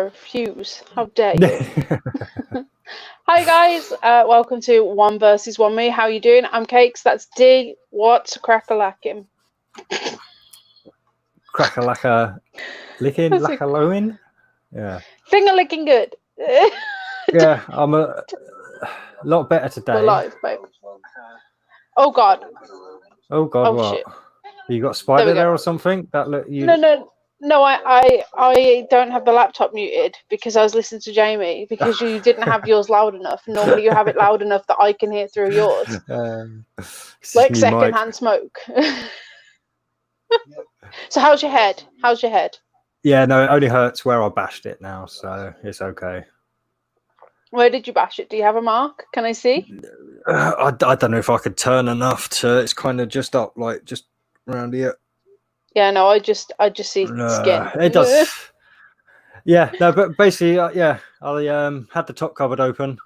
refuse. How dare you? Hi guys, welcome to One versus One Me. How you doing? I'm Kakes. That's D. What's crack-a-lacking? Crack-a-lacka licking, lacka-lowing. Yeah. Finger-licking good. Yeah, I'm a lot better today. We're live, babe. Oh God. Oh God, Oh, what? shit. You got a spider there or something? That look you. No. I don't have the laptop muted because I was listening to Jamie because you didn't have yours loud enough. Normally you have it loud enough that I can hear through yours. Like secondhand smoke. So how's your head? Yeah, no, it only hurts where I bashed it now, so it's okay. Where did you bash it? Do you have a mark? Can I see? I don't know if I could turn enough to. It's kind of just up, like just around here. Yeah, no, I just see skin. It does. Yeah, no, but basically, yeah, I had the top cupboard open.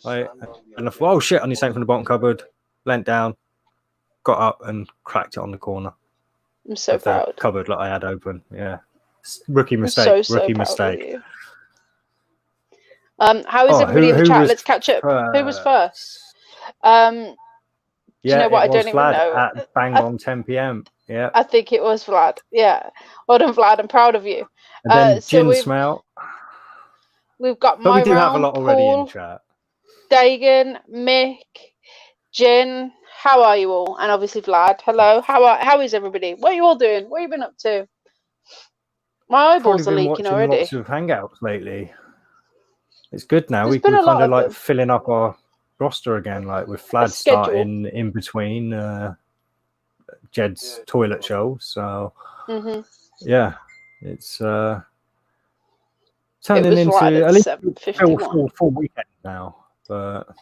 And I thought, oh shit, I need something from the bottom cupboard. Leant down, got up and cracked it on the corner. I'm so proud. The cupboard that I had open. Yeah, rookie mistake. So rookie proud mistake. of you. How is everybody in the chat? Let's catch up. Who was first? Do you know what? I don't even know. At bang on 10 p.m. Yeah. I think it was Vlad. Yeah. Well done, Vlad. I'm proud of you. And then gin smell. We've got but we do have a lot already in chat. Dagan, Mick, Jen. How are you all? And obviously Vlad. Hello. How is everybody? What are you all doing? What have you been up to? My eyeballs are leaking already. Lots of hangouts lately. It's good now. There's We're kind of like filling up our roster again, like with Vlad starting in between Jed's toilet show. So yeah, it's turning into at least a full weekend now. But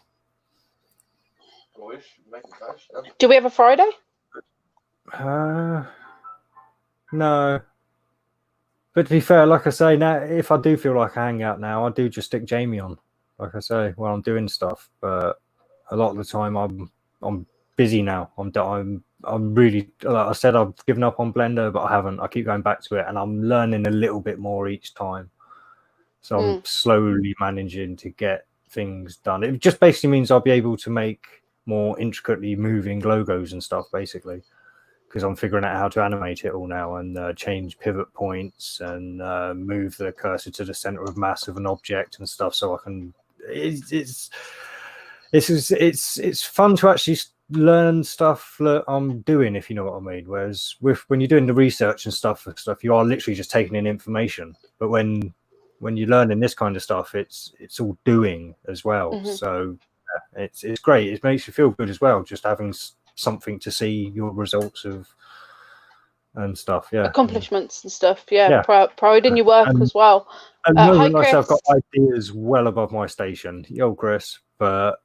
do we have a Friday? No. But to be fair, like I say, now if I do feel like I hang out now, I do just stick Jamie on. Like I say, while I'm doing stuff. But a lot of the time, I'm busy now. I'm really, like I said, I've given up on Blender, but I haven't. I keep going back to it, and I'm learning a little bit more each time. So I'm slowly managing to get things done. It just basically means I'll be able to make more intricately moving logos and stuff, basically. Because I'm figuring out how to animate it all now and change pivot points and move the cursor to the center of mass of an object and stuff, so I can. It's fun to actually learn stuff that I'm doing, if you know what I mean. Whereas when you're doing the research and stuff, you are literally just taking in information. But when you're learning this kind of stuff, it's all doing as well. So yeah, it's great. It makes you feel good as well, just having something to see your results of and stuff. Yeah, accomplishments and stuff. Yeah. Pride in your work as well. And hi, Chris. I've got ideas well above my station. Yo, Chris, but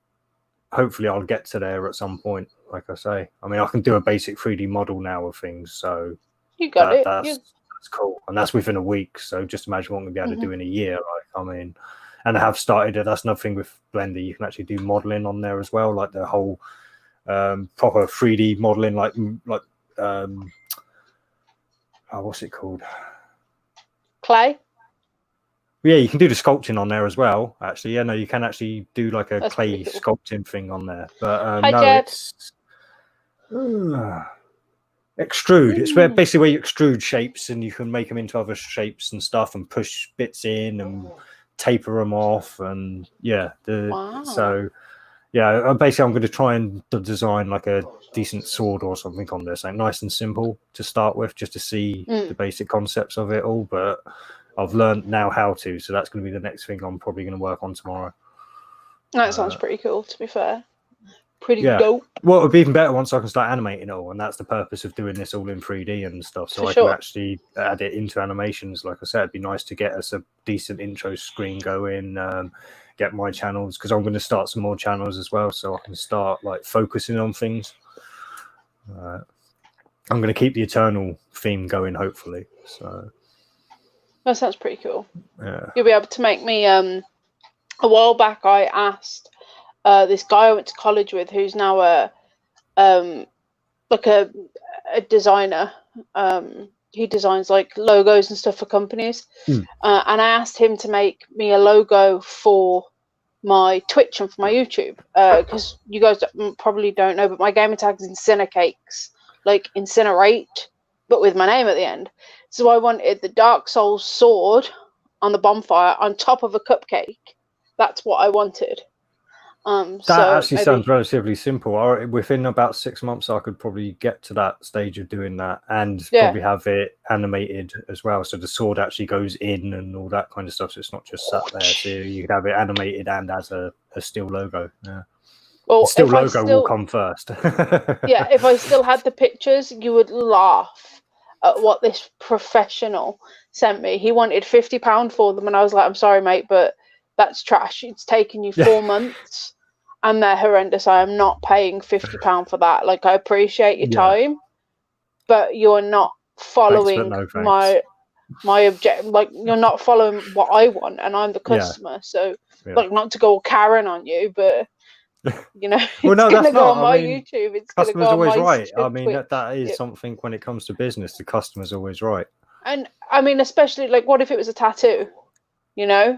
hopefully I'll get to there at some point. Like I say, I mean, I can do a basic 3D model now of things, so you got it. That's cool, and that's within a week. So just imagine what I'm gonna be able to do in a year. Like, I mean, and I have started it. That's another thing with Blender. You can actually do modeling on there as well, like the whole proper 3D modeling, like what's it called? Clay. Yeah, you can do the sculpting on there as well. Actually, yeah, no, you can actually do like a clay sculpting thing on there. But hi, no, Jed. it's extrude. It's basically where you extrude shapes and you can make them into other shapes and stuff and push bits in and taper them off. And yeah, so. Yeah, basically, I'm going to try and design like a decent sword or something on this, like nice and simple to start with, just to see the basic concepts of it all. But I've learned now how to, so that's going to be the next thing I'm probably going to work on tomorrow. That sounds pretty cool, to be fair. Pretty dope. Well, it would be even better once I can start animating it all, and that's the purpose of doing this all in 3D and stuff. So I can actually add it into animations. Like I said, it'd be nice to get us a decent intro screen going. Get my channels, because I'm going to start some more channels as well, so I can start like focusing on things. I'm going to keep the Eternal theme going, hopefully. So that sounds pretty cool. Yeah, you'll be able to make me. A while back, I asked this guy I went to college with, who's now like a designer. he designs like logos and stuff for companies. Mm. And I asked him to make me a logo for my Twitch and for my YouTube, because you guys probably don't know, but my gamer tag is Kakes, like incinerate, but with my name at the end. So I wanted the Dark Souls sword on the bonfire on top of a cupcake. That's what I wanted. That so actually sounds relatively simple. Within about 6 months, I could probably get to that stage of doing that, and probably have it animated as well. So the sword actually goes in and all that kind of stuff. So it's not just sat there. So you could have it animated and as a still logo. Yeah. Well, the still logo will come first. Yeah, if I still had the pictures, you would laugh at what this professional sent me. He wanted £50 for them, and I was like, I'm sorry, mate, but that's trash. It's taken you 4 months, and they're horrendous. I am not paying £50 for that. Like, I appreciate your time, but you're not following my objective. Like, you're not following what I want, and I'm the customer. So, like, not to go Karen on you, but you know, it's gonna go on my YouTube. It's gonna go on my right. I mean, Twitch. that is something when it comes to business. The customer's always right. And I mean, especially like, what if it was a tattoo? You know,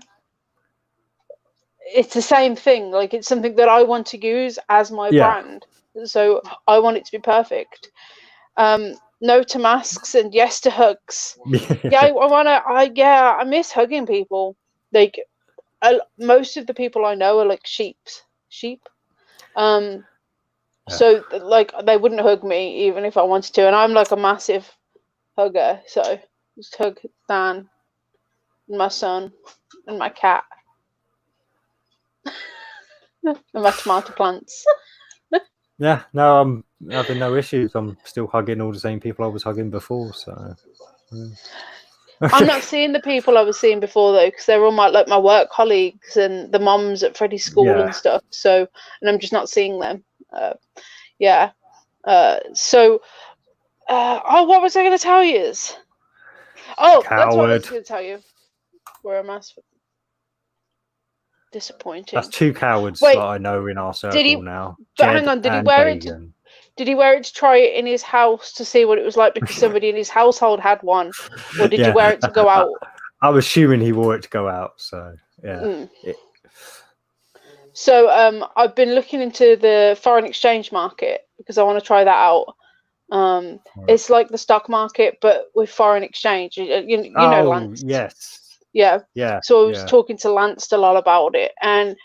it's the same thing. Like, it's something that I want to use as my brand, so I want it to be perfect. No to masks and yes to hugs. I miss hugging people. Like, most of the people I know are like sheep. So like, they wouldn't hug me even if I wanted to, and I'm like a massive hugger. So just hug Dan and my son and my cat and my tomato plants. Yeah, no, I'm having no issues. I'm still hugging all the same people I was hugging before. So I'm not seeing the people I was seeing before though, because they're all my work colleagues and the moms at Freddie's school and stuff. So, and I'm just not seeing them. What was I going to tell you? Oh, Coward. that's what I was going to tell you. Where am I? Disappointing. That's 2 cowards that I know in our circle now. But hang on, did he wear it? Did he wear it to try it in his house to see what it was like because somebody in his household had one, or did you wear it to go out? I'm assuming he wore it to go out. So yeah. So I've been looking into the foreign exchange market because I want to try that out. It's like the stock market, but with foreign exchange. You know, Lance. Yes. Yeah. So I was talking to Lance a lot about it, and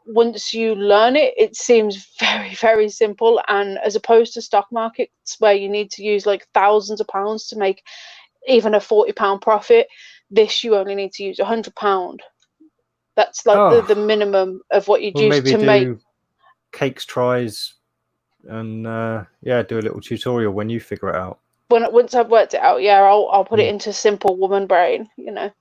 once you learn it, it seems very, very simple. And as opposed to stock markets where you need to use like thousands of pounds to make even a £40 profit, this you only need to use £100. That's like the minimum of what you'd use to make. Cakes tries and do a little tutorial when you figure it out. Once I've worked it out, I'll put it into simple woman brain, you know.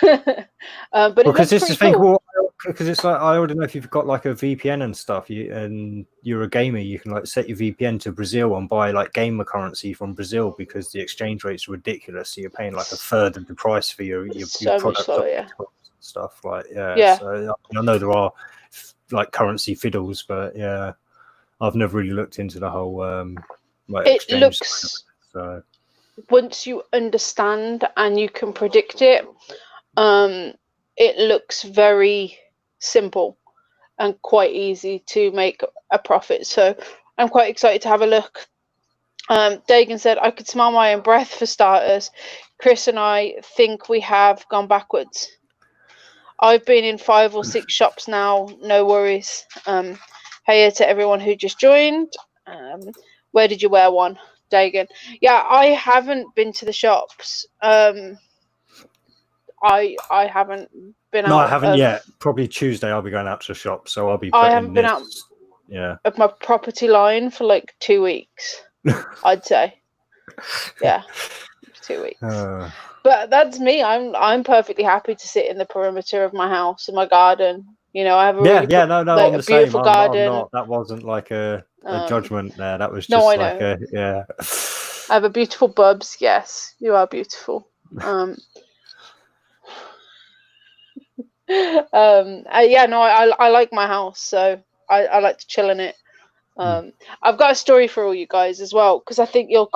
But because this is cool. Because it's like, I don't know if you've got like a VPN and stuff, and you're a gamer, you can like set your VPN to Brazil and buy like gamer currency from Brazil because the exchange rate's ridiculous. So you're paying like a third of the price for your product stuff. Like So I know there are like currency fiddles, but I've never really looked into the whole like exchange. It looks so. Once you understand and you can predict it, it looks very simple and quite easy to make a profit. So I'm quite excited to have a look. Dagan said, I could smell my own breath for starters. Chris and I think we have gone backwards. I've been in 5 or 6 shops now. No worries. Hey to everyone who just joined. Where did you wear one? Dagan. Yeah, I haven't been to the shops. I haven't been out. No, I haven't yet. Probably Tuesday I'll be going out to the shop, so I'll be putting I haven't been out of my property line for like 2 weeks. I'd say. Yeah. 2 weeks. But that's me. I'm perfectly happy to sit in the perimeter of my house in my garden. You know, I have a I'm the beautiful garden. That wasn't like a judgment there. That was just I have a beautiful bubs. Yes, you are beautiful. I like my house, so I like to chill in it. I've got a story for all you guys as well because I think you'll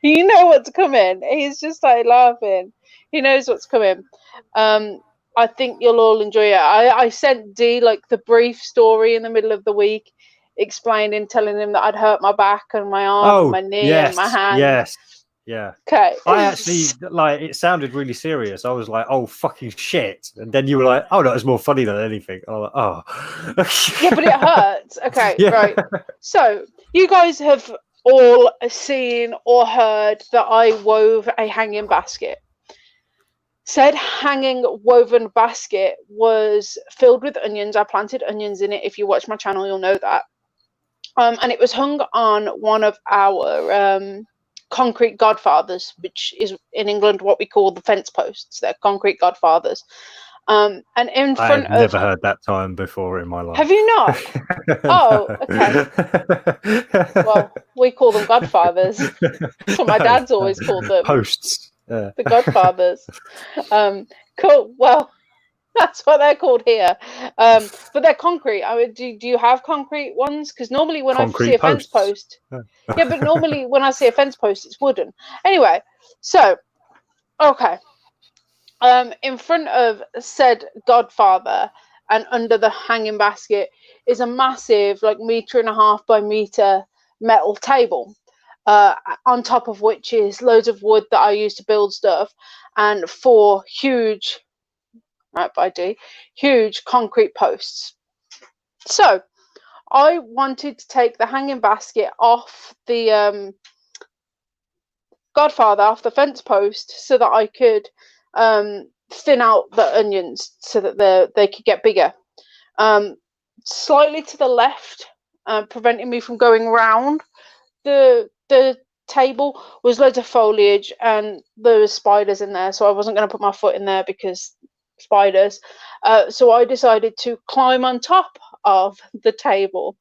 You know what's coming. He's just like laughing. He knows what's coming. I think you'll all enjoy it. I sent D like the brief story in the middle of the week, explaining, telling him that I'd hurt my back and my arm, and my knee, and my hand. Yes. Yeah. Okay. I actually like it sounded really serious. I was like, oh fucking shit. And then you were like, oh, that was more funny than anything. And I was like, oh. Yeah, but it hurts. Okay, Yeah. right. So you guys have all seen or heard that I wove a hanging basket. Said hanging woven basket was filled with onions. I planted onions in it. If you watch my channel, you'll know that. And it was hung on one of our concrete godfathers, which is in England what we call the fence posts. They're concrete godfathers. And in front I've never heard that term before in my life. Have you not? Oh, okay. Well, we call them godfathers. That's what my dad's always called them. Posts. The godfathers. Cool. Well, that's what they're called here. But they're concrete. I mean, do you have concrete ones? Because normally when Concrete I see a fence post, yeah, but normally when I see a fence post, it's wooden. Anyway, so okay. In front of said godfather and under the hanging basket is a massive, like 1.5 by meter metal table, on top of which is loads of wood that I use to build stuff, and 4 huge, right by D, huge concrete posts. So I wanted to take the hanging basket off the godfather, off the fence post, so that I could thin out the onions so that they could get bigger. Slightly to the left, preventing me from going round the table, was loads of foliage, and there was spiders in there, so I wasn't going to put my foot in there because spiders. So I decided to climb on top of the table,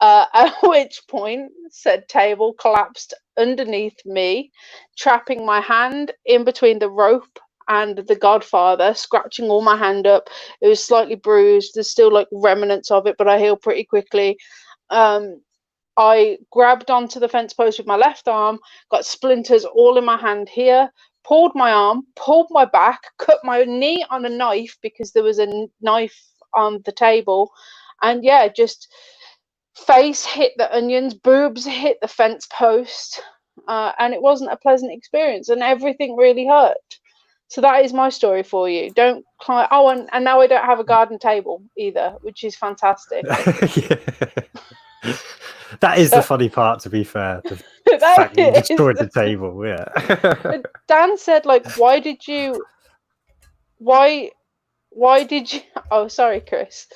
at which point said table collapsed underneath me, trapping my hand in between the rope and the godfather, scratching all my hand up. It was slightly bruised. There's still like remnants of it, but I healed pretty quickly. I grabbed onto the fence post with my left arm, got splinters all in my hand here, pulled my arm, pulled my back, cut my knee on a knife because there was a knife on the table, and yeah, just face hit the onions, boobs hit the fence post, and it wasn't a pleasant experience, and everything really hurt. So that is my story for you. Don't climb. Oh, and now I don't have a garden table either, which is fantastic. Yeah. That is the funny part, to be fair. The fact you destroyed the table, yeah. Dan said, like, why did you oh, sorry, Chris.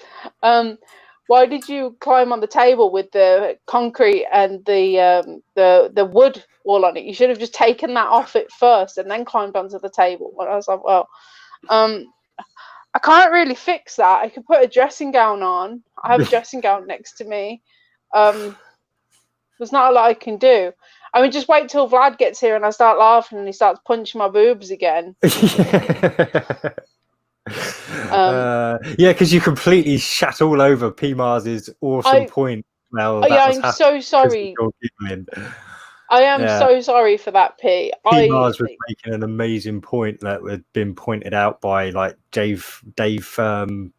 Why did you climb on the table with the concrete and the wood all on it? You should have just taken that off it first and then climbed onto the table. And I was like, well, I can't really fix that. I could put a dressing gown on. I have a dressing gown next to me. There's not a lot I can do. I mean, just wait till Vlad gets here and I start laughing and he starts punching my boobs again. Yeah, because you completely shat all over P Mars's awesome point. Well, yeah, I'm so sorry. I am so sorry for that, P. P Mars was making an amazing point that had been pointed out by like Dave Fauci.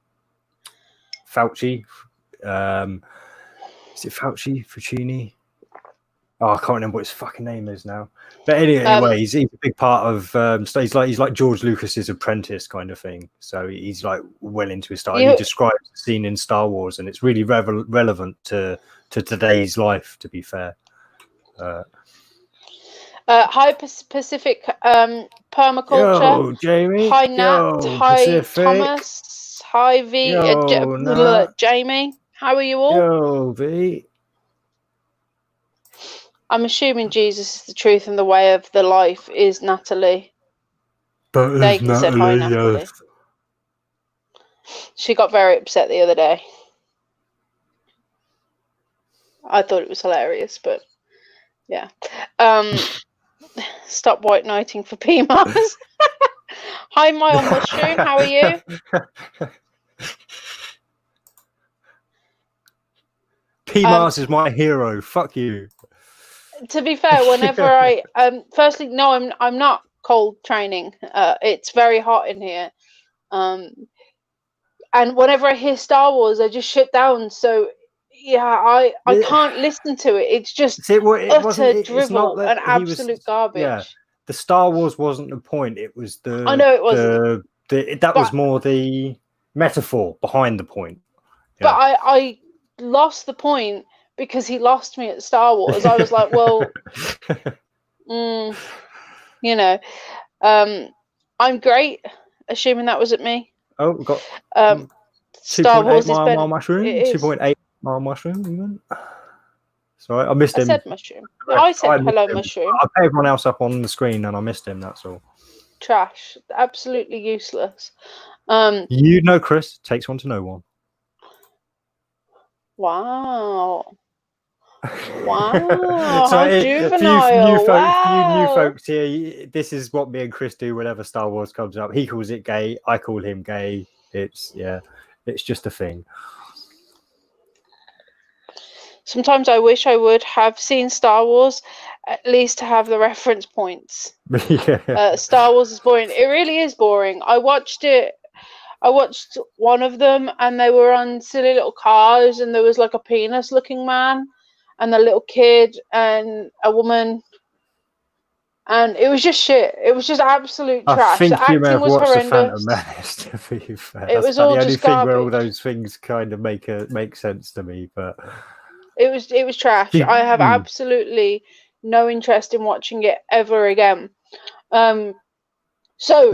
Is it Fauci? Fuccini? Oh, I can't remember what his fucking name is now. But anyway, he's a big part of. So he's like George Lucas's apprentice kind of thing. So he's like well into his style. He describes the scene in Star Wars, and it's really relevant to today's life. To be fair. Hi Pacific permaculture. Yo, Jamie. Hi Nat. Hi Pacific. Thomas. Hi V. Jamie. How are you all? Yo, V. I'm assuming Jesus is the truth and the way of the life is Natalie. That is Natalie, said hi, Natalie. Yes. She got very upset the other day. I thought it was hilarious, but yeah. Stop white knighting for P Mars. Hi, Mile Mushroom. How are you? P Mars is my hero. Fuck you. to be fair, whenever I firstly, no, I'm not cold training. It's very hot in here. And whenever I hear Star Wars, I just shut down. So yeah, I can't listen to it. It's just utter drivel and absolute garbage. The Star Wars wasn't the point. It was I know it wasn't. That was more the metaphor behind the point. Yeah. But I lost the point because he lost me at Star Wars. I was like, well, you know, I'm great. Assuming that was at me. Oh, we got Star Wars is mile mushroom, 2.8 mile mushroom even. Sorry, I missed him. I said mushroom. I said hello, mushroom. I put everyone else up on the screen and I missed him, that's all. Trash. Absolutely useless. You know Chris, takes one to know one. Wow. Wow. So juvenile. For you new folks here, this is what me and Chris do whenever Star Wars comes up. He calls it gay, I call him gay. It's just a thing. Sometimes I wish I would have seen Star Wars, at least to have the reference points. Star Wars is boring. It really is boring. I watched one of them and they were on silly little cars and there was like a penis looking man and a little kid and a woman. And it was just shit. It was just absolute trash. I think the you may have was watched horrendous. The Phantom Menace, to be fair. It was all the only just thing garbage. where all those things kind of make sense to me, but it was trash. I have absolutely no interest in watching it ever again. So,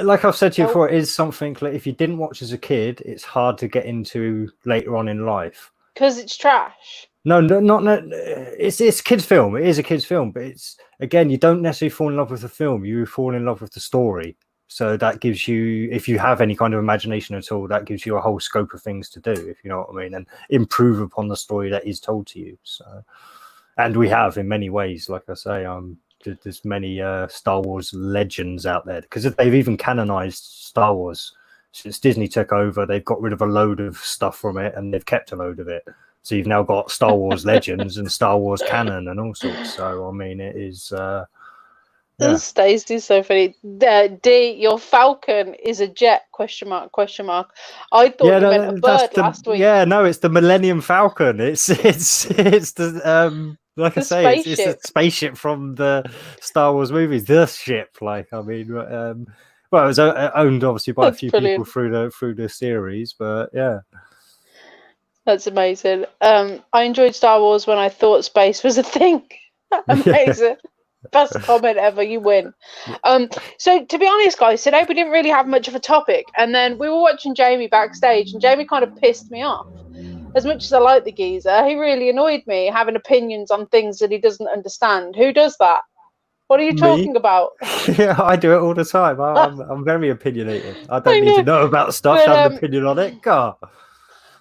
like I've said to you before, it is something like if you didn't watch as a kid, it's hard to get into later on in life. Because it's trash. No, it's a kid's film. It is a kid's film, but it's again, you don't necessarily fall in love with the film. You fall in love with the story. So that gives you, if you have any kind of imagination at all, that gives you a whole scope of things to do, if you know what I mean, and improve upon the story that is told to you. So, and we have in many ways, like I say, there's many Star Wars legends out there because they've even canonized Star Wars since Disney took over. They've got rid of a load of stuff from it and they've kept a load of it. So you've now got Star Wars legends and Star Wars canon and all sorts. So I mean, it is. Stacey's so funny. D, your Falcon is a jet? Question mark. I thought you meant a bird last week. Yeah, no, it's the Millennium Falcon. It's the like I say, it's a spaceship from the Star Wars movies. The ship, like I mean, well, it was owned obviously by a few people through the series, but yeah. That's amazing. I enjoyed Star Wars when I thought space was a thing. Amazing. Best comment ever. You win. So to be honest, guys, today we didn't really have much of a topic, and then we were watching Jamie backstage, and Jamie kind of pissed me off. As much as I like the geezer, he really annoyed me having opinions on things that he doesn't understand. Who does that? What are you talking about? Yeah, I do it all the time. I'm very opinionated. I don't need to know about stuff to have an opinion on it. God.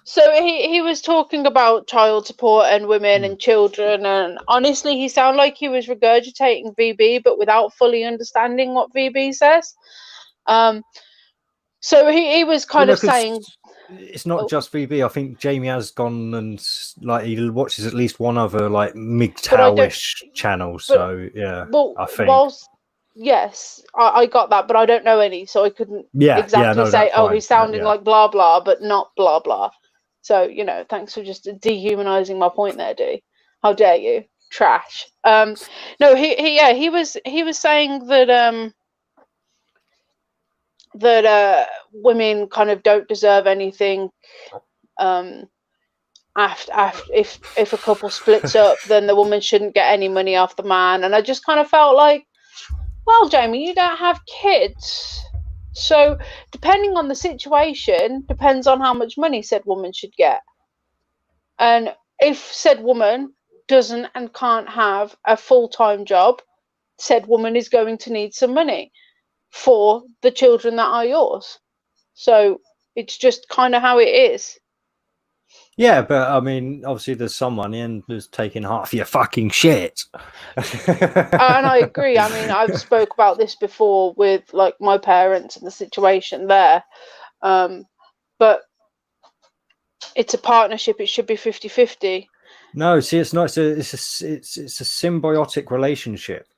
So he was talking about child support and women and children, and honestly, he sounded like he was regurgitating VB, but without fully understanding what VB says. So he was kind of saying... It's not just VB. I think Jamie has gone and like he watches at least one other like MGTOW-ish channel. So yeah, I think. Yes, I got that, but I don't know any, so I couldn't exactly say, he's sounding like blah blah, but not blah blah. So, you know, thanks for just dehumanizing my point there, D. How dare you? Trash. No, he was saying that women kind of don't deserve anything. If a couple splits up, then the woman shouldn't get any money off the man. And I just kind of felt like, well, Jamie, you don't have kids. So depending on the situation, depends on how much money said woman should get. And if said woman doesn't and can't have a full-time job, said woman is going to need some money for the children that are yours. So it's just kind of how it is. Yeah, but I mean, obviously there's someone in who's taking half your fucking shit. And I agree. I mean, I've spoke about this before with like my parents and the situation there. But it's a partnership. It should be 50-50. No, see, it's not. It's a symbiotic relationship.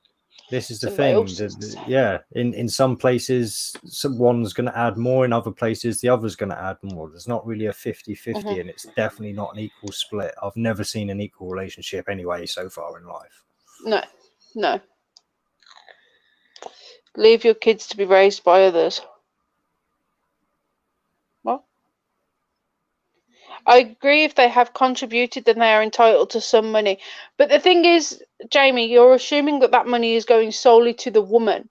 This is the thing. Symbiosis. Yeah, in some places, one's going to add more. In other places, the other's going to add more. There's not really a 50-50, and it's definitely not an equal split. I've never seen an equal relationship anyway so far in life. No. Leave your kids to be raised by others. What? I agree, if they have contributed, then they are entitled to some money. But the thing is, Jamie, you're assuming that money is going solely to the woman.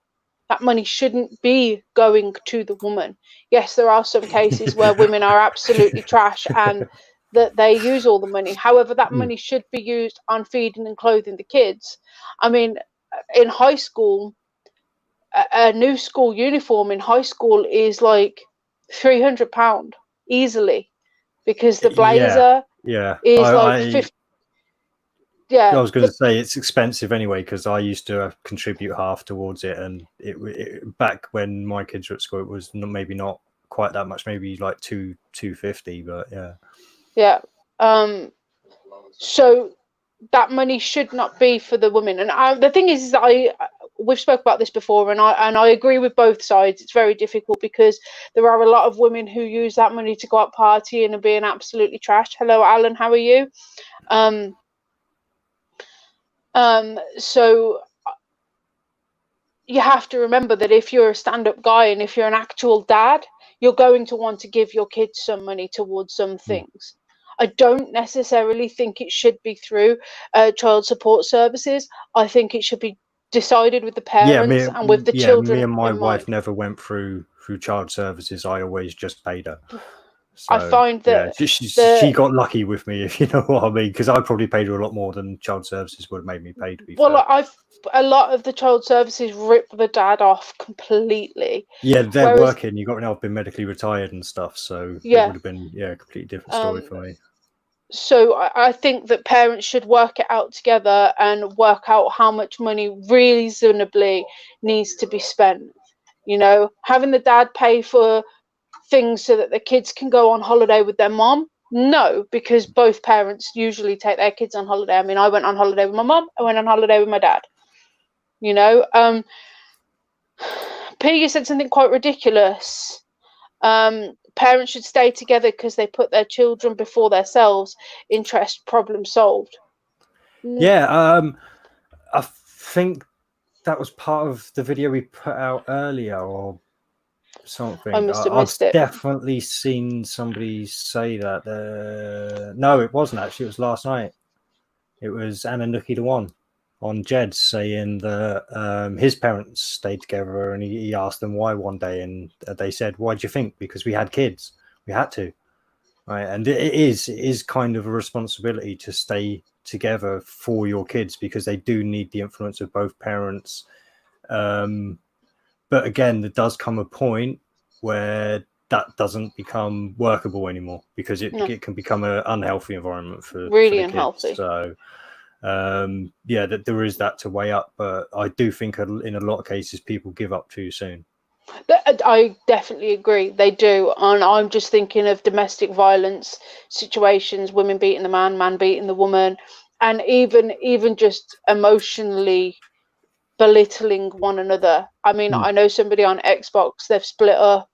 That money shouldn't be going to the woman. Yes, there are some cases where women are absolutely trash and that they use all the money. However, that money should be used on feeding and clothing the kids. I mean, in high school, a new school uniform in high school is like £300 easily, because the blazer is like 50. I was going to say it's expensive anyway, because I used to contribute half towards it, and it back when my kids were at school, it was maybe not quite that much, maybe like $250, but yeah. So that money should not be for the women. And the thing is that we've spoke about this before, and I agree with both sides. It's very difficult because there are a lot of women who use that money to go out partying and being absolutely trash. Hello, Alan, how are you? So you have to remember that if you're a stand-up guy and if you're an actual dad, you're going to want to give your kids some money towards some things. I don't necessarily think it should be through child support services. I think it should be decided with the parents and with the children. Me and my wife never went through child services. I always just paid her. So, I find that she got lucky with me, if you know what I mean, because I probably paid her a lot more than child services would have made me pay, to be fair. A lot of the child services rip the dad off completely. Yeah, they're working. You got to know I've been medically retired and stuff, so it would have been a completely different story for me. So I think that parents should work it out together and work out how much money reasonably needs to be spent. You know, having the dad pay for things so that the kids can go on holiday with their mom. No, because both parents usually take their kids on holiday. I mean, I went on holiday with my mom. I went on holiday with my dad. You know, P, you said something quite ridiculous. Parents should stay together because they put their children before themselves. Interest, problem solved. Yeah, I think that was part of the video we put out earlier or something. I must have missed it. I've definitely seen somebody say that. No, it wasn't actually. It was last night. It was Ananuki the One on Jed's saying that his parents stayed together, and he asked them why one day, and they said, "Why do you think?" Because we had kids. We had to, right? And it is kind of a responsibility to stay together for your kids, because they do need the influence of both parents. But again, there does come a point where that doesn't become workable anymore, because it can become an unhealthy environment for the unhealthy kids. So that there is that to weigh up, but I do think in a lot of cases people give up too soon. I definitely agree, they do. And I'm just thinking of domestic violence situations, women beating the man beating the woman, and even just emotionally belittling one another. I mean, I know somebody on Xbox, they've split up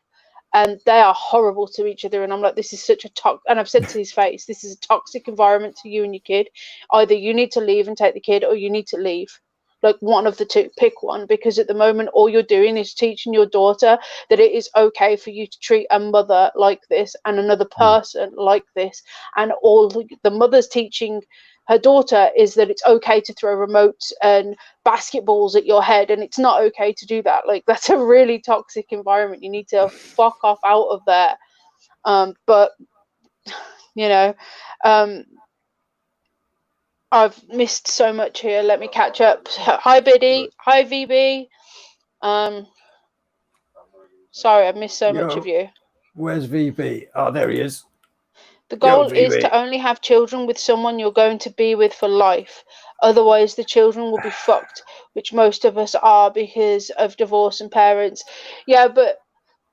and they are horrible to each other, and I'm like, this is such a and I've said to his face, this is a toxic environment to you and your kid. Either you need to leave and take the kid, or you need to leave. Like, one of the two, pick one, because at the moment all you're doing is teaching your daughter that it is okay for you to treat a mother like this and another person like this, and all the mother's teaching her daughter is that it's okay to throw remotes and basketballs at your head, and it's not okay to do that. Like, that's a really toxic environment. You need to fuck off out of there. But you know, I've missed so much here. Let me catch up. Hi, Biddy. Hi, VB. Sorry, I've missed so much of you. Where's VB? Oh, there he is. The goal is to only have children with someone you're going to be with for life. Otherwise, the children will be fucked, which most of us are because of divorce and parents. Yeah, but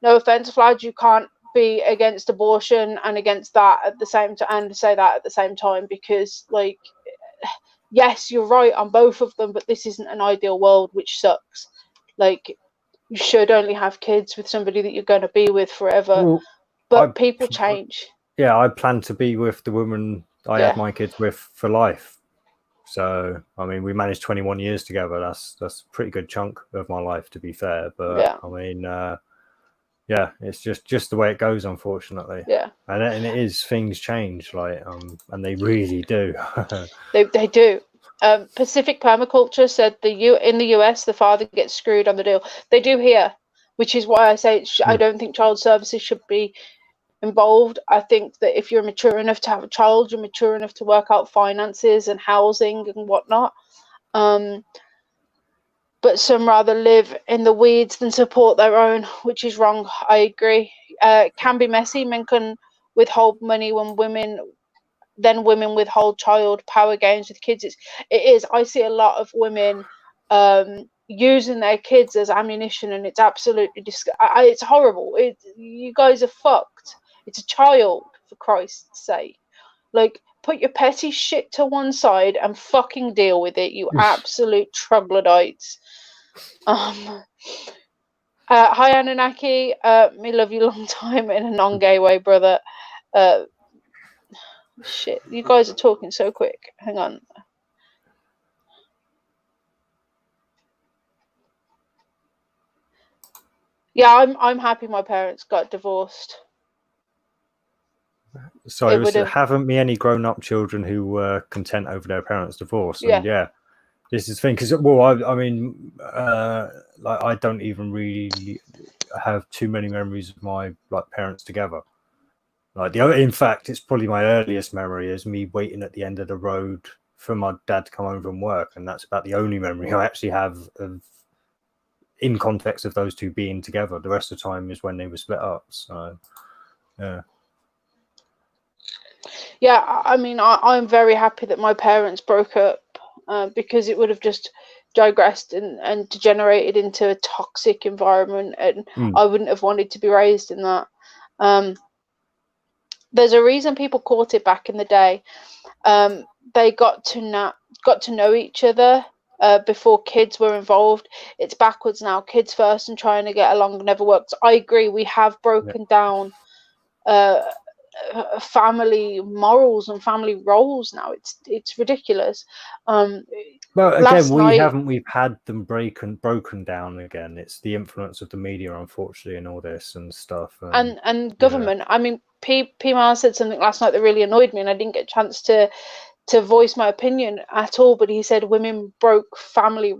no offense, Vlad, you can't be against abortion and against that at the same time, and say that at the same time, because like, yes, you're right on both of them, but this isn't an ideal world, which sucks. Like, you should only have kids with somebody that you're going to be with forever. Well, but people change. Yeah, I plan to be with the woman I had my kids with for life. So, I mean, we managed 21 years together. That's a pretty good chunk of my life, to be fair. But I mean, yeah, it's just the way it goes, unfortunately. Yeah, and it is, things change, like, and they really do. they do. Pacific Permaculture said in the US the father gets screwed on the deal. They do here, which is why I say I don't think child services should be involved. I think that if you're mature enough to have a child, you're mature enough to work out finances and housing and whatnot. But some rather live in the weeds than support their own, which is wrong. I agree. It can be messy. Men can withhold money when women withhold child power games with kids. It is. I see a lot of women using their kids as ammunition, and it's absolutely it's horrible. You guys are fucked. It's a child, for Christ's sake. Like, put your petty shit to one side and fucking deal with it, you absolute troglodytes. Hi Anunnaki, me love you long time in a non-gay way, brother. Shit, you guys are talking so quick. Hang on. Yeah, I'm happy my parents got divorced. Sorry, haven't me any grown-up children who were content over their parents' divorce. And yeah, this is the thing, because, well, I mean, like, I don't even really have too many memories of my parents together. Like, in fact, it's probably my earliest memory is me waiting at the end of the road for my dad to come home from work, and that's about the only memory I actually have of, in context of those two being together. The rest of the time is when they were split up. So, yeah. Yeah, I mean, I'm very happy that my parents broke up, because it would have just digressed and degenerated into a toxic environment, and I wouldn't have wanted to be raised in that. There's a reason people courted back in the day. They got to know each other before kids were involved. It's backwards now. Kids first and trying to get along never works. I agree. We have broken down family morals and family roles now. It's ridiculous. Well, again, we've had them broken down again. It's the influence of the media, unfortunately, and all this and stuff. And government. I mean, P Mars said something last night that really annoyed me, and I didn't get a chance to voice my opinion at all. But he said women broke families,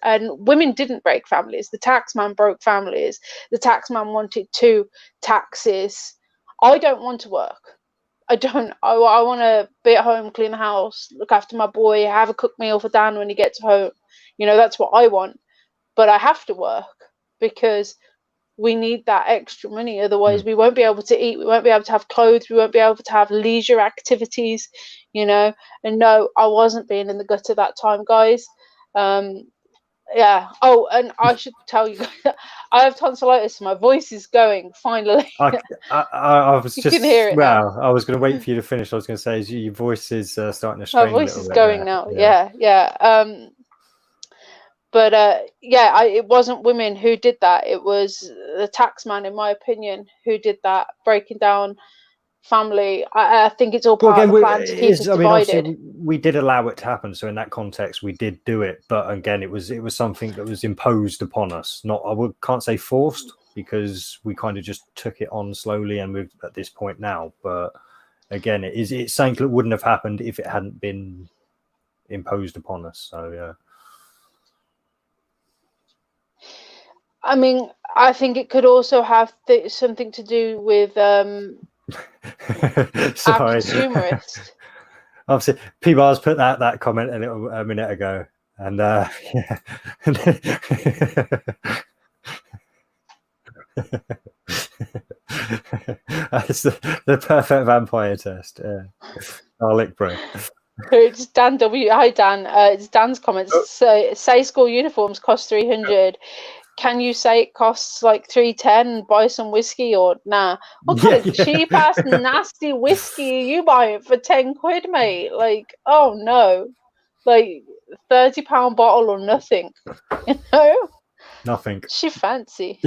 and women didn't break families. The tax man broke families. The tax man wanted 2 taxes. I don't want to work. I don't. I want to be at home, clean the house, look after my boy, have a cooked meal for Dan when he gets home. You know, that's what I want. But I have to work because we need that extra money. Otherwise, we won't be able to eat. We won't be able to have clothes. We won't be able to have leisure activities, you know. And no, I wasn't being in the gutter that time, guys. Yeah. Oh, and I should tell you, I have tonsillitis. So my voice is going finally. I was just, you can hear it now. I was going to wait for you to finish. I was going to say your voice is starting to strain. My voice is going now. Yeah. But yeah, it wasn't women who did that. It was the tax man, in my opinion, who did that, breaking down family. I think it's all part of the plan to keep us divided. Obviously, we did allow it to happen, so in that context, we did do it. But again, it was something that was imposed upon us. Can't say forced, because we kind of just took it on slowly, and we're at this point now. But again, it's something that wouldn't have happened if it hadn't been imposed upon us. So yeah. I mean, I think it could also have something to do with Sorry. our consumerist. Obviously, P-Bars put that comment a minute ago, and yeah. That's the perfect vampire test. I'll lick, bro. It's Dan W. Hi Dan. It's Dan's comments. So, say school uniforms cost 300. can you say it costs like $3.10? Buy some whiskey, or nah? What Yeah, kind of cheap ass nasty whiskey are you buying for £10, mate? Like, oh no, like £30 bottle or nothing, you know? Nothing. She fancy.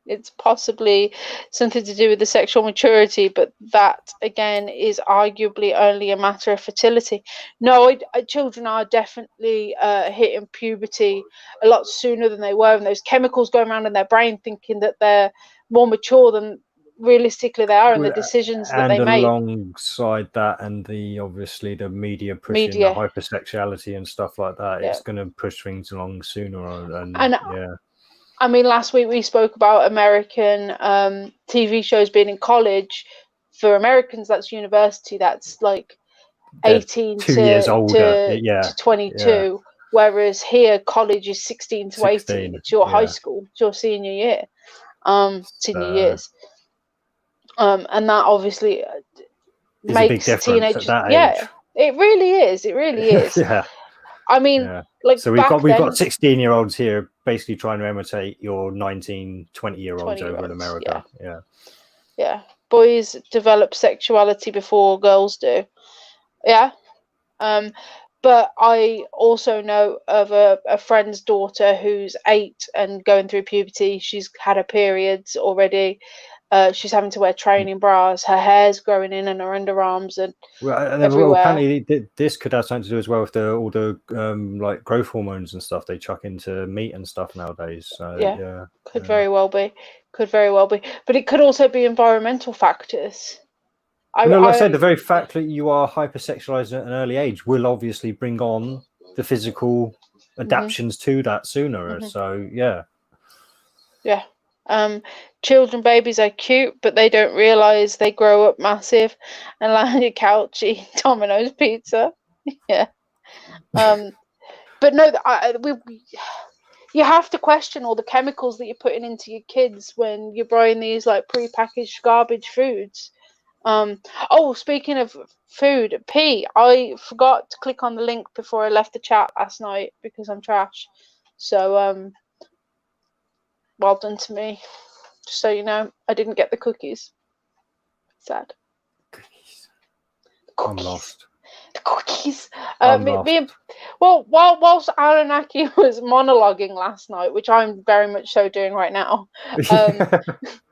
It's possibly something to do with the sexual maturity, but that again is arguably only a matter of fertility. No, children are definitely hitting puberty a lot sooner than they were, and those chemicals going around in their brain thinking that they're more mature than realistically they are, and the decisions that and they make. Alongside that, and obviously the media pushing Media. the hypersexuality and stuff like that, Yeah. it's going to push things along sooner. And yeah. I mean, last week we spoke about American TV shows being in college. For Americans, that's university. That's like 18 2 years older. to 22. Whereas here, college is 16 to 16, 18. It's your high school. It's your senior year. Senior years. And that obviously makes a big difference at that age. It really is. It really is. Yeah. I mean, like, so we've got 16-year-olds here basically trying to imitate your 19, 20-year-olds over in America. Yeah. Boys develop sexuality before girls do. Yeah. But I also know of a friend's daughter who's 8 and going through puberty. She's had her periods already. She's having to wear training bras. Her hair's growing in and her underarms and everywhere. Well, apparently this could have something to do as well with all the like growth hormones and stuff they chuck into meat and stuff nowadays. So could very well be. But it could also be environmental factors. Like I said, the very fact that you are hypersexualized at an early age will obviously bring on the physical adaptations to that sooner. So children, babies are cute, but they don't realize they grow up massive and lie on your couch eating Domino's pizza. But no, you have to question all the chemicals that you're putting into your kids when you're buying these like pre-packaged garbage foods. Speaking of food, I forgot to click on the link before I left the chat last night because I'm trash. So well done to me. Just so you know, I didn't get the cookies. Sad. I'm lost. The cookies. Whilst Aranaki was monologuing last night, which I'm very much so doing right now.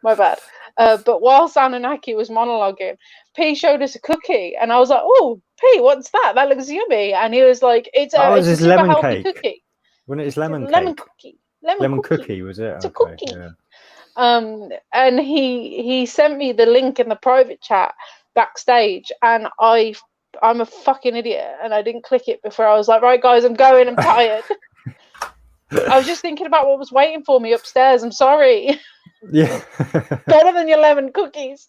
My bad. But whilst Anunnaki was monologuing, P showed us a cookie, and I was like, "Oh, P, what's that? That looks yummy." And he was like, "It's a super lemon healthy cake. cookie." When it's lemon cookie. Lemon cookie, was it? It's a cookie. Yeah. And he sent me the link in the private chat backstage, and I'm a fucking idiot, and I didn't click it before. I was like, "Right, guys, I'm going. I'm tired." I was just thinking about what was waiting for me upstairs. I'm sorry. Yeah. Better than your lemon cookies.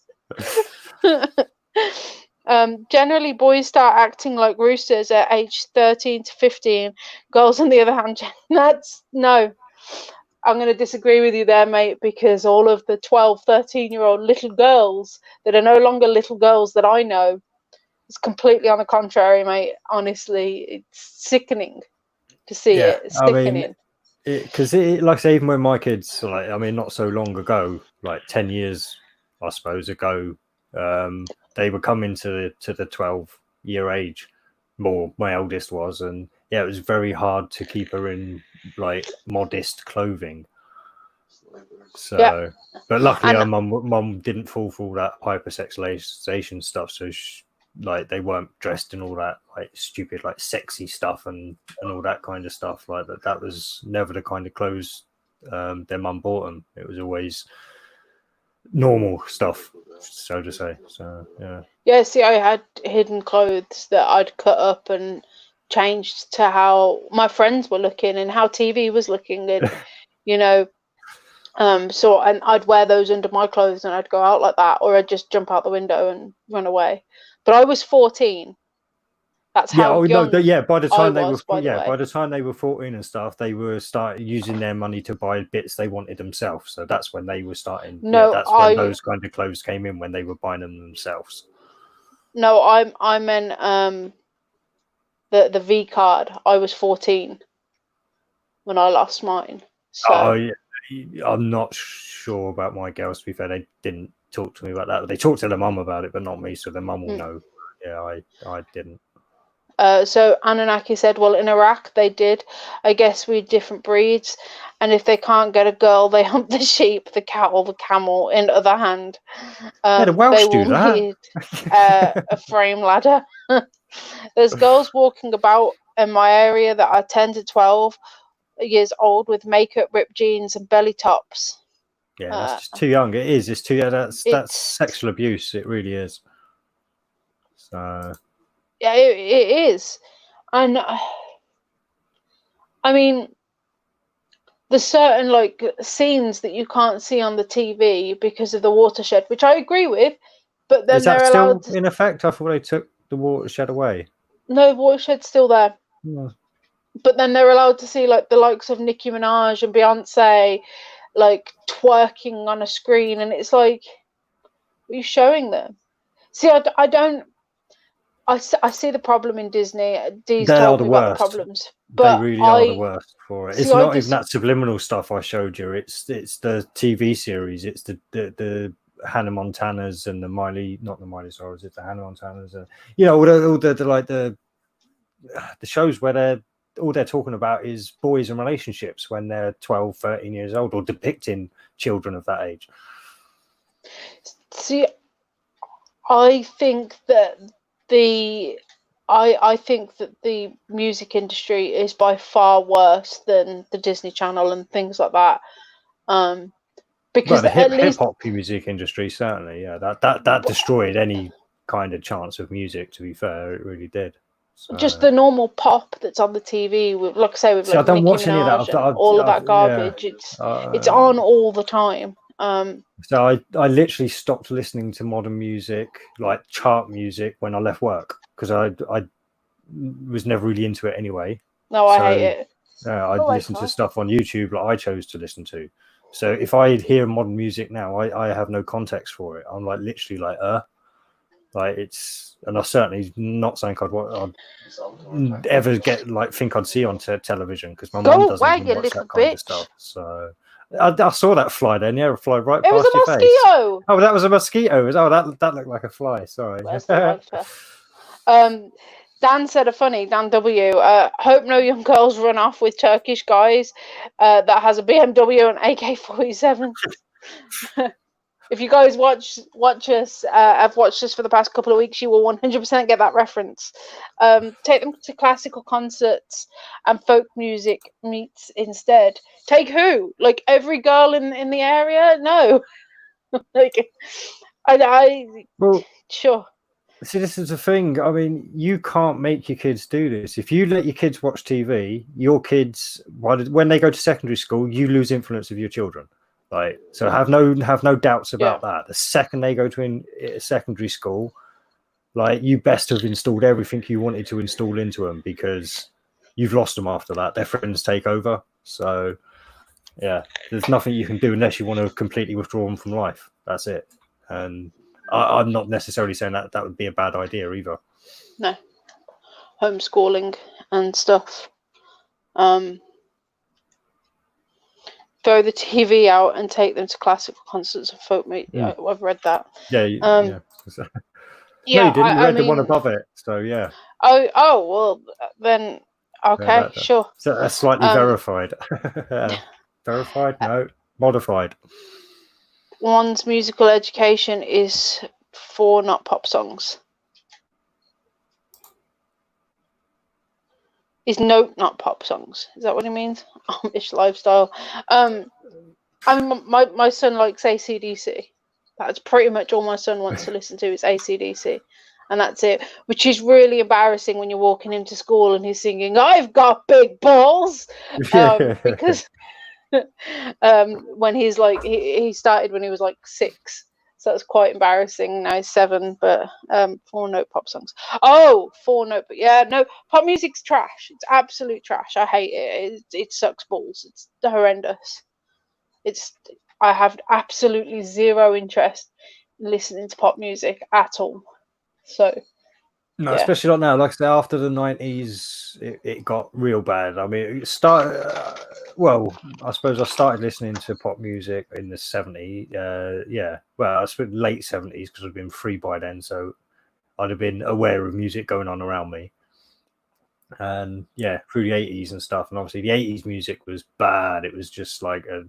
Generally, boys start acting like roosters at age 13 to 15. Girls, on the other hand, no. I'm going to disagree with you there, mate, because all of the 12, 13-year-old little girls that are no longer little girls that I know, it's completely on the contrary, mate. Honestly, it's sickening to see it. It's sickening. Because like I say, even when my kids, not so long ago, like 10 years, I suppose, ago, they were coming to the 12-year age, my eldest was, and it was very hard to keep her in like modest clothing. So, but luckily our mum didn't fall for all that hypersexualization stuff, so they weren't dressed in all that like stupid like sexy stuff and all that kind of stuff like that. That was never the kind of clothes their mum bought them. It was always normal stuff, so to say. So see, I had hidden clothes that I'd cut up and changed to how my friends were looking and how TV was looking, and and I'd wear those under my clothes and I'd go out like that, or I'd just jump out the window and run away. But I was 14. That's how young. By the time they were 14 and stuff, they were starting using their money to buy bits they wanted themselves. So that's when they were starting. That's when those kind of clothes came in, when they were buying them themselves. No, I meant the V card. I was 14. when I lost mine. So Oh, yeah. I'm not sure about my girls. To be fair, they didn't talk to me about that. They talked to their mum about it, but not me. So their mum will know. Yeah, I didn't. So Anunnaki said, well, in Iraq they did. I guess we're different breeds, and if they can't get a girl, they hump the sheep, the cattle, the camel. In other hand, Yeah, the Welsh they will do that. need a frame ladder. There's girls walking about in my area that are 10 to 12 years old with makeup, ripped jeans, and belly tops. Yeah, that's just too young. It is. It's too. That's It's sexual abuse. It really is. So yeah, it is, and I mean, there's certain like scenes that you can't see on the TV because of the watershed, which I agree with. But then is that they're still allowed to. in effect? I thought they took the watershed away. No, watershed's still there. Yeah. But then they're allowed to see like the likes of Nicki Minaj and Beyonce, like twerking on a screen, and it's like, what are you showing them? See, I don't. I see the problem in Disney. Dee's They are told the me about the worst. problems, They but really are the worst for it. see. It's not even that subliminal stuff I showed you. It's the TV series. It's the Hannah Montanas and the Miley, not the Miley Cyrus. It's the Hannah Montanas. And, you know, all the like the shows where all they're talking about is boys and relationships when they're 12, 13 years old, or depicting children of that age. See, I think that I think that the music industry is by far worse than the Disney Channel and things like that. Because the at least hip hop music industry, certainly, yeah, that destroyed any kind of chance of music. To be fair, it really did. So, just the normal pop that's on the TV, with, like I say, with like I don't Nicki watch any of Minaj that. and all of that garbage. Yeah. It's on all the time. So I literally stopped listening to modern music, like chart music, when I left work because I was never really into it anyway. No, I hate it. I'd listen to stuff on YouTube that I chose to listen to. So if I hear modern music now, I have no context for it. I'm like literally like it's, and I certainly not something I'd ever think I'd see on television because my mum doesn't even watch that kind of stuff. So I saw that fly then. Yeah, fly right past your face. It was a mosquito. Oh, that was a mosquito. Oh, that looked like a fly. Sorry. Dan said a funny, Dan W. Hope no young girls run off with Turkish guys that has a BMW and AK-47. If you guys watch us, I've watched us for the past couple of weeks, you will 100% get that reference. Take them to classical concerts and folk music meets instead. Take who? Like every girl in the area? No. Like sure. See, this is the thing. I mean, you can't make your kids do this. If you let your kids watch TV, your kids, when they go to secondary school, you lose influence of your children. Like, so have no doubts about that. The second they go to secondary school, like, you best have installed everything you wanted to install into them because you've lost them after that. Their friends take over. So, yeah, there's nothing you can do unless you want to completely withdraw them from life. That's it. And I'm not necessarily saying that would be a bad idea either. No. Homeschooling and stuff. Throw the TV out and take them to classical concerts and folk music. Yeah, I've read that. Yeah. Yeah, no, you didn't. You read the one above it. So, yeah. Oh, well, then, okay, sure. So that's slightly verified. Verified? No. Modified. One's musical education is for not pop songs. Is not pop songs. Is that what he means? Amish lifestyle. My son likes AC/DC. That's pretty much all my son wants to listen to is AC/DC. And that's it. Which is really embarrassing when you're walking him to school and he's singing, "I've got big balls." Because when he's like he started when he was like 6. So that's quite embarrassing. Now he's 7, but 4-note pop songs. Oh, 4-note, but yeah, no, pop music's trash. It's absolute trash. I hate it. It sucks balls. It's horrendous. I have absolutely zero interest in listening to pop music at all. So No, especially not now. Like I say, after the 90s, it got real bad. I mean, it started. Well, I suppose I started listening to pop music in the 70s. Yeah, well, I suppose late 70s because I'd been free by then, so I'd have been aware of music going on around me. And yeah, through the 80s and stuff. And obviously, the 80s music was bad. It was just like a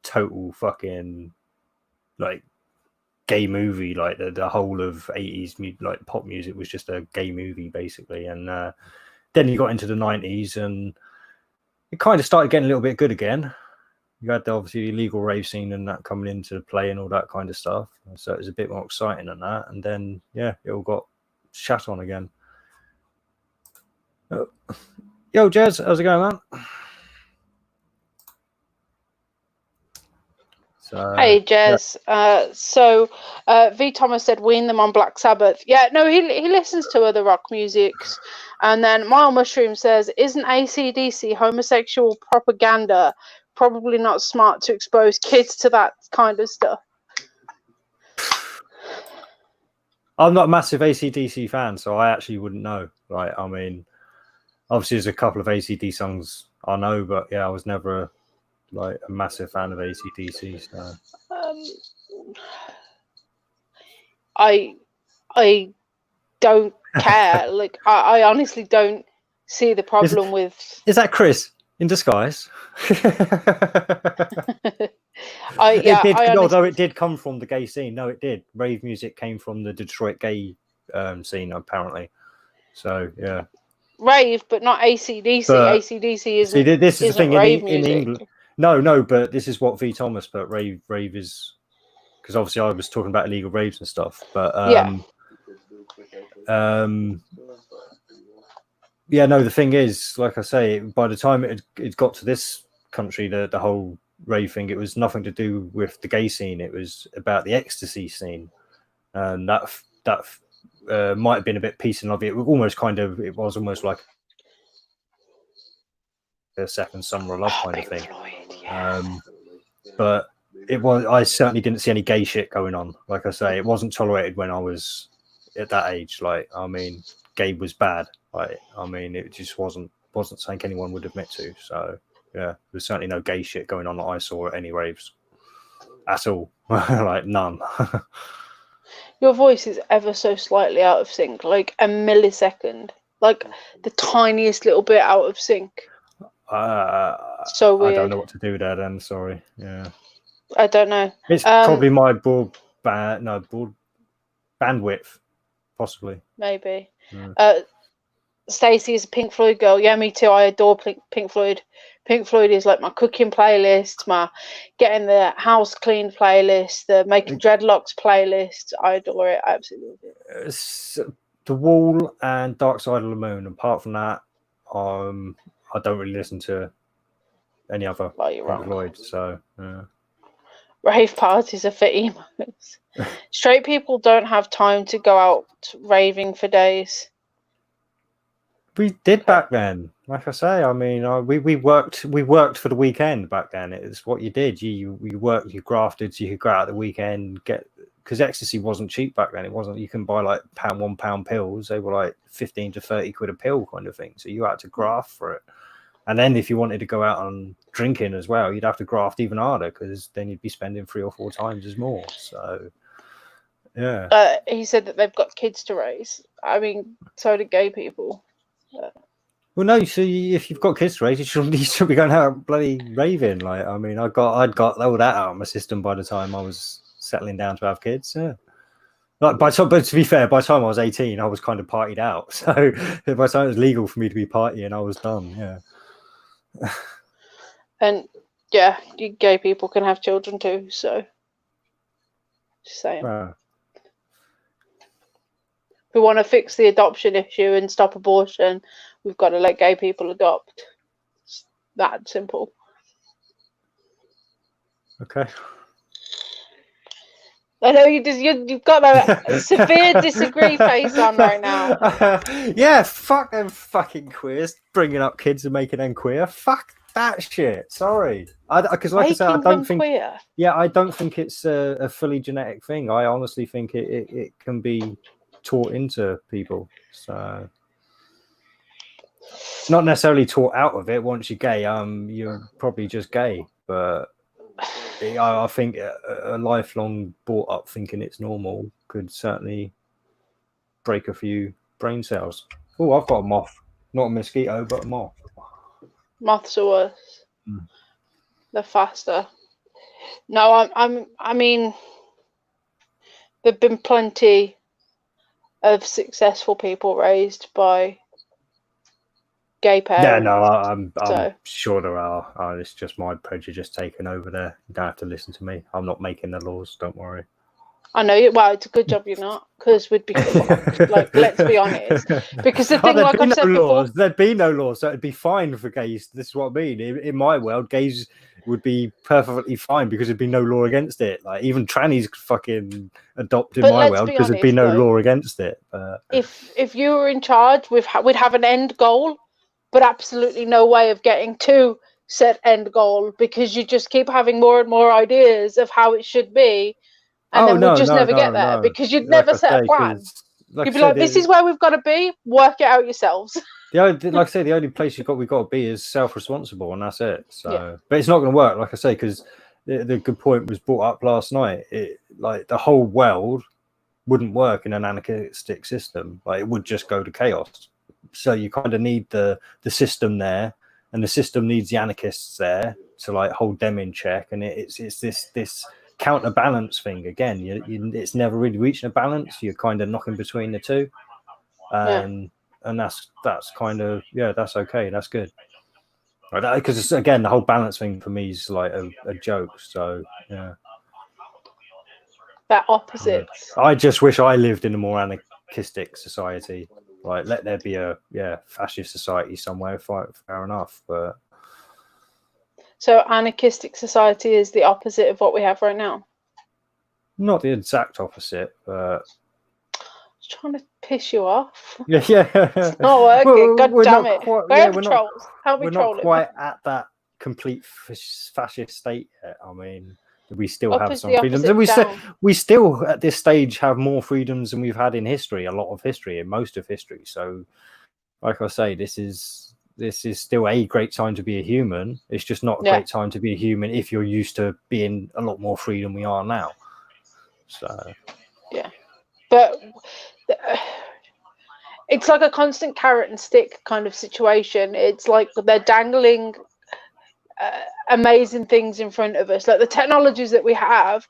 total fucking like gay movie. Like the whole of 80s like pop music was just a gay movie basically. And then you got into the 90s and it kind of started getting a little bit good again. You had obviously the illegal rave scene and that coming into play and all that kind of stuff, so it was a bit more exciting than that. And then yeah, it all got shat on again. Yo Jez, how's it going, man? Hey Jez, V Thomas said wean them on Black Sabbath. Yeah, no, he listens to other rock musics. And then Mile Mushroom says, isn't AC/DC homosexual propaganda? Probably not smart to expose kids to that kind of stuff. I'm not a massive AC/DC fan, so I actually wouldn't know. Like, I mean, obviously there's a couple of AC/DC songs I know, but yeah, I was never like a massive fan of AC/DC. So I don't care. Like I honestly don't see the problem with. Is that Chris in disguise? Although it did come from the gay scene. No, it did. Rave music came from the Detroit gay scene, apparently. So yeah, rave, but not AC/DC. AC/DC isn't. See, this is the thing in England. No, but this is what V Thomas. But rave is because obviously I was talking about illegal raves and stuff. But yeah, no. The thing is, like I say, by the time it got to this country, the whole rave thing, it was nothing to do with the gay scene. It was about the ecstasy scene, and that might have been a bit piece and love. It was almost like a second summer of love kind of thing. But I certainly didn't see any gay shit going on. Like I say, it wasn't tolerated when I was at that age. Like, I mean, gay was bad. Like, I mean, it just wasn't something anyone would admit to. So yeah, there's certainly no gay shit going on that I saw at any raves at all. Like none. Your voice is ever so slightly out of sync, like a millisecond, like the tiniest little bit out of sync. So weird. I don't know what to do there then. Sorry. Yeah. I don't know. It's probably my bandwidth, possibly. Maybe. Stacey is a Pink Floyd girl. Yeah, me too. I adore Pink Floyd. Pink Floyd is like my cooking playlist, my getting the house clean playlist, the making dreadlocks playlist. I adore it. I absolutely love it. The Wall and Dark Side of the Moon. Apart from that, I don't really listen to any other Pink Floyd. So rave parties are for emos. Straight people don't have time to go out raving for days. We did back then. Like I say, I mean, we worked for the weekend back then. It's what you did. You worked, you grafted, so you could go out the weekend, because ecstasy wasn't cheap back then. It wasn't. You can buy like £1 pills. They were like 15 to 30 quid a pill kind of thing. So you had to graft for it. And then if you wanted to go out on drinking as well, you'd have to graft even harder, because then you'd be spending 3 or 4 times as more. So yeah. He said that they've got kids to raise. I mean, so do gay people. Well, no. So if you've got kids to raise, you should be going out bloody raving. Like, I mean, I'd got all that out of my system by the time I was settling down to have kids. Yeah. Like but to be fair, by the time I was 18, I was kind of partied out. So by the time it was legal for me to be partying, I was done. Yeah. And yeah, you gay people can have children too. So just saying. If we want to fix the adoption issue and stop abortion, we've got to let gay people adopt. It's that simple. Okay. I know you've got a severe disagree face on right now. Yeah, fuck them fucking queers bringing up kids and making them queer. Fuck that shit. Sorry, because like I said, I don't think. Queer. Yeah, I don't think it's a fully genetic thing. I honestly think it can be taught into people. So not necessarily taught out of it. Once you're gay, you're probably just gay. But I think a lifelong brought up thinking it's normal could certainly break a few brain cells. Oh, I've got a moth. Not a mosquito, but a moth. Moths are worse. They're faster. No, I mean, there've been plenty of successful people raised by gay parents. Yeah, no, I'm sure there are. It's just my prejudice taken over there. You don't have to listen to me. I'm not making the laws. Don't worry. I know you. Well, it's a good job you're not, because we'd be fucked. Like, let's be honest. Because the thing, like I've said before, there'd be no laws, so it'd be fine for gays. This is what I mean. In my world, gays would be perfectly fine because there'd be no law against it. Like even trannies could fucking adopt in my world because there'd be no law against it. If you were in charge, we'd have an end goal, but absolutely no way of getting to said end goal, because you just keep having more and more ideas of how it should be. And then we'd just never get there because you'd never set a plan. You'd be like, this is where we've got to be. Work it out yourselves. Like I say, the only place we've got to be is self-responsible, and that's it. So, but it's not going to work, like I say, because the good point was brought up last night. Like the whole world wouldn't work in an anarchistic system. Like it would just go to chaos. So you kind of need the system there, and the system needs the anarchists there to like hold them in check. And it's this counterbalance thing again. It's never really reaching a balance. You're kind of knocking between the two, and that's kind of that's okay. That's good, because again, the whole balance thing for me is like a joke. So that opposite. I just wish I lived in a more anarchistic society. Like let there be a fascist society somewhere. Fair enough, but. So anarchistic society is the opposite of what we have right now? Not the exact opposite, but... Just trying to piss you off. Yeah. It's not working. God damn it. Where are the trolls? Help me troll We're not quite at that complete fascist state yet. I mean, we still have some freedoms. And we still, at this stage, have more freedoms than we've had in history, a lot of history, and most of history. So, like I say, this is still a great time to be a human. It's just not a great time to be a human if you're used to being a lot more free than we are now. So but it's like a constant carrot and stick kind of situation. It's like they're dangling amazing things in front of us. Like the technologies that we have,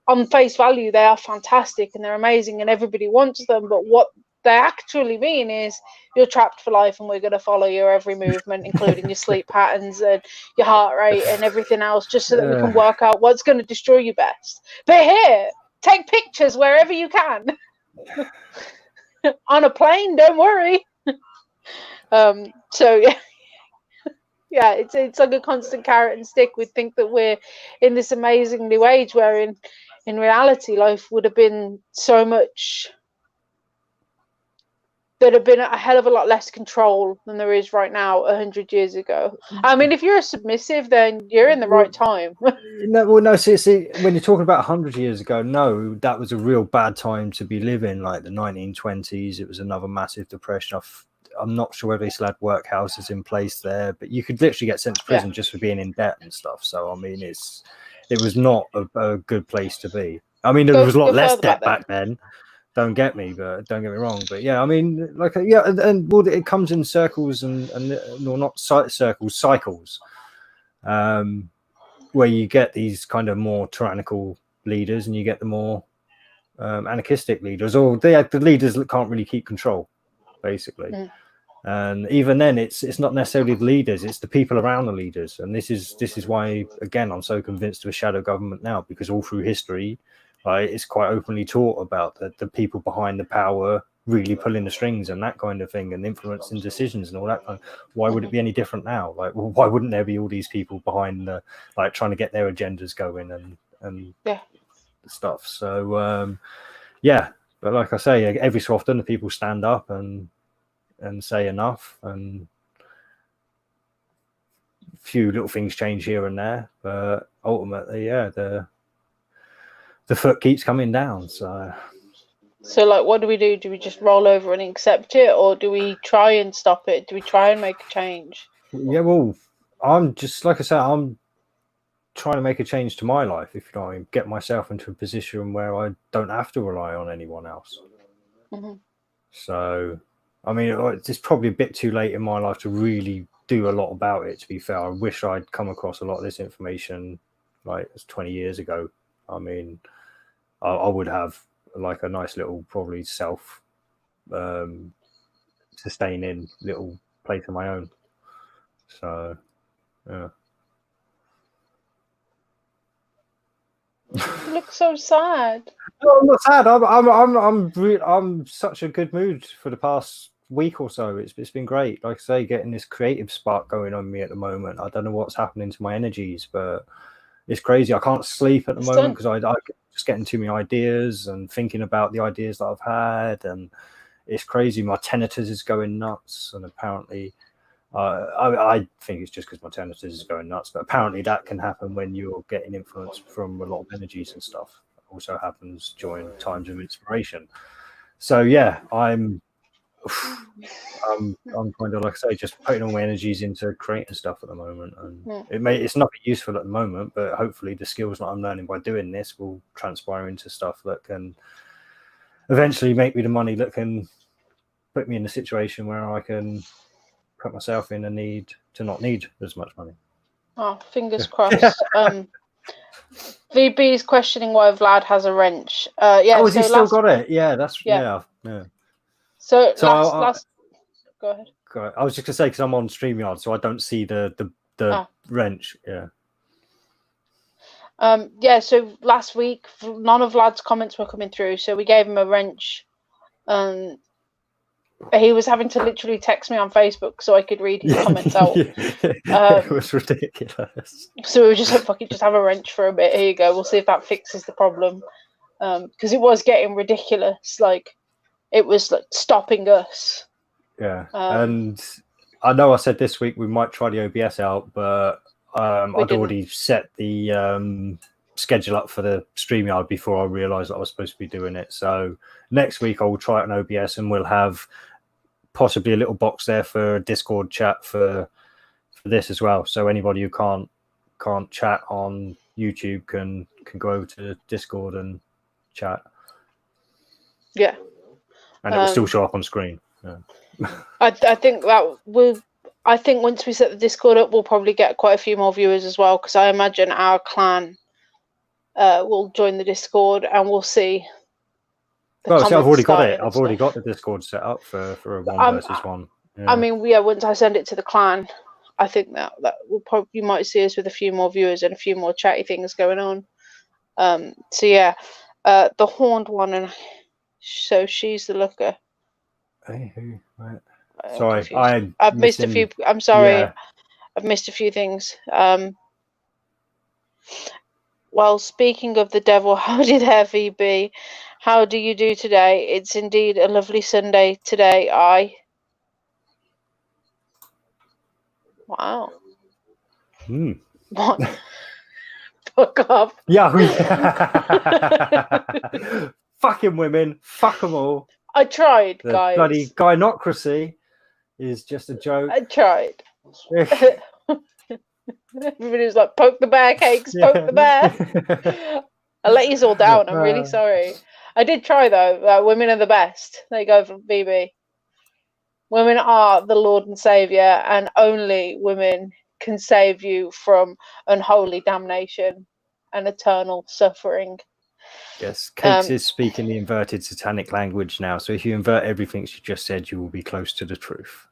on face value, they are fantastic and they're amazing and everybody wants them, but what they actually mean is you're trapped for life and we're going to follow your every movement, including your sleep patterns and your heart rate and everything else, just so that we can work out what's going to destroy you best. But here, take pictures wherever you can. On a plane, don't worry. So it's like a constant carrot and stick. We think that we're in this amazing new age where in reality life would have been so much... There'd have been a hell of a lot less control than there is right now 100 years ago. I mean, if you're a submissive, then you're in the right time. No, see, when you're talking about 100 years ago, no, that was a real bad time to be living, like the 1920s. It was another massive depression. I'm not sure whether they still had workhouses in place there, but you could literally get sent to prison just for being in debt and stuff. So, I mean, it was not a good place to be. I mean, there was a lot less debt back then. Don't get me wrong. But yeah, I mean, like, and well, it comes in circles and no, not circles, cycles, where you get these kind of more tyrannical leaders and you get the more anarchistic leaders, or the leaders that can't really keep control, basically. And even then, it's not necessarily the leaders; it's the people around the leaders. And this is why, again, I'm so convinced of a shadow government now, because all through history, it's quite openly taught about the people behind the power really pulling the strings and that kind of thing, and influencing decisions and all that kind of, why would it be any different now? Like, well, why wouldn't there be all these people behind the, like, trying to get their agendas going and stuff? So but like I say, every so often the people stand up and say enough, and a few little things change here and there, but ultimately the foot keeps coming down. So So, like, what do we do? Do we just roll over and accept it, or do we try and stop it? Do we try and make a change? Yeah, well, I'm just, like I said, I'm trying to make a change to my life, if you know what I mean, get myself into a position where I don't have to rely on anyone else. Mm-hmm. So, I mean, it's probably a bit too late in my life to really do a lot about it, to be fair. I wish I'd come across a lot of this information like 20 years ago. I mean, I would have like a nice little, probably sustaining little place of my own. So, yeah. You look so sad. No, I'm not sad. I'm such a good mood for the past week or so. It's been great. Like I say, getting this creative spark going on me at the moment. I don't know what's happening to my energies, but it's crazy. I can't sleep at the moment because I just getting too many ideas and thinking about the ideas that I've had, and it's crazy. My tinnitus is going nuts, and apparently, I think it's just because my tinnitus is going nuts. But apparently, that can happen when you're getting influence from a lot of energies and stuff. It also happens during times of inspiration. So yeah, I'm kind of, like I say, just putting all my energies into creating stuff at the moment, and it's not useful at the moment, but hopefully the skills that I'm learning by doing this will transpire into stuff that can eventually make me the money that can put me in a situation where I can put myself in a need to not need as much money. Oh, fingers crossed. VB is questioning why Vlad has a wrench. Yeah. Oh, has he still got it? Yeah, that's yeah. So last. Go ahead. I was just gonna say, because I'm on StreamYard, so I don't see the wrench. Yeah. Yeah. So last week, none of Vlad's comments were coming through, so we gave him a wrench. He was having to literally text me on Facebook so I could read his comments out. It was ridiculous. So we were just like, fuck it, just have a wrench for a bit. Here you go. We'll see if that fixes the problem. Because it was getting ridiculous. Like, it was like stopping us. Yeah. And I know I said this week we might try the OBS out, but I'd already set the schedule up for the StreamYard before I realised that I was supposed to be doing it. So next week I will try it on OBS, and we'll have possibly a little box there for a Discord chat for this as well. So anybody who can't chat on YouTube can go over to Discord and chat. Yeah. And it will still show up on screen. Yeah. I think that will. I think once we set the Discord up, we'll probably get quite a few more viewers as well, because I imagine our clan will join the Discord, and we'll see. Well, see, I've already got it. I've already got the Discord set up for a 1 versus 1. Yeah. I mean, yeah. Once I send it to the clan, I think that will probably, you might see us with a few more viewers and a few more chatty things going on. So yeah, the horned one, and so she's the looker. Hey, who? Right. Sorry, I've missed a few. I'm sorry, yeah. I've missed a few things. Well, speaking of the devil, howdy there, VB. How do you do today? It's indeed a lovely Sunday today. Wow. What? Fuck off. Yeah. Fucking women. Fuck them all. I tried, the guys. Bloody gynocracy is just a joke. I tried. Everybody's like, poke the bear, Cakes, poke the bear. I let you all down. I'm really sorry. I did try, though. Women are the best. There you go from VB. Women are the Lord and Saviour, and only women can save you from unholy damnation and eternal suffering. Yes, Cakes is speaking the inverted satanic language now. So if you invert everything she just said, you will be close to the truth.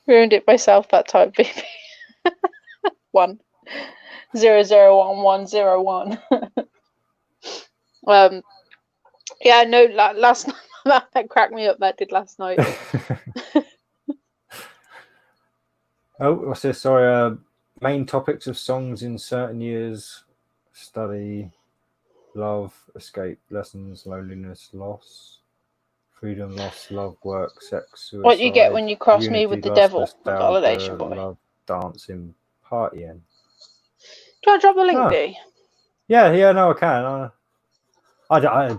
Ruined it myself that time, baby. 1001101. Yeah, no. Last night that cracked me up. That did last night. Oh, what's this? Sorry. Main topics of songs in certain years: study, love, escape, lessons, loneliness, loss, freedom, loss, love, work, sex, suicide. What you get when you cross me with the devil, validation boy. Love, dancing, partying. Do I drop the link, Oh. D? Yeah, no, I can. I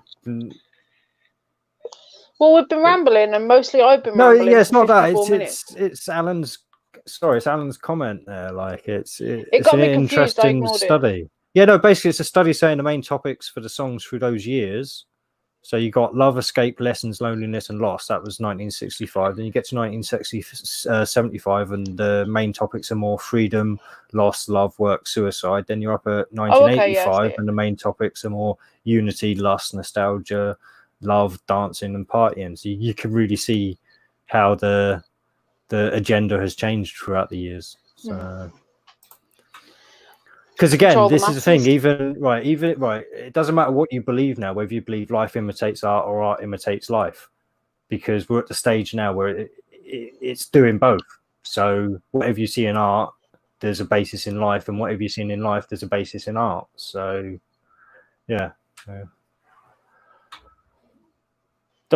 Well, we've been rambling, and mostly I've been no, rambling yeah, it's for not that. 54 minutes. It's Alan's. Sorry, it's Alan's comment there. Like it's It got an me confused. I interesting ignored it. study. Yeah, no, basically it's a study saying the main topics for the songs through those years. So you got love, escape, lessons, loneliness, and loss. That was 1965. Then you get to 1975, and the main topics are more freedom, loss, love, work, suicide. Then you're up at 1985, Oh, okay, yeah, and the main topics are more unity, lust, nostalgia, love, dancing, and partying. So you can really see how the agenda has changed throughout the years. So. Because again, Control the this is the thing. masses. Even right, it doesn't matter what you believe now, whether you believe life imitates art or art imitates life, because we're at the stage now where it's doing both. So whatever you see in art, there's a basis in life, and whatever you've seen in life, there's a basis in art. So, yeah. Don't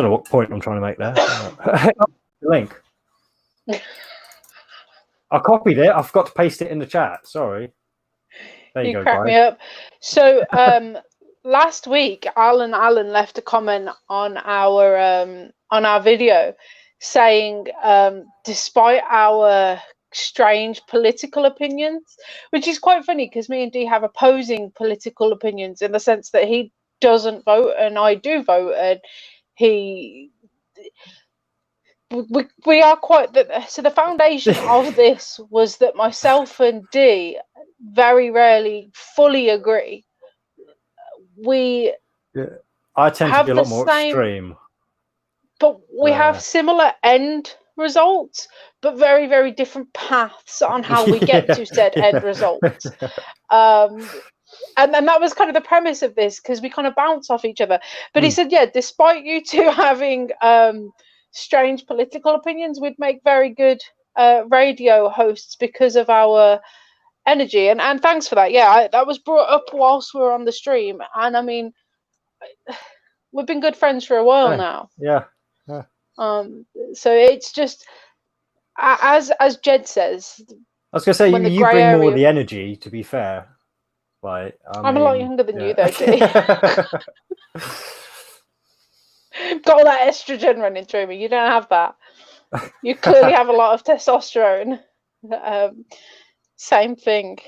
know what point I'm trying to make there. The link. I copied it. I forgot to paste it in the chat. Sorry. There you go, crack guys. me up. So last week, Allen left a comment on our video saying, despite our strange political opinions, which is quite funny because me and Dee have opposing political opinions in the sense that he doesn't vote and I do vote, and we are quite so the foundation of this was that myself and Dee very rarely fully agree. I tend to be a lot more extreme, but we have similar end results, but very, very different paths on how we get to said end results. And that was kind of the premise of this, because we kind of bounce off each other. But he said, yeah, despite you two having strange political opinions, we'd make very good radio hosts because of our energy. And thanks for that. Yeah, that was brought up whilst we were on the stream. And I mean, we've been good friends for a while now. Yeah. So it's just, as Jed says, I was gonna say you bring more of the energy, to be fair. Like I'm a lot younger than you, though, Dee. Got all that estrogen running through me. You don't have that. You clearly have a lot of testosterone. Same thing.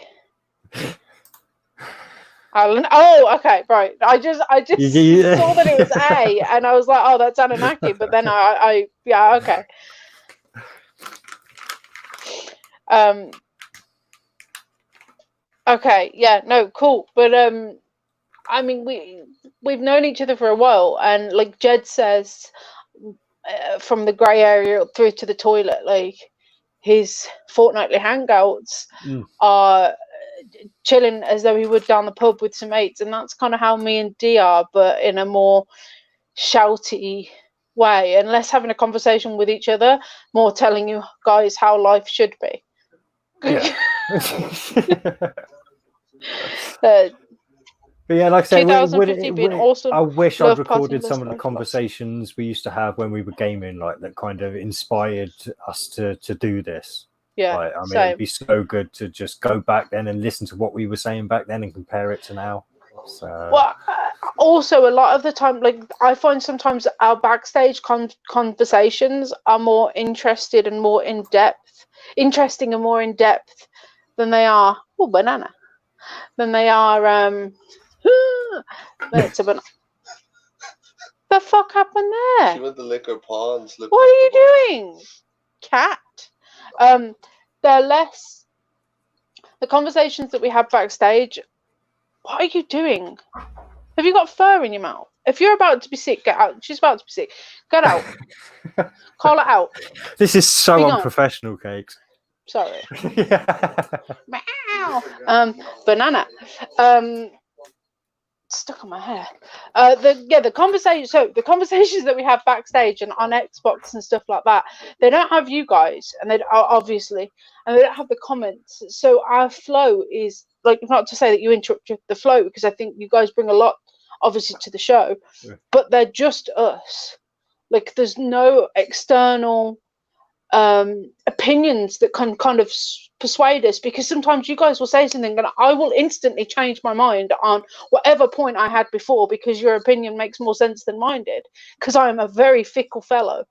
Alan. Oh, okay, right. I just saw that it was A, and I was like, oh, that's Anunnaki. But then yeah, okay. Okay, yeah, no, cool. But I mean, we've known each other for a while, and like Jed says, from the grey area through to the toilet, like his fortnightly hangouts are chilling as though he would down the pub with some mates, and that's kind of how me and Dee are, but in a more shouty way, and less having a conversation with each other, more telling you guys how life should be. Yeah. But yeah, like I say, 2015 being awesome. I wish I'd recorded some of the conversations we used to have when we were gaming, like that kind of inspired us to do this. Yeah, like, I mean, it'd be so good to just go back then and listen to what we were saying back then and compare it to now. So. Well, also a lot of the time, like I find sometimes our backstage conversations are more interesting and more in depth than they are. Oh, banana. Than they are. It's a banana. The fuck happened there? She went to lick her paws. What are you doing, cat? They're less. The conversations that we have backstage. What are you doing? Have you got fur in your mouth? If you're about to be sick, get out. She's about to be sick. Get out. Call it out. This is so unprofessional, Cakes. Sorry. Meow. Banana. Stuck on my hair. The conversation. So the conversations that we have backstage and on Xbox and stuff like that, they don't have you guys, and they obviously, and they don't have the comments. So our flow is like, not to say that you interrupt the flow, because I think you guys bring a lot, obviously, to the show, but they're just us. Like, there's no external opinions that can kind of persuade us, because sometimes you guys will say something and I will instantly change my mind on whatever point I had before, because your opinion makes more sense than mine did, because I am a very fickle fellow.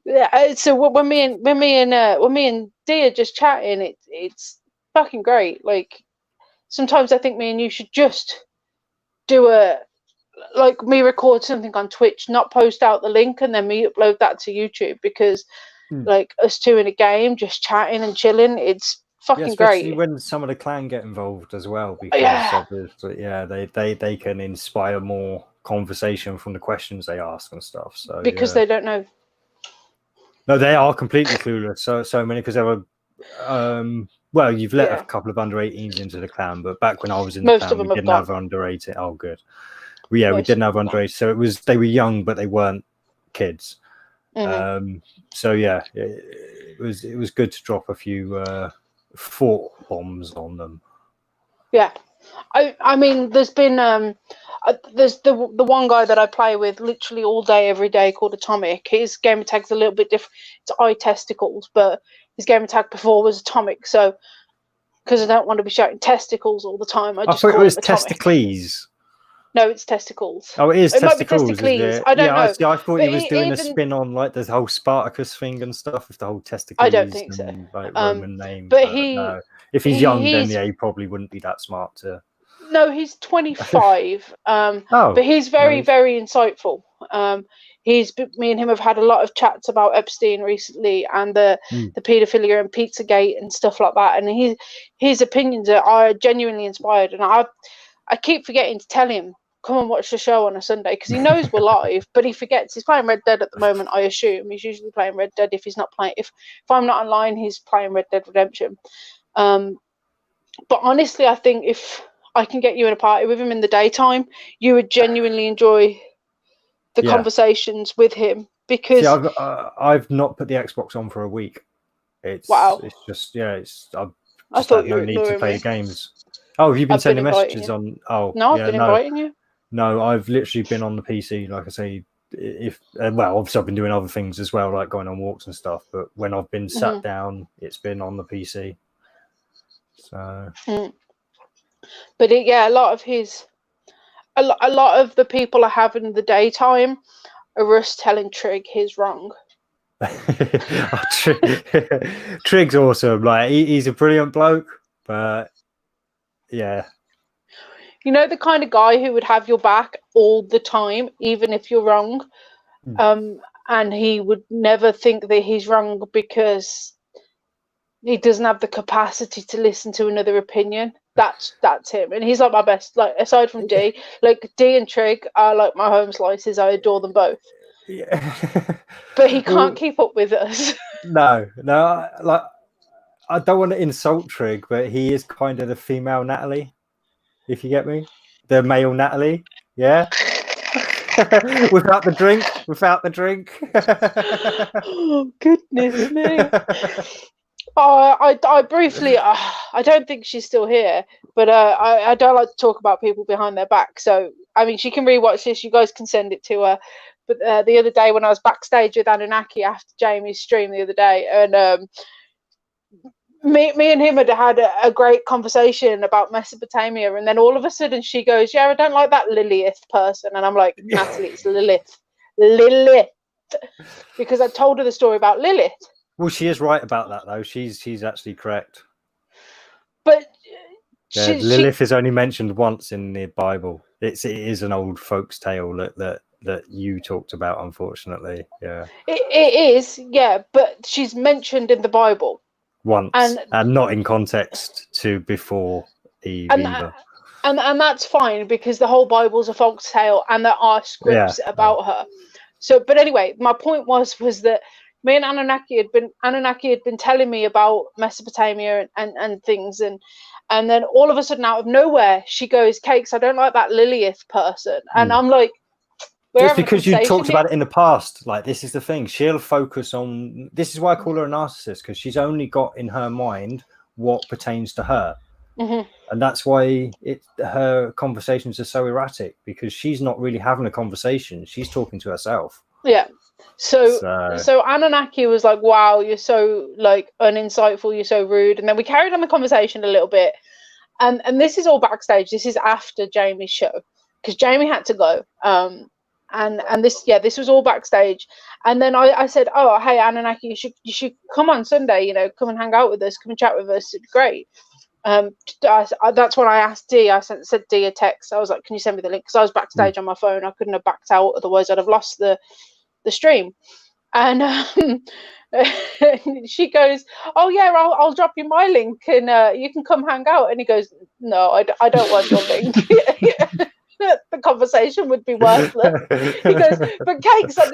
Yeah, so when me and Dee are just chatting, it's fucking great. Like, sometimes I think me and you should just do me record something on Twitch, not post out the link, and then me upload that to YouTube, because like us two in a game, just chatting and chilling, it's fucking especially great. when some of the clan get involved as well, because obviously, they can inspire more conversation from the questions they ask and stuff. So because they don't know. No, they are completely clueless. So many, because they were. Well, you've let a couple of under 18s into the clan, but back when I was in the clan, we didn't have under 18. Oh, good. We didn't have under 18. So they were young, but they weren't kids. So yeah, it was good to drop a few fort bombs on them. Yeah, I mean, there's been there's the one guy that I play with literally all day every day called Atomic. His gamer tag's a little bit different. It's eye testicles, but his gamer tag before was Atomic. So because I don't want to be shouting testicles all the time, I just thought call it was him Atomic. Testicles. No, it's testicles. Oh, it is testicles. Might be testicles. I don't know. I thought he was doing a spin on like the whole Spartacus thing and stuff with the whole testicles. I don't think so. Like Roman name. But no. If he's young, then he probably wouldn't be that smart to. No, he's 25. But he's very, very insightful. Me and him have had a lot of chats about Epstein recently, and the paedophilia and Pizzagate and stuff like that. And his opinions are genuinely inspired. And I keep forgetting to tell him, come and watch the show on a Sunday, because he knows we're live, but he forgets. He's playing Red Dead at the moment, I assume. He's usually playing Red Dead if he's not playing. If I'm not online, he's playing Red Dead Redemption. But honestly, I think if I can get you in a party with him in the daytime, you would genuinely enjoy the conversations with him, because I've not put the Xbox on for a week. It's just I thought you were no need to play games. Oh, have you been sending messages on? Oh, no, I've been inviting you. No, I've literally been on the PC. Like I say, obviously I've been doing other things as well, like going on walks and stuff. But when I've been sat down, it's been on the PC. So, but a lot of the people I have in the daytime are us telling Trig he's wrong. Trig's awesome. Like he's a brilliant bloke, but yeah. You know, the kind of guy who would have your back all the time, even if you're wrong. And he would never think that he's wrong because he doesn't have the capacity to listen to another opinion. That's him. And he's like my best, like aside from D, like D and Trig are like my home slices. I adore them both. Yeah. But he can't keep up with us. No, like I don't want to insult Trig, but he is kind of the female Natalie, if you get me. The male Natalie, yeah. without the drink. Oh goodness me. I briefly, I don't think she's still here, but I don't like to talk about people behind their back. So I mean, she can rewatch this. You guys can send it to her. But the other day when I was backstage with Anunnaki after Jamie's stream the other day, and me and him had a great conversation about Mesopotamia, and then all of a sudden she goes, "Yeah, I don't like that Lilith person," and I'm like, "Natalie, it's Lilith, because I told her the story about Lilith." Well, she is right about that, though. She's actually correct. But Lilith is only mentioned once in the Bible. It is an old folks' tale that you talked about, unfortunately. Yeah, it is. Yeah, but she's mentioned in the Bible once, and not in context to before Eve either. And that's fine, because the whole Bible's a folks' tale, and there are scripts about her. So, but anyway, my point was that me and Anunnaki had been telling me about Mesopotamia and things, and then all of a sudden, out of nowhere, she goes, "Kakes, I don't like that Lilith person," and I'm like, it's because you talked about it in the past. Like, this is the thing. She'll focus on. This is why I call her a narcissist, because she's only got in her mind what pertains to her, and that's why her conversations are so erratic, because she's not really having a conversation. She's talking to herself. Yeah. So Anunnaki was like, wow, you're so like uninsightful, you're so rude. And then we carried on the conversation a little bit. And this is all backstage. This is after Jamie's show because Jamie had to go. And this was all backstage. And then I said, oh, hey, Anunnaki, you should come on Sunday, you know, come and hang out with us, come and chat with us. It's great. That's when I asked Dee. I sent Dee a text. I was like, can you send me the link? Because I was backstage on my phone. I couldn't have backed out, otherwise I'd have lost the stream. And she goes, oh yeah, I'll drop you my link and you can come hang out. And he goes, no, I don't want your link. The conversation would be worthless. He goes, but Kakes, I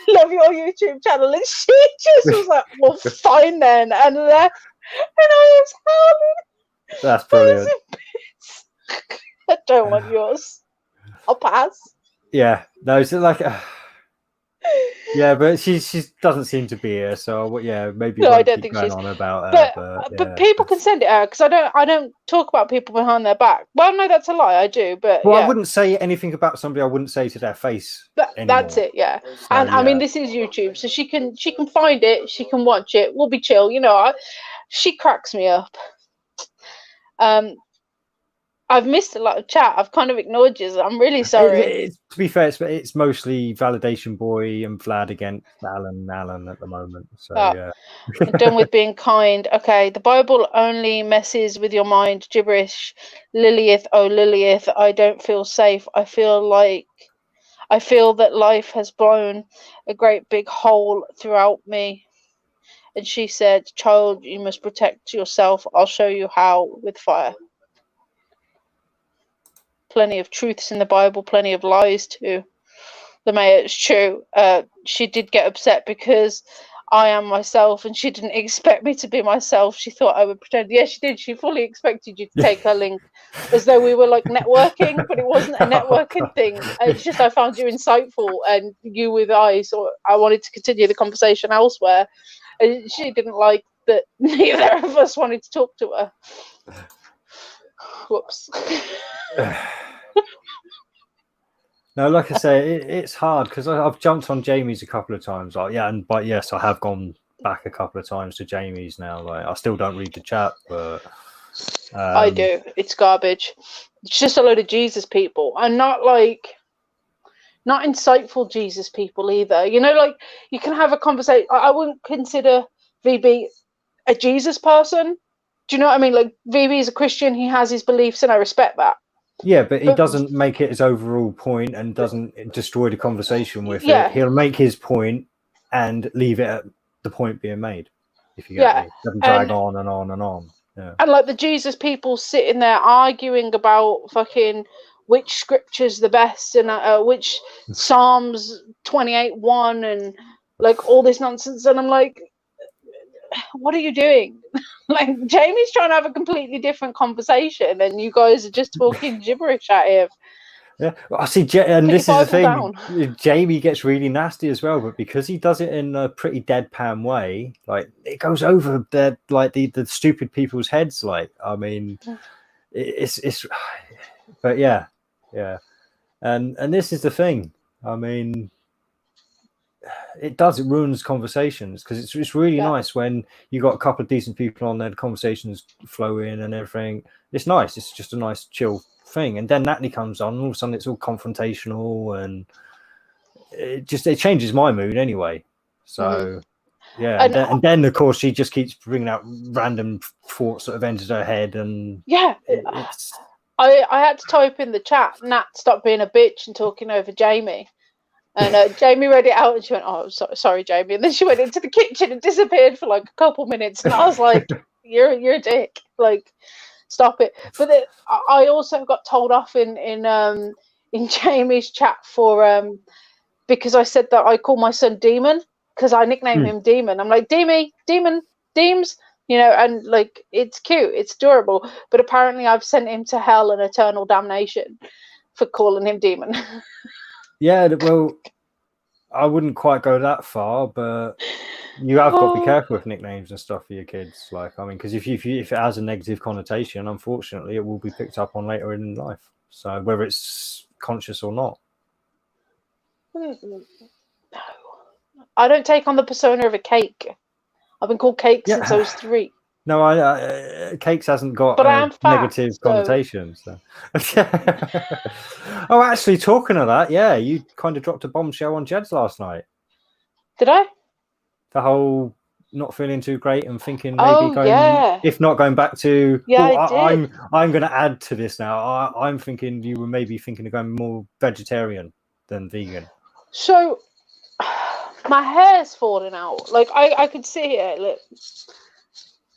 love your YouTube channel. And she just was like, well, fine then, and left. And I was howling. That's brilliant. I don't want yours. I'll pass. Yeah, no, it's like, yeah, but she doesn't seem to be here. So yeah, maybe no, I don't think she's on about her. But people can send it out because I don't talk about people behind their back. Well, no, that's a lie. I do, but I wouldn't say anything about somebody I wouldn't say to their face. That's it, yeah. So, and I mean, this is YouTube, so she can find it, she can watch it. We'll be chill, you know. She cracks me up. I've missed a lot of chat. I've kind of ignored you. I'm really sorry. To be fair, it's mostly Validation Boy and Vlad against Alan at the moment. So yeah. I'm done with being kind. Okay, the Bible only messes with your mind. Gibberish. Lilith, oh Lilith, I don't feel safe. I feel that life has blown a great big hole throughout me. And she said, child, you must protect yourself. I'll show you how with fire. Plenty of truths in the Bible, plenty of lies too. The mayor, it's true. She did get upset because I am myself and she didn't expect me to be myself. She thought I would pretend. Yeah, she did. She fully expected you to take her link as though we were like networking, but it wasn't a networking thing. It's just I found you insightful and you with eyes, so I wanted to continue the conversation elsewhere. And she didn't like that neither of us wanted to talk to her. Whoops. No, like I say, it's hard because I've jumped on Jamie's a couple of times. Like, yeah, but yes, I have gone back a couple of times to Jamie's now. Like, I still don't read the chat, but I do. It's garbage. It's just a load of Jesus people, and not insightful Jesus people either. You know, like you can have a conversation. I wouldn't consider VB a Jesus person. Do you know what I mean? Like VB is a Christian. He has his beliefs, and I respect that. Yeah, but he doesn't make it his overall point and doesn't destroy the conversation with it. He'll make his point and leave it at the point being made. If you get me, doesn't drag on and on and on. Yeah. And like the Jesus people sitting there arguing about fucking which scripture's the best and which Psalms 28:1 and like all this nonsense, and I'm like, what are you doing? Like Jamie's trying to have a completely different conversation and you guys are just talking gibberish at him. Yeah, I see, and this is the thing. Jamie gets really nasty as well, but because he does it in a pretty deadpan way, like it goes over the stupid people's heads. Like, I mean, it's, but yeah, and this is the thing. I mean, it ruins conversations because it's really nice when you got a couple of decent people on there, the conversations flow in and everything. It's nice. It's just a nice chill thing. And then Natalie comes on, and all of a sudden it's all confrontational, and it changes my mood anyway. So yeah, and then of course she just keeps bringing out random thoughts that have entered her head, and I had to type in the chat, Nat, stop being a bitch and talking over Jamie. And Jamie read it out and she went, oh, sorry, Jamie. And then she went into the kitchen and disappeared for like a couple minutes. And I was like, you're a dick. Like, stop it. But I also got told off in Jamie's chat for because I said that I call my son Demon because I nickname him Demon. I'm like, Demon, Deems, you know, and like it's cute, it's adorable. But apparently I've sent him to hell and eternal damnation for calling him Demon. Yeah, well, I wouldn't quite go that far, but you have got to be careful with nicknames and stuff for your kids. Like, I mean, because if it has a negative connotation, unfortunately, it will be picked up on later in life. So whether it's conscious or not. No, I don't take on the persona of a cake. I've been called Cake since I was 3. No, Cakes hasn't got But I am fat, negative connotations. So. Oh, actually, talking of that, yeah, you kind of dropped a bombshell on Jed's last night. Did I? The whole not feeling too great and thinking maybe if not going back to. Yeah, well, I did. I'm going to add to this now. I'm thinking you were maybe thinking of going more vegetarian than vegan. So my hair's falling out. Like I could see it. Look.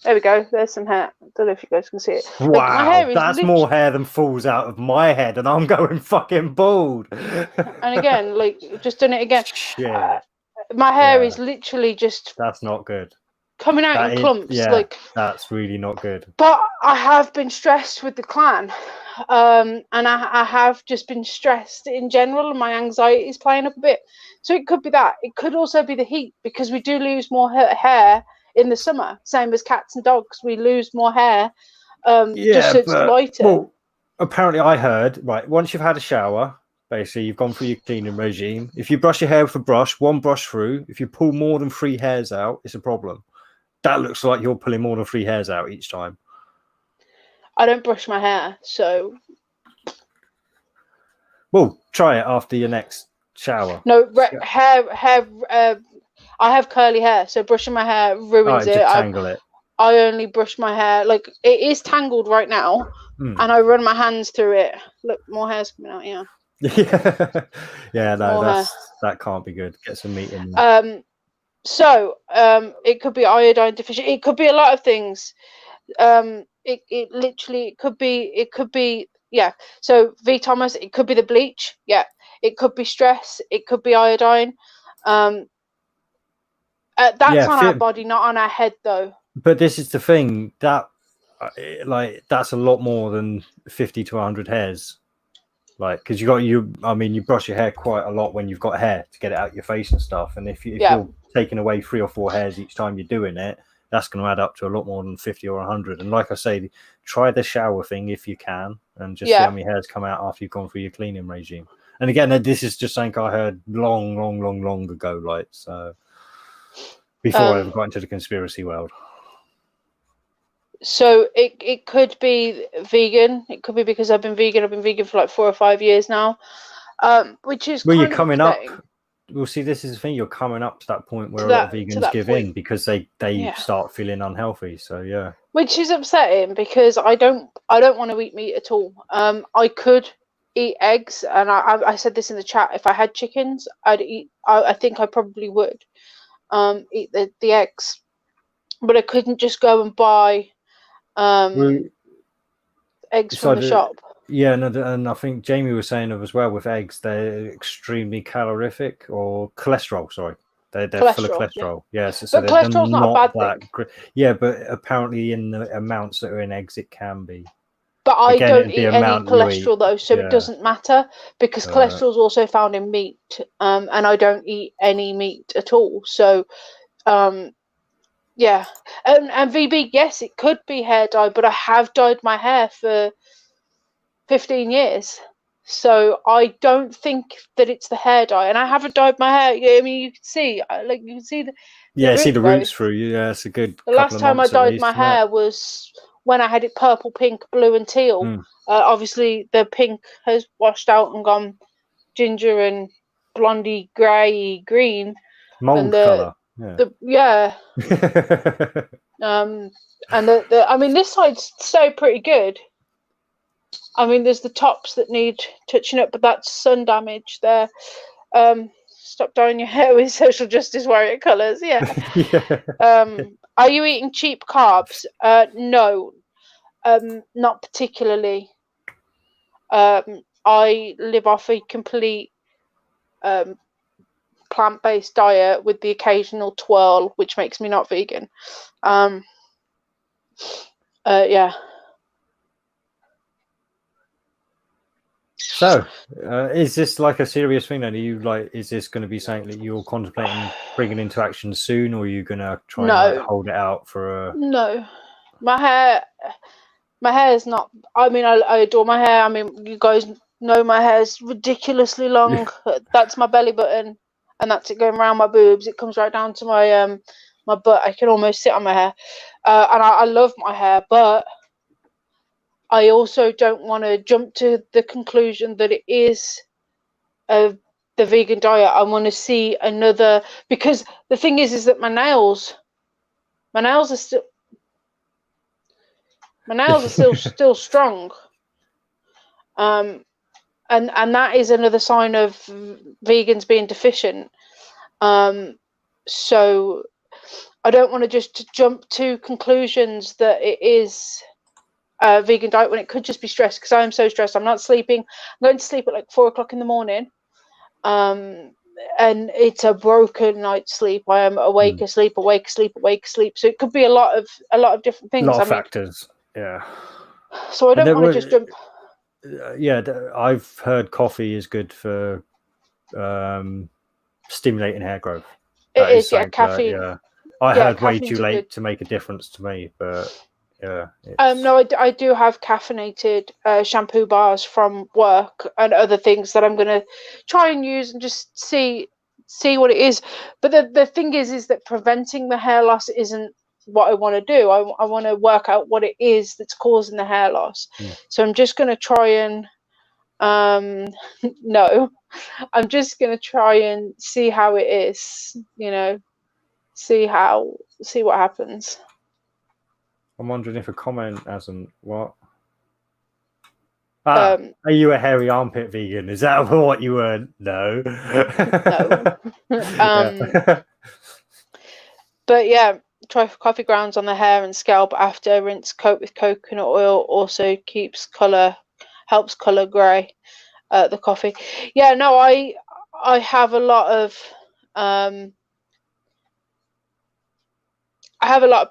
There we go. There's some hair. I don't know if you guys can see it. Wow, like, my hair is that's more hair than falls out of my head, and I'm going fucking bald. And again, like, just done it again. Shit. My hair is literally just. That's not good. Coming out in clumps. Yeah, like, that's really not good. But I have been stressed with the clan. And I have just been stressed in general, and my anxiety is playing up a bit. So it could be that. It could also be the heat, because we do lose more hair in the summer, same as cats and dogs. We lose more hair, just so it's lighter. Well, apparently I heard, right, once you've had a shower, basically you've gone through your cleaning regime. If you brush your hair with a brush, one brush through, if you pull more than 3 hairs out, it's a problem. That looks like you're pulling more than 3 hairs out each time. I don't brush my hair, so. Well, try it after your next shower. No, hair. I have curly hair, so brushing my hair ruins it. Just tangle it. I only brush my hair, like, it is tangled right now, and I run my hands through it. Look, more hair's coming out. Yeah, no, that can't be good. Get some meat in there. So it could be iodine deficient. It could be a lot of things. It literally could be yeah. So V Thomas, it could be the bleach. Yeah, it could be stress. It could be iodine. That's on our body, not on our head, though. But this is the thing, that that's a lot more than 50 to 100 hairs. Like, because you brush your hair quite a lot when you've got hair to get it out your face and stuff. And if you're taking away 3 or 4 hairs each time you're doing it, that's going to add up to a lot more than 50 or 100. And like I say, try the shower thing if you can, and just see how many hairs come out after you've gone through your cleaning regime. And again, this is just something I heard long ago, like, so before I ever got into the conspiracy world. So it could be vegan. It could be because I've been vegan. I've been vegan for like 4 or 5 years now, which is you're coming up. Well, see, this is the thing. You're coming up to that point where a lot of vegans give in because they start feeling unhealthy. So yeah, which is upsetting because I don't want to eat meat at all. I could eat eggs, and I said this in the chat. If I had chickens, I'd eat. I think I probably would eat the eggs, but I couldn't just go and buy eggs from the shop. Yeah, and I think Jamie was saying as well with eggs, they're extremely calorific or cholesterol. Sorry, they're full of cholesterol. Yeah, so but cholesterol's not a bad thing. Yeah, but apparently in the amounts that are in eggs, it can be. But I don't eat any cholesterol though, so it doesn't matter because cholesterol is also found in meat, and I don't eat any meat at all. So, yeah, and VB, yes, it could be hair dye, but I have dyed my hair for 15 years, so I don't think that it's the hair dye, and I haven't dyed my hair. I mean, you can see, see the roots through. Yeah, it's a good. The last time I dyed my hair was when I had it purple, pink, blue, and teal. Obviously, the pink has washed out and gone ginger and blondie, grey, green. Mold colour. And I mean, this side's so pretty good. I mean, there's the tops that need touching up, but that's sun damage there. Stop dyeing your hair with social justice warrior colours. Yeah. Are you eating cheap carbs? No, not particularly. I live off a complete plant-based diet with the occasional twirl, which makes me not vegan. Yeah. So, is this like a serious thing then? Are you is this going to be something that you're contemplating bringing into action soon, or are you going to try and hold it out for a... No, my hair is not... I mean, I adore my hair. I mean, you guys know my hair is ridiculously long. That's my belly button. and that's it going around my boobs. It comes right down to my my butt. I can almost sit on my hair, and I love my hair, but I also don't want to jump to the conclusion that it is the vegan diet. I want to see another, because the thing is that my nails are still strong. And that is another sign of vegans being deficient. So I don't want to just jump to conclusions that it is a vegan diet when it could just be stress, because I am so stressed. I'm not sleeping. I'm going to sleep at like 4 o'clock in the morning. And it's a broken night's sleep. I am awake, asleep, awake, asleep, awake, asleep. So it could be a lot of different things. A lot of factors. Yeah. So I don't want to just jump. Yeah, I've heard coffee is good for stimulating hair growth. It is, yeah, caffeine. I heard way too late to make a difference to me, but yeah. No, I do have caffeinated shampoo bars from work and other things that I'm going to try and use and just see what it is. But the thing is that preventing the hair loss isn't what I want to do. I want to work out what it is that's causing the hair loss. So I'm just going to try and no, I'm just going to try and see how it is, see what happens. I'm wondering if a comment hasn't what? Are you a hairy armpit vegan? Is that what you were? No. No. But yeah, try coffee grounds on the hair and scalp after rinse. Coat with coconut oil. Also helps color grey. The coffee. Yeah, no, I have a lot of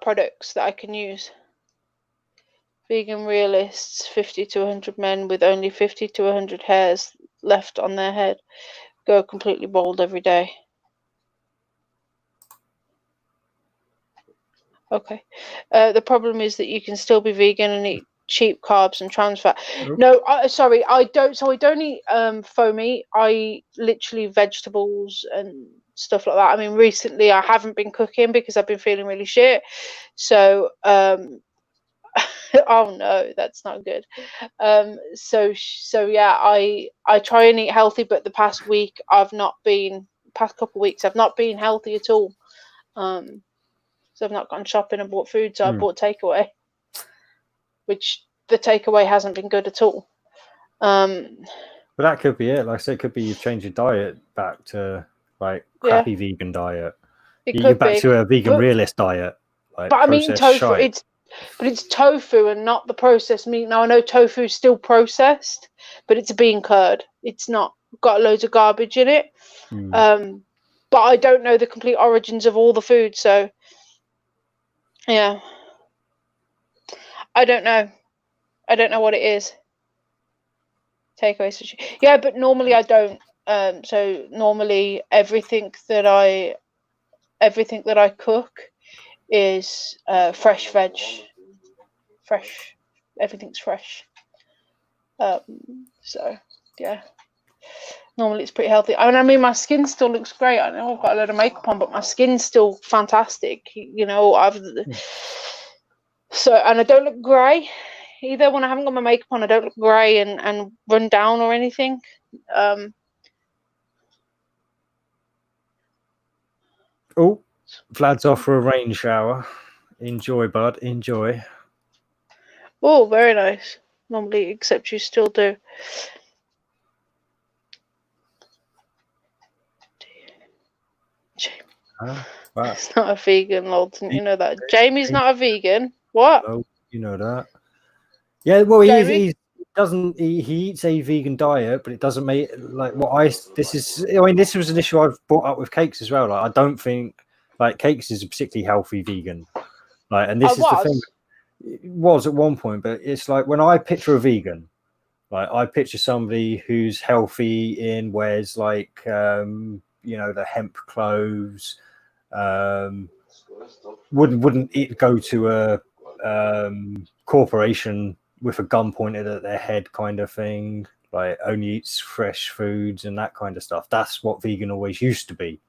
products that I can use. Vegan realists, 50 to 100 men with only 50 to 100 hairs left on their head go completely bald every day. Okay. The problem is that you can still be vegan and eat cheap carbs and trans fat. No, sorry, I don't. So I don't eat faux meat. I eat literally vegetables and stuff like that. I mean, recently I haven't been cooking because I've been feeling really shit. So oh no, that's not good. So yeah, I try and eat healthy, but the past couple of weeks I've not been healthy at all. So I've not gone shopping and bought food, so I bought takeaway, which the takeaway hasn't been good at all. But that could be it. Like I said, it could be you've changed your diet back to like crappy vegan diet. You're back to a vegan realist diet. Like, but I mean tofu. It's tofu and not the processed meat. Now I know tofu is still processed, but it's a bean curd. It's not got loads of garbage in it. But I don't know the complete origins of all the food, so yeah, I don't know what it is. Takeaway sushi. Yeah, but normally I don't. So normally everything that I cook is fresh veg. Fresh. Everything's fresh. So yeah. Normally it's pretty healthy. I mean, my skin still looks great. I know I've got a load of makeup on, but my skin's still fantastic. So, and I don't look grey either. When I haven't got my makeup on, I don't look grey and run down or anything. Oh, Vlad's off for a rain shower. Enjoy, bud. Enjoy. Oh, very nice. Normally, except you still do. Wow. It's not a vegan, lol. Didn't you know that? Jamie's not a vegan. What? Oh, you know that. Yeah, well, he eats a vegan diet, but it doesn't make like this was an issue I've brought up with Kakes as well. Like, I don't think like Kakes is a particularly healthy vegan. Like, and this is the thing. It was at one point, but it's like when I picture a vegan, like I picture somebody who's healthy wears like the hemp clothes, wouldn't go to a corporation with a gun pointed at their head kind of thing. like only eats fresh foods and that kind of stuff. That's what vegan always used to be.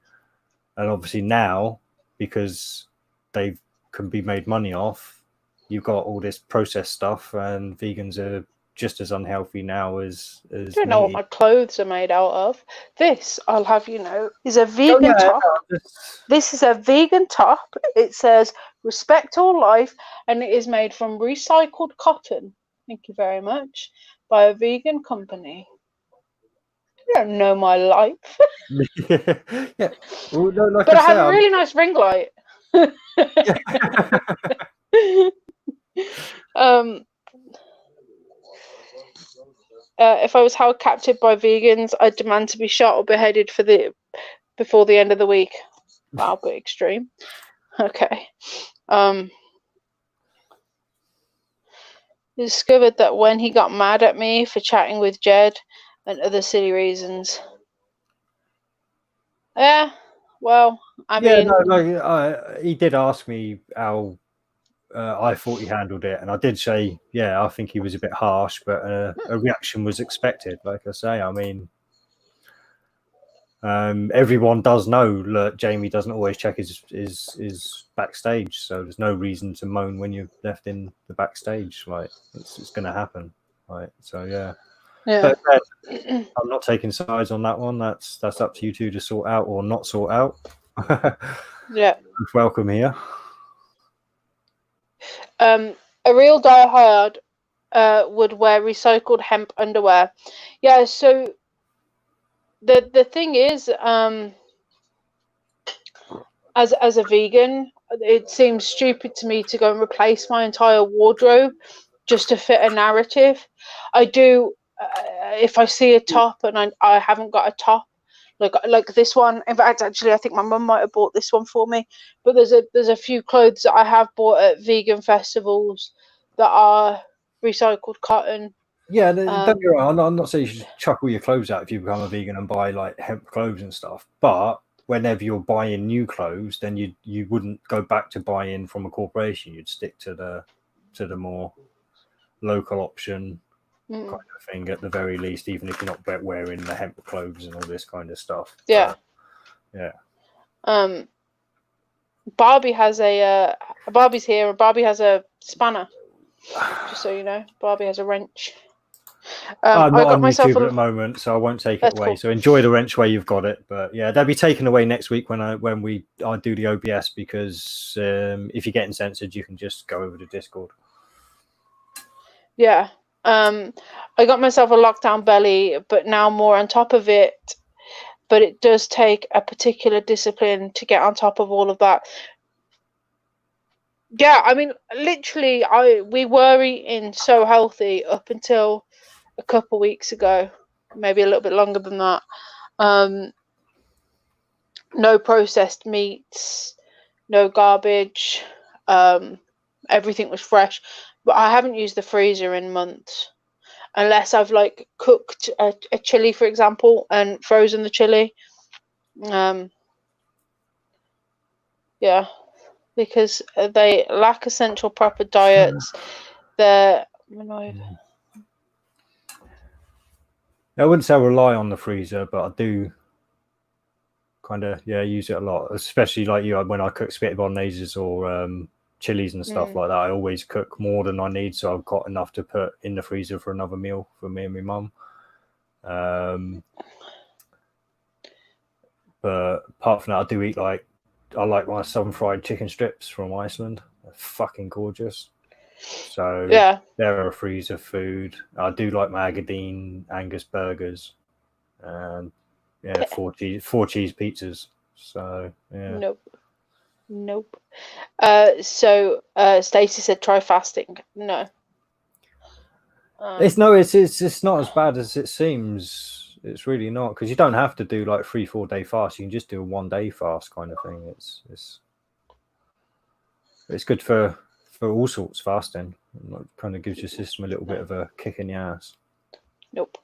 And obviously now, because they can be made money off, you've got all this processed stuff, and vegans are just as unhealthy now as I don't know what my clothes are made out of. This, I'll have you know, is a vegan top. This is a vegan top. It says respect all life, and it is made from recycled cotton. Thank you very much. By a vegan company. You don't know my life. Yeah. Well, no, like but I have a really nice ring light. If I was held captive by vegans, I'd demand to be shot or beheaded before the end of the week. Wow, bit extreme. Okay. He discovered that when he got mad at me for chatting with Jed and other silly reasons. Yeah, well, I mean... No, he did ask me how I thought he handled it, and I did say, yeah, I think he was a bit harsh, but a reaction was expected. Like I say, I mean, everyone does know that Jamie doesn't always check his backstage, so there's no reason to moan when you're left in the backstage. Like it's going to happen, right? So yeah. But I'm not taking sides on that one. That's up to you two to sort out or not sort out. Yeah. Welcome here. A real diehard would wear recycled hemp underwear. Yeah, so the thing is, as a vegan, it seems stupid to me to go and replace my entire wardrobe just to fit a narrative. I do, if I see a top and I haven't got a top, like this one. In fact, actually, I think my mum might have bought this one for me. But there's a few clothes that I have bought at vegan festivals that are recycled cotton. Yeah, don't get me wrong. I'm not saying you should chuck all your clothes out if you become a vegan and buy like hemp clothes and stuff. But whenever you're buying new clothes, then you wouldn't go back to buying from a corporation. You'd stick to the more local option kind of thing at the very least, even if you're not wearing the hemp clothes and all this kind of stuff. Yeah. Yeah. Barbie has Barbie's here, and Barbie has a spanner. Just so you know, Barbie has a wrench. I'm not on YouTube at the moment, so I won't take it away. Cool. So enjoy the wrench where you've got it. But yeah, they'll be taken away next week when I do the OBS, because if you're getting censored, you can just go over to Discord. Yeah. I got myself a lockdown belly, but now more on top of it. But it does take a particular discipline to get on top of all of that. Yeah, I mean, literally, we were eating so healthy up until a couple weeks ago, maybe a little bit longer than that. No processed meats, no garbage. Everything was fresh. But I haven't used the freezer in months, unless I've like cooked a chili, for example, and frozen the chili. Yeah, because they lack essential proper diets. I wouldn't say I rely on the freezer, but I do kind of use it a lot, especially like you when I cook spaghetti bolognese or chilies and stuff like that. I always cook more than I need, so I've got enough to put in the freezer for another meal for me and my mum. But apart from that, I do eat I like my sun-fried chicken strips from Iceland. They're fucking gorgeous. So yeah, they're a freezer food. I do like my Agadine Angus burgers, and four cheese pizzas. So yeah. Nope. So Stacey said try fasting. No. It's not as bad as it seems. It's really not, because you don't have to do like 3-4 day fast. You can just do a 1 day fast kind of thing. It's good for all sorts fasting. It kind of gives your system a little bit of a kick in the ass. Nope.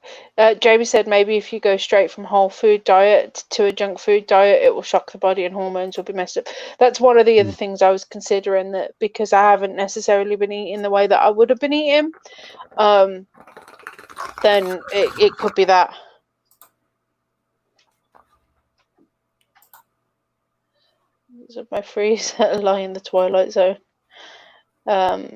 Jamie said maybe if you go straight from whole food diet to a junk food diet, it will shock the body and hormones will be messed up. That's one of the other things I was considering, that because I haven't necessarily been eating the way that I would have been eating. then it could be that. So my freezer lie in the twilight zone. Oh,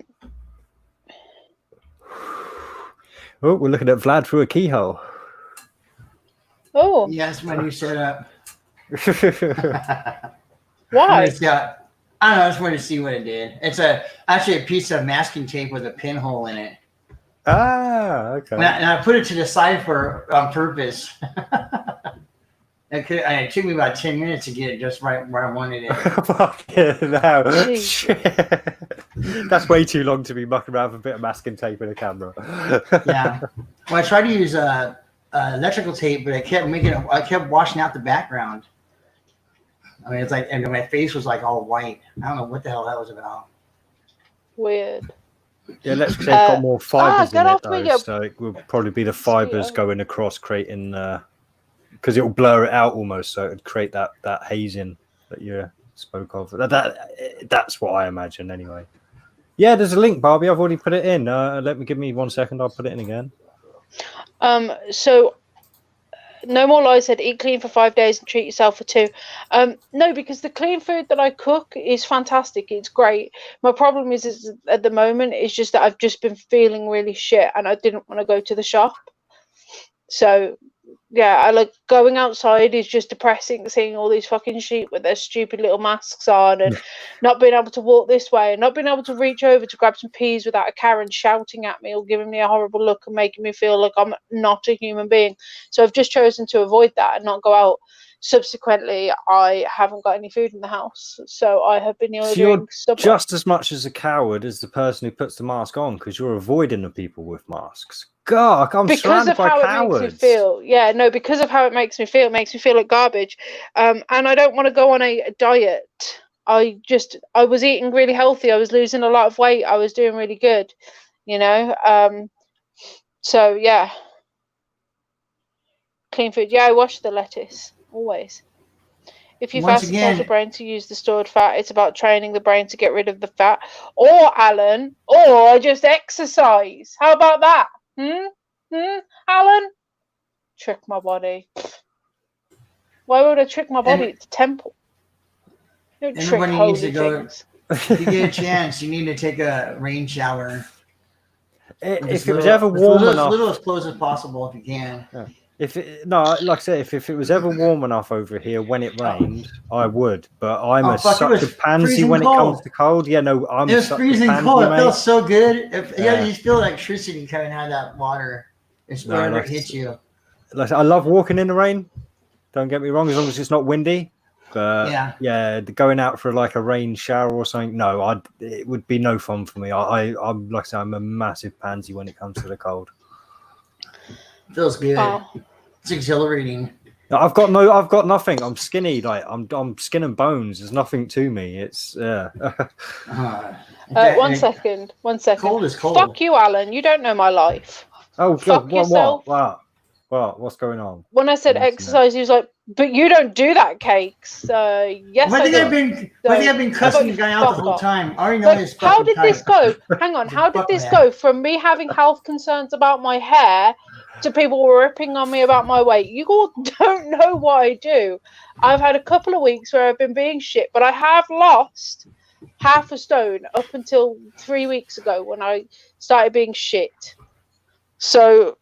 we're looking at Vlad through a keyhole. Oh. Yeah, that's my new setup. Why? I don't know. I just wanted to see what it did. It's actually a piece of masking tape with a pinhole in it. Ah, okay. And I put it to the side on purpose. It took me about 10 minutes to get it just right where I wanted it. That's way too long to be mucking around with a bit of masking tape in a camera. Yeah. Well, I tried to use electrical tape, but I kept washing out the background. I mean, it's like, and my face was like all white. I don't know what the hell that was about. Weird. Yeah, electrical tape's got more fibers in it, though, so it will probably be the fibers going across, creating because it will blur it out almost, so it would create that hazing that you spoke of. That's what I imagine, anyway. Yeah, there's a link, Barbie. I've already put it in. Give me 1 second. I'll put it in again. So No More Lies said eat clean for 5 days and treat yourself for 2. No, because the clean food that I cook is fantastic. It's great. My problem is at the moment is just that I've just been feeling really shit and I didn't want to go to the shop. So yeah, I like going outside is just depressing, seeing all these fucking sheep with their stupid little masks on and not being able to walk this way and not being able to reach over to grab some peas without a Karen shouting at me or giving me a horrible look and making me feel like I'm not a human being. So I've just chosen to avoid that and not go out. Subsequently, I haven't got any food in the house, so I have been ordering Subway. Just as much as a coward as the person who puts the mask on, because you're avoiding the people with masks. God, I'm surrounded by cowards. It makes me feel. Yeah, no, because of how it makes me feel. It makes me feel like garbage, and I don't want to go on a diet. I was eating really healthy. I was losing a lot of weight. I was doing really good, you know. So yeah, clean food. Yeah, I wash the lettuce. Always. If you fast the brain to use the stored fat, it's about training the brain to get rid of the fat. Or Alan, or just exercise. How about that? Alan? Trick my body. Why would I trick my body? It's a temple. Don't trick holy things. If you get a chance, you need to take a rain shower. If it was ever warm enough, little as close as possible if you can. Yeah. Like I said, if it was ever warm enough over here when it rained, I would. But I'm such a pansy when it comes to cold. Yeah, no, I'm. It was freezing cold. It felt so good. You feel electricity coming out of that water. It's wherever it hits you. Like I love walking in the rain. Don't get me wrong, as long as it's not windy. But yeah, going out for like a rain shower or something, no, it would be no fun for me. I'm like I say, I'm a massive pansy when it comes to the cold. Feels good. Wow. It's exhilarating. I've got nothing. I'm skinny. Like I'm skin and bones. There's nothing to me. It's 1 second. Cold is cold. Fuck you, Alan. You don't know my life. Oh God! What? What's going on? When I said exercise, he was like, "But you don't do that, Cakes." Yes, I think I've been cussing the guy out the whole time. I already know this. How did this go? Hang on. How did this go from me having health concerns about my hair to people ripping on me about my weight? You all don't know what I do. I've had a couple of weeks where I've been being shit, but I have lost half a stone up until 3 weeks ago when I started being shit. So,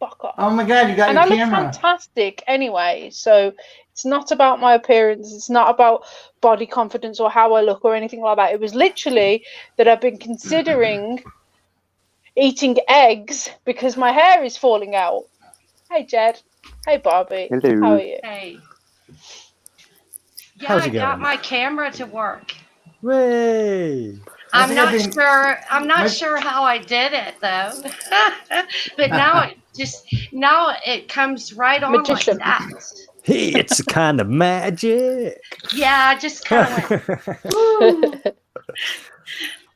fuck off. Oh my God, you got your camera. And I look fantastic anyway. So it's not about my appearance. It's not about body confidence or how I look or anything like that. It was literally that I've been considering eating eggs because my hair is falling out. Hey, Jed. Hey, Barbie. Hello. How are you? Hey. Yeah, I got my camera to work. Way. I'm not sure how I did it though. But now it comes right on Magician. like that. Hey, it's a kind of magic. Yeah, I just kind of went.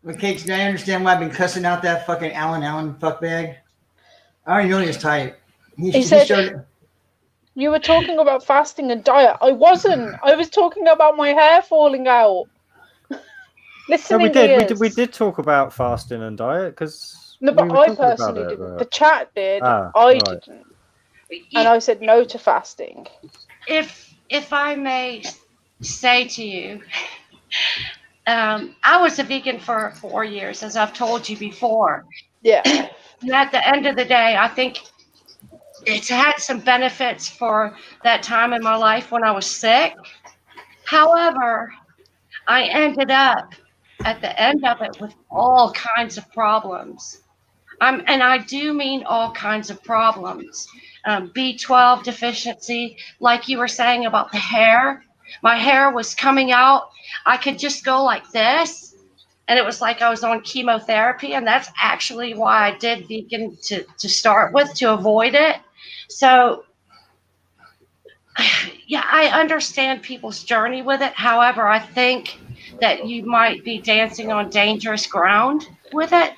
Well, Cakes, now I understand why I've been cussing out that fucking Allen fuckbag. I already know his type. He said, you were talking about fasting and diet. I wasn't. I was talking about my hair falling out. No, we did talk about fasting and diet because No, We but were I talking about personally it, didn't. but- The chat did. I right. didn't. And I said no to fasting. If I may say to you, I was a vegan for 4 years, as I've told you before. Yeah. And at the end of the day, I think it's had some benefits for that time in my life when I was sick. However, I ended up at the end of it with all kinds of problems. And I do mean all kinds of problems. B12 deficiency, like you were saying about the hair. My hair was coming out. I could just go like this, and it was like I was on chemotherapy. And that's actually why I did vegan to start with, to avoid it. So, yeah, I understand people's journey with it. However, I think that you might be dancing on dangerous ground with it.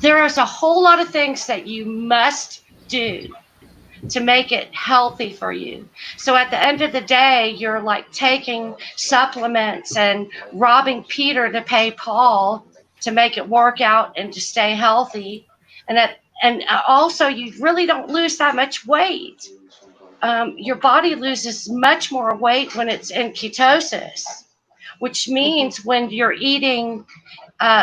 There is a whole lot of things that you must do to make it healthy for you. So at the end of the day, you're like taking supplements and robbing Peter to pay Paul to make it work out and to stay healthy. And also, you really don't lose that much weight. Your body loses much more weight when it's in ketosis, which means when you're eating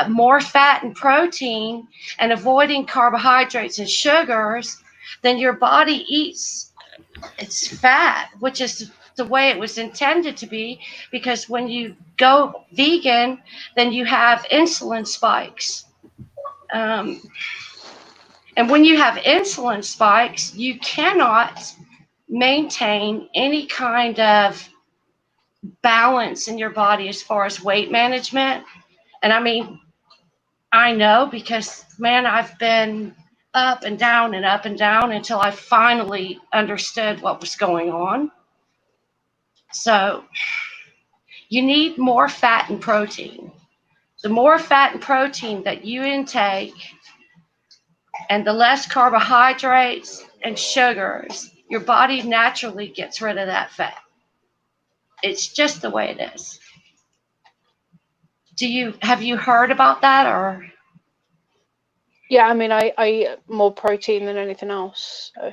more fat and protein and avoiding carbohydrates and sugars, then your body eats its fat, which is the way it was intended to be. Because when you go vegan, then you have insulin spikes. And when you have insulin spikes, you cannot maintain any kind of balance in your body as far as weight management. And I mean, I know because, man, I've been up and down and up and down until I finally understood what was going on. So you need more fat and protein. The more fat and protein that you intake and the less carbohydrates and sugars, your body naturally gets rid of that fat. It's just the way it is. Have you heard about that? Or Yeah, I mean, I eat more protein than anything else. So.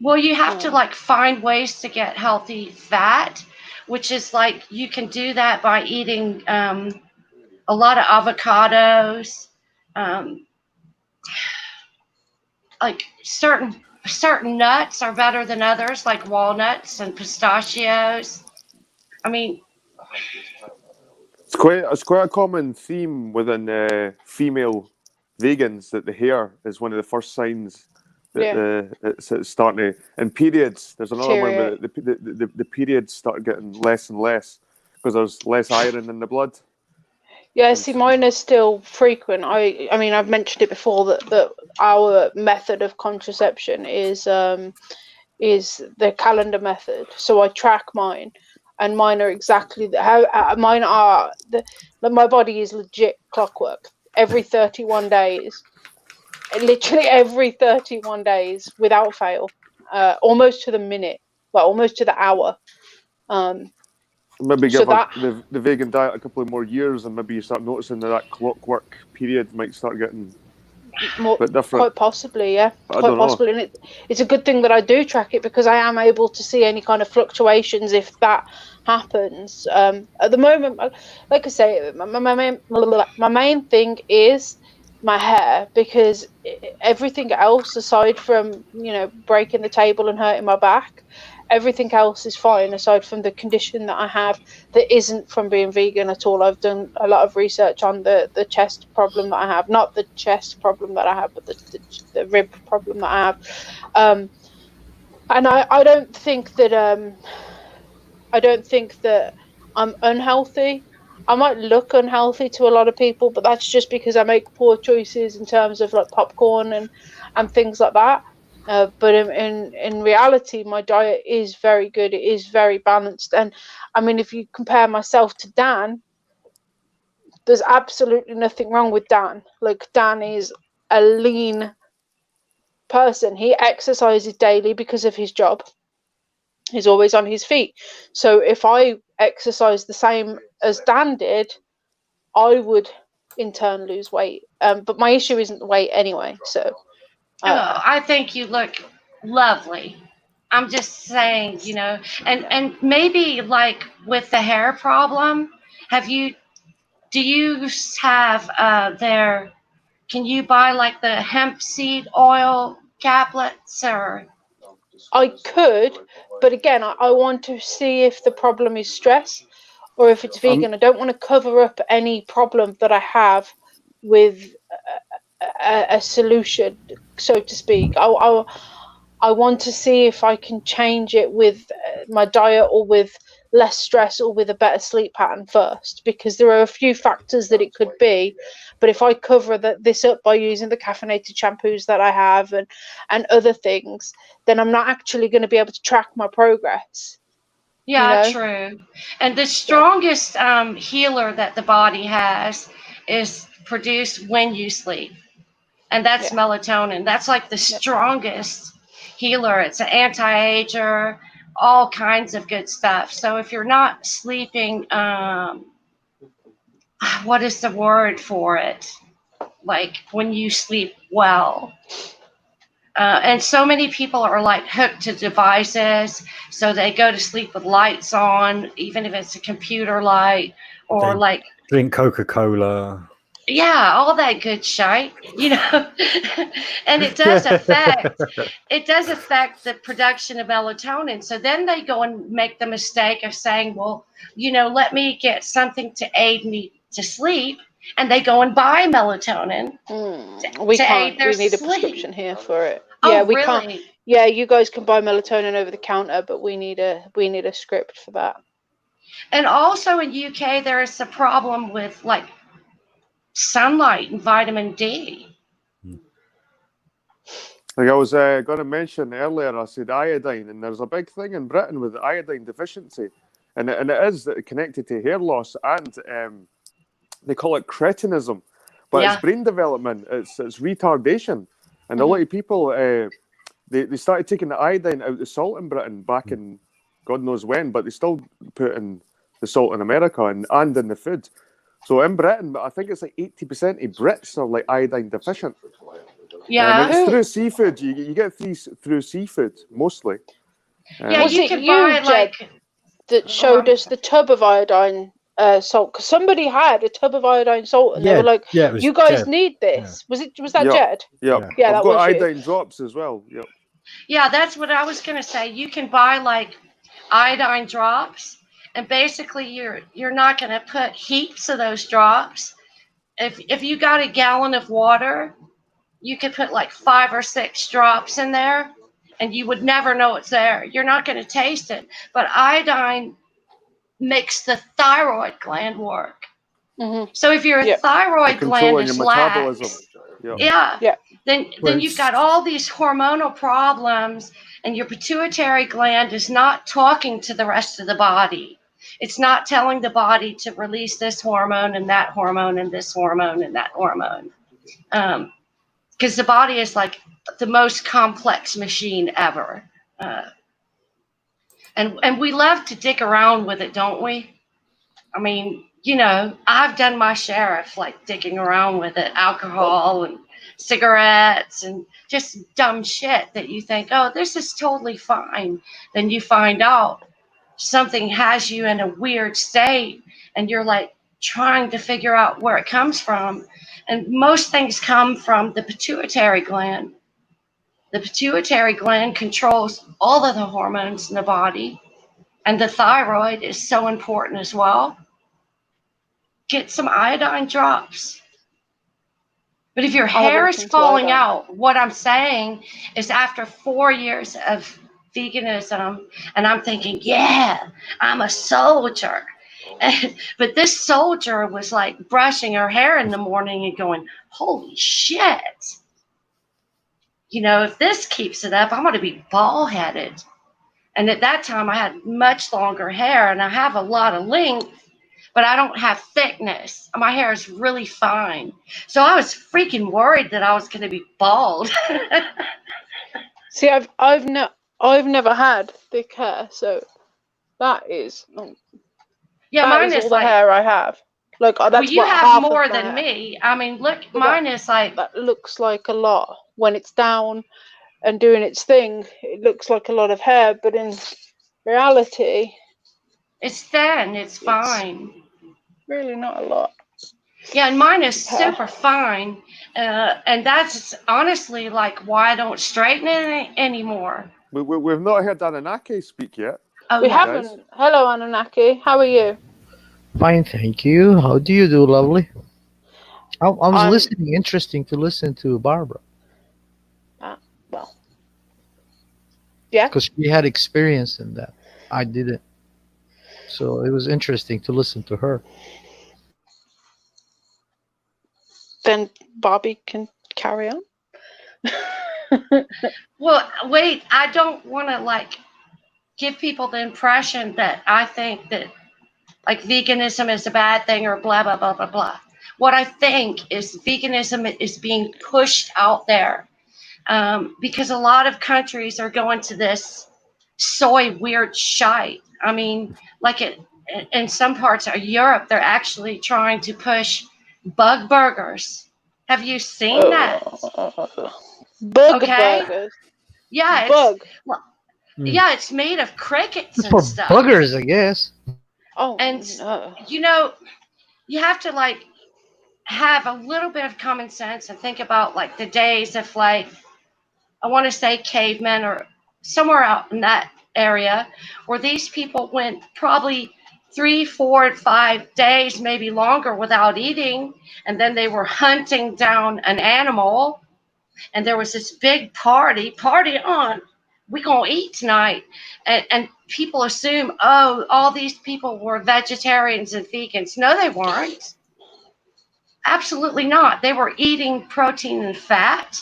Well, you have to like find ways to get healthy fat, which is like you can do that by eating a lot of avocados, like certain nuts are better than others, like walnuts and pistachios. I mean, It's quite a common theme within female vegans that the hair is one of the first signs that it's starting to. And periods, there's another one where the periods start getting less and less because there's less iron in the blood. Yeah, see, mine is still frequent. I mean, I've mentioned it before that our method of contraception is the calendar method. So I track mine, and mine are exactly how mine are. My body is legit clockwork. Every 31 days, literally every 31 days, without fail, almost to the minute, well, almost to the hour. Maybe So give the vegan diet a couple of more years, and maybe you start noticing that clockwork period might start getting more, a bit different. quite possibly, yeah, I quite don't know. possibly. And it's a good thing that I do track it, because I am able to see any kind of fluctuations if that happens. At the moment, like I say, my main thing is my hair, because everything else, aside from breaking the table and hurting my back, everything else is fine, aside from the condition that I have that isn't from being vegan at all. I've done a lot of research on the chest problem that I have, not the chest problem that I have, but the rib problem that I have. And I don't think that I'm unhealthy. I might look unhealthy to a lot of people, but that's just because I make poor choices in terms of like popcorn and things like that. But in reality, my diet is very good. It is very balanced. And I mean, if you compare myself to Dan, there's absolutely nothing wrong with Dan. Like, Dan is a lean person. He exercises daily because of his job. He's always on his feet. So if I exercise the same as Dan did, I would in turn lose weight. But my issue isn't the weight anyway. So. I think you look lovely. I'm just saying, you know, and maybe like with the hair problem, do you have can you buy like the hemp seed oil caplets or? I could, but again, I want to see if the problem is stress or if it's vegan. I don't want to cover up any problem that I have with a solution, so to speak. I want to see if I can change it with my diet or with less stress or with a better sleep pattern first, because there are a few factors that it could be. But if I cover this up by using the caffeinated shampoos that I have and other things, then I'm not actually going to be able to track my progress. Yeah, true. And the strongest healer that the body has is produced when you sleep. And that's melatonin. That's like the strongest healer. It's an anti-ager, all kinds of good stuff. So if you're not sleeping, what is the word for it? Like when you sleep well. And so many people are like hooked to devices. So they go to sleep with lights on, even if it's a computer light or they like drink Coca-Cola. Yeah, all that good shite, you know. And it does affect the production of melatonin. So then they go and make the mistake of saying, well, you know, let me get something to aid me to sleep. And they go and buy melatonin. We can't. We need a prescription here for it. Yeah, we really? can't. Yeah, you guys can buy melatonin over the counter, but we need a script for that. And also in UK, there is a problem with like sunlight and vitamin D. Like I was going to mention earlier, I said iodine, and there's a big thing in Britain with iodine deficiency, and it is connected to hair loss, and they call it cretinism, but it's brain development, it's retardation, and a lot of people they started taking the iodine out of salt in Britain back in God knows when, but they still put in the salt in America and in the food. So in Britain, I think it's like 80% of Brits are like iodine deficient. Yeah, and it's through seafood. You get these through seafood mostly. Yeah, you can buy like that showed us the tub of iodine salt, because somebody had a tub of iodine salt and they were like, "You guys need this." Was that Jed? Yeah, that I've got was iodine drops as well. Yep. Yeah, that's what I was gonna say. You can buy like iodine drops, and basically you're not gonna put heaps of those drops. If you got a gallon of water, you could put like 5 or 6 drops in there, and you would never know it's there. You're not going to taste it. But iodine makes the thyroid gland work. Mm-hmm. So if your thyroid gland is lax, then you've got all these hormonal problems, and your pituitary gland is not talking to the rest of the body. It's not telling the body to release this hormone and that hormone and this hormone and that hormone. Because the body is like the most complex machine ever. And we love to dick around with it, don't we? I mean, you know, I've done my share of like dicking around with it, alcohol and cigarettes and just dumb shit that you think, oh, this is totally fine. Then you find out something has you in a weird state and you're like trying to figure out where it comes from. And most things come from the pituitary gland. The pituitary gland controls all of the hormones in the body, and the thyroid is so important as well. Get some iodine drops. But if your hair is falling out, what I'm saying is after 4 years of veganism, and I'm thinking, yeah, I'm a soldier. But this soldier was like brushing her hair in the morning and going, holy shit. You know, if this keeps it up, I'm going to be bald headed. And at that time, I had much longer hair, and I have a lot of length, but I don't have thickness. My hair is really fine. So I was freaking worried that I was going to be bald. See, I've never had thick hair, so that is mine is all the hair I have. Like Well, that's you what have half more of than my, me. I mean, look, But mine is like, that looks like a lot when it's down and doing its thing. It looks like a lot of hair, but in reality, it's thin. It's fine. really not a lot. Yeah, and mine is hair. super fine. And that's honestly like why I don't straighten it anymore. We've not heard Anunnaki speak yet. Oh, We no. haven't. Hello, Anunnaki. How are you? Fine, thank you. How do you do, lovely? I was I'm- listening. Interesting to listen to Barbara Well, yeah. because she had experience in that. I didn't, so it was interesting to listen to her. Then Bobby can carry on. Well, wait, I don't want to like give people the impression that I think that like veganism is a bad thing or blah, blah, blah, blah, blah. What I think is veganism is being pushed out there because a lot of countries are going to this soy weird shite. I mean, like in some parts of Europe, they're actually trying to push bug burgers. Have you seen that? Bug Okay. burgers. Yeah, Bug. It's made of crickets and For stuff. buggers, I guess. Oh, And no. you know, you have to like have a little bit of common sense and think about like the days of like I want to say cavemen or somewhere out in that area where these people went probably 3, 4, 5 days, maybe longer without eating. And then they were hunting down an animal. And there was this big party on. We're going to eat tonight. And people assume, oh, all these people were vegetarians and vegans. No, they weren't. Absolutely not. They were eating protein and fat.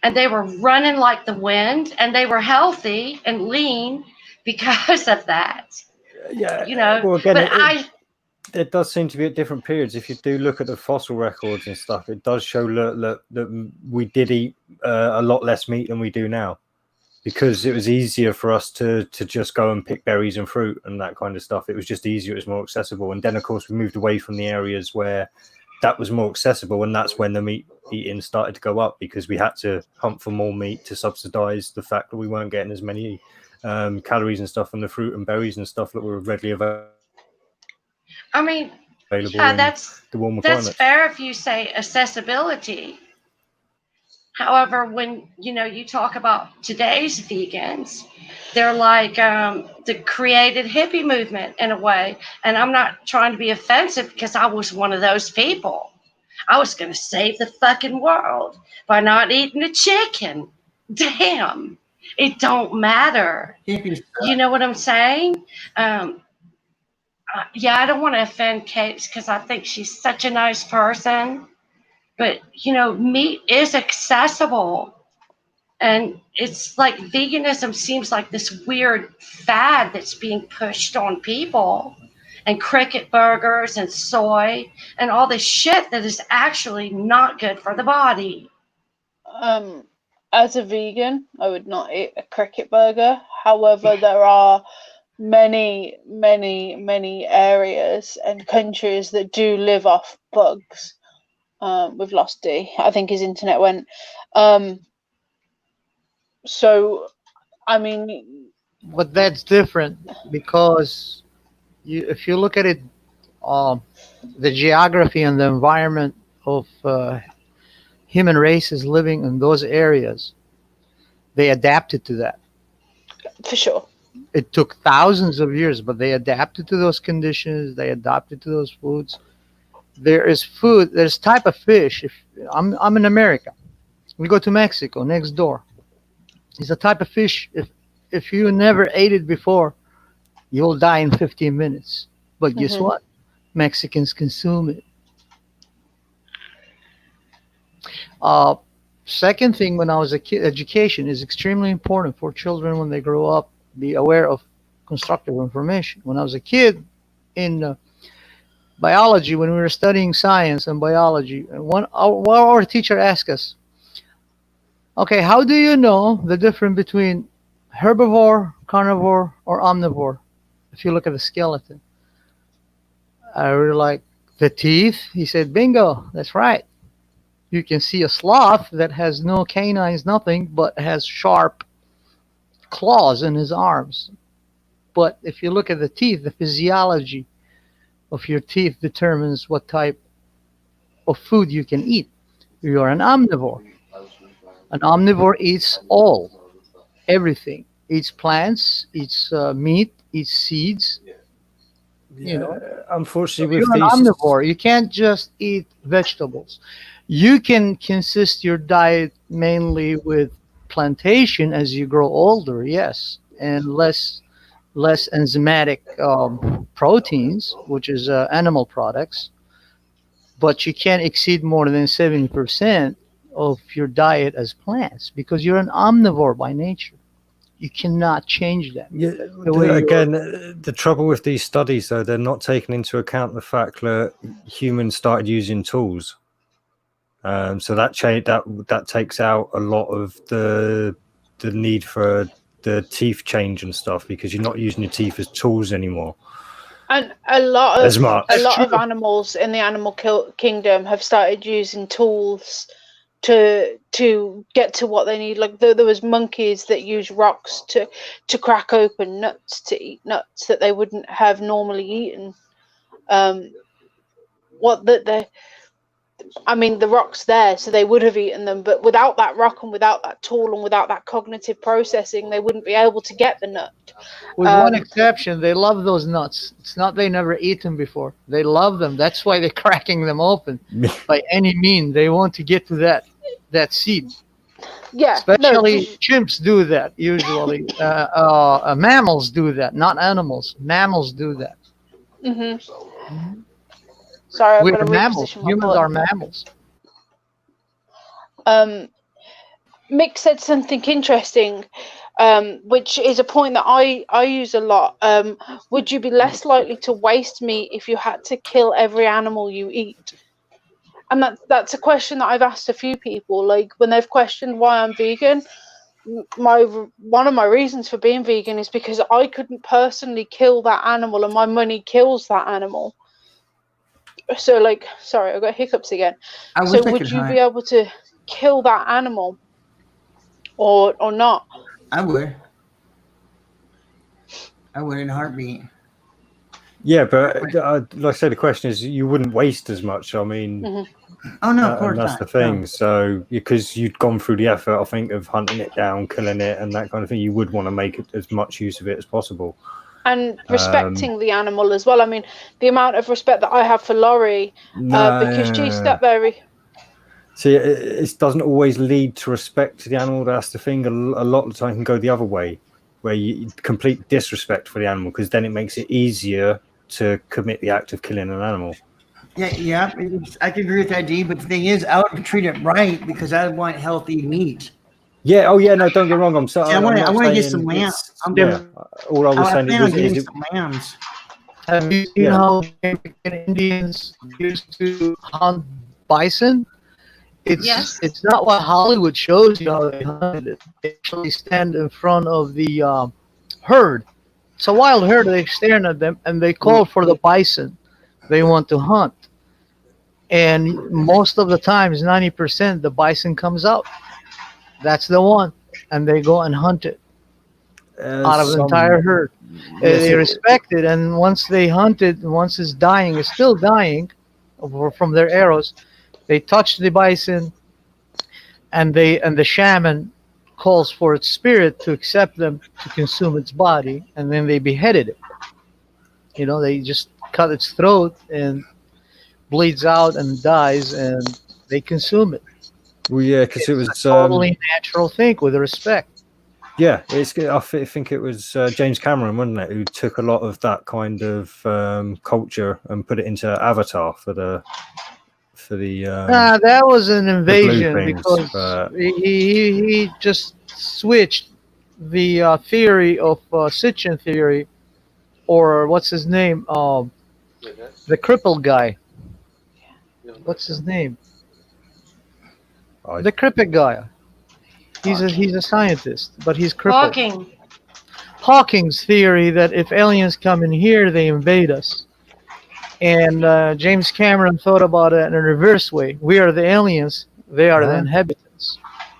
And they were running like the wind, and they were healthy and lean because of that. Yeah, You know, well, again, but there does seem to be at different periods. If you do look at the fossil records and stuff, it does show that we did eat a lot less meat than we do now, because it was easier for us to just go and pick berries and fruit and that kind of stuff. It was just easier. It was more accessible. And then, of course, we moved away from the areas where that was more accessible, and that's when the meat eating started to go up, because we had to hunt for more meat to subsidize the fact that we weren't getting as many calories and stuff from the fruit and berries and stuff that were readily available. I mean, Yeah, that's fair if you say accessibility. However, when you talk about today's vegans, they're like the created hippie movement in a way. And I'm not trying to be offensive because I was one of those people. I was going to save the fucking world by not eating a chicken. Damn, it don't matter. You know what I'm saying? I don't want to offend Kakes because I think she's such a nice person. But, meat is accessible. And it's like veganism seems like this weird fad that's being pushed on people, and cricket burgers and soy and all this shit that is actually not good for the body. As a vegan, I would not eat a cricket burger. However, there are many, many, many areas and countries that do live off bugs. We've lost D. I think his internet went. So, I mean, But that's different because if you look at it, the geography and the environment of human races living in those areas, they adapted to that. For sure. It took thousands of years, but they adapted to those conditions. They adapted to those foods. There is food. There's type of fish. If I'm in America, we go to Mexico next door. It's a type of fish. If you never ate it before, you'll die in 15 minutes. But guess what? Mexicans consume it. Second thing, when I was a kid, education is extremely important for children when they grow up. Be aware of constructive information. When I was a kid in biology, when we were studying science and biology, our teacher asked us, okay, how do you know the difference between herbivore, carnivore, or omnivore? If you look at the skeleton, I really like The teeth, he said, bingo, that's right. You can see a sloth that has no canines, nothing, but has sharp claws in his arms. But if you look at the teeth, the physiology of your teeth determines what type of food you can eat. You are an omnivore. An omnivore eats everything. Eats plants, eats meat, eats seeds. Unfortunately, If with you're an these, omnivore, you can't just eat vegetables. You can consist your diet mainly with plantation as you grow older, yes, and less enzymatic proteins, which is animal products. But you can't exceed more than 70% of your diet as plants because you're an omnivore by nature. You cannot change that. yeah, The way again, the trouble with these studies, though, they're not taking into account the fact that humans started using tools. So that takes out a lot of the need for the teeth change and stuff, because you're not using your teeth as tools anymore. And a lot As much. of animals in the animal kingdom have started using tools to get to what they need. Like there was monkeys that use rocks to crack open nuts to eat nuts that they wouldn't have normally eaten. I mean, the rock's there, so they would have eaten them, but without that rock and without that tool and without that cognitive processing, they wouldn't be able to get the nut. With one exception, they love those nuts. It's not they never eat them before. They love them. That's why they're cracking them open by any means. They want to get to that seed. Yeah, Especially chimps do that usually. Mammals do that, not animals. Mammals do that. Mm-hmm. Sorry, We're mammals. Humans are mammals. Mick said something interesting, which is a point that I use a lot. Would you be less likely to waste meat if you had to kill every animal you eat? And that's a question that I've asked a few people. Like when they've questioned why I'm vegan, one of my reasons for being vegan is because I couldn't personally kill that animal, and my money kills that animal. So, like, sorry, I got hiccups again. So, would you be able to kill that animal, or not? I would in a heartbeat. Yeah, but like I said, the question is, you wouldn't waste as much. I mean, oh no, of course that's not. the thing. No. So because you'd gone through the effort, I think, of hunting it down, killing it, and that kind of thing, you would want to make as much use of it as possible. And respecting the animal as well. I mean, the amount of respect that I have for Laurie, because she's that very. See, it doesn't always lead to respect to the animal. That's the thing. A lot of the time, it can go the other way, where you complete disrespect for the animal, because then it makes it easier to commit the act of killing an animal. Yeah, I can agree with that, D. But the thing is, I would treat it right because I want healthy meat. Yeah. Oh, yeah. No, don't get me wrong. I'm sorry. I want to get some lambs. All I was saying is some lambs. Have you seen how Indians used to hunt bison? It's not what Hollywood shows you how they hunted it. They actually stand in front of the herd. It's a wild herd. They're staring at them, and they call for the bison they want to hunt. And most of the times, 90%, the bison comes out. That's the one, and they go and hunt it out of the entire herd. They respect it, and once they hunt it, once it's dying, it's still dying from their arrows. They touch the bison, and the shaman calls for its spirit to accept them to consume its body, and then they beheaded it. They just cut its throat and bleeds out and dies, and they consume it. Well, yeah, because it was a totally natural thing with respect. Yeah, I think it was James Cameron, wasn't it, who took a lot of that kind of culture and put it into Avatar for the. That was an invasion because he just switched the theory of Sitchin theory, or what's his name, the crippled guy. What's his name? The crippled guy. He's a scientist, but he's crippled. Hawking's theory that if aliens come in here, they invade us. And James Cameron thought about it in a reverse way. We are the aliens, they are the inhabitants.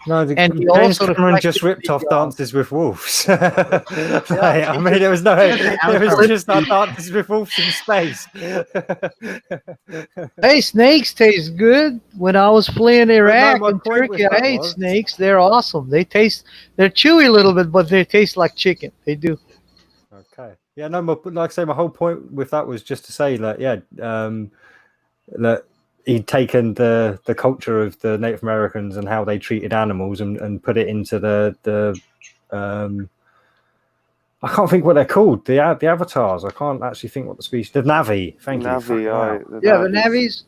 No, And he James also Cameron just reflected ripped off Dances with Wolves. Like, I he mean, just- it was no, I it was was trying just our Dances with Wolves in space. Hey, snakes taste good. When I was playing Iraq my and point with Turkey, I that ate was- snakes. They're awesome. They're chewy a little bit, but they taste like chicken. They do. Okay. Yeah, no, like I say, my whole point with that was just to say that, that he'd taken the culture of the Native Americans and how they treated animals and put it into the I can't think what they're called. The avatars. I can't actually think what the species. The Navi. Thank you. Navi, Fucking hell. The Navis.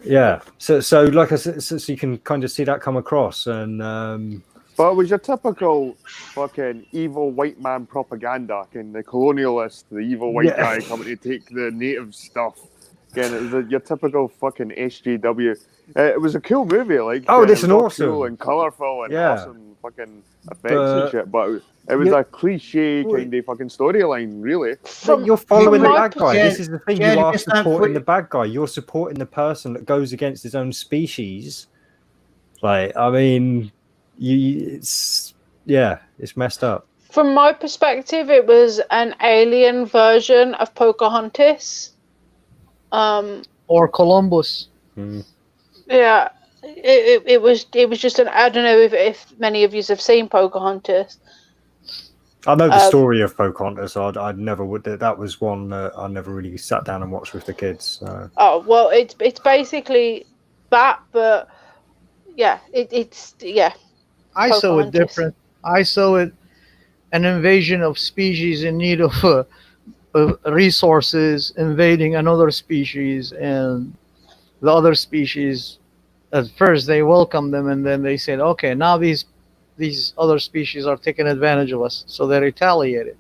Yeah. So like I said, so you can kind of see that come across, and But it was your typical fucking evil white man propaganda, and the colonialist, the evil white guy coming to take the native stuff. Again, it was your typical fucking SJW. It was a cool movie, like this is it was all awesome, cool and colourful and awesome fucking effects and shit. But it was a cliche kind of fucking storyline, really. You're following the bad guy. Jed, This is the thing. Jed, You are it's not supporting for- the bad guy. You're supporting the person that goes against his own species. Like, I mean, it's messed up. From my perspective, it was an alien version of Pocahontas. Or Columbus. Yeah, it was just an. I don't know if many of you have seen Pocahontas. I know the story of Pocahontas. I never would. That was one that I never really sat down and watched with the kids. So. Oh well, it's basically that, but yeah, it's I saw it different. I saw it an invasion of species in need of resources invading another species, and the other species at first they welcomed them, and then they said, okay, now these other species are taking advantage of us, so they retaliated.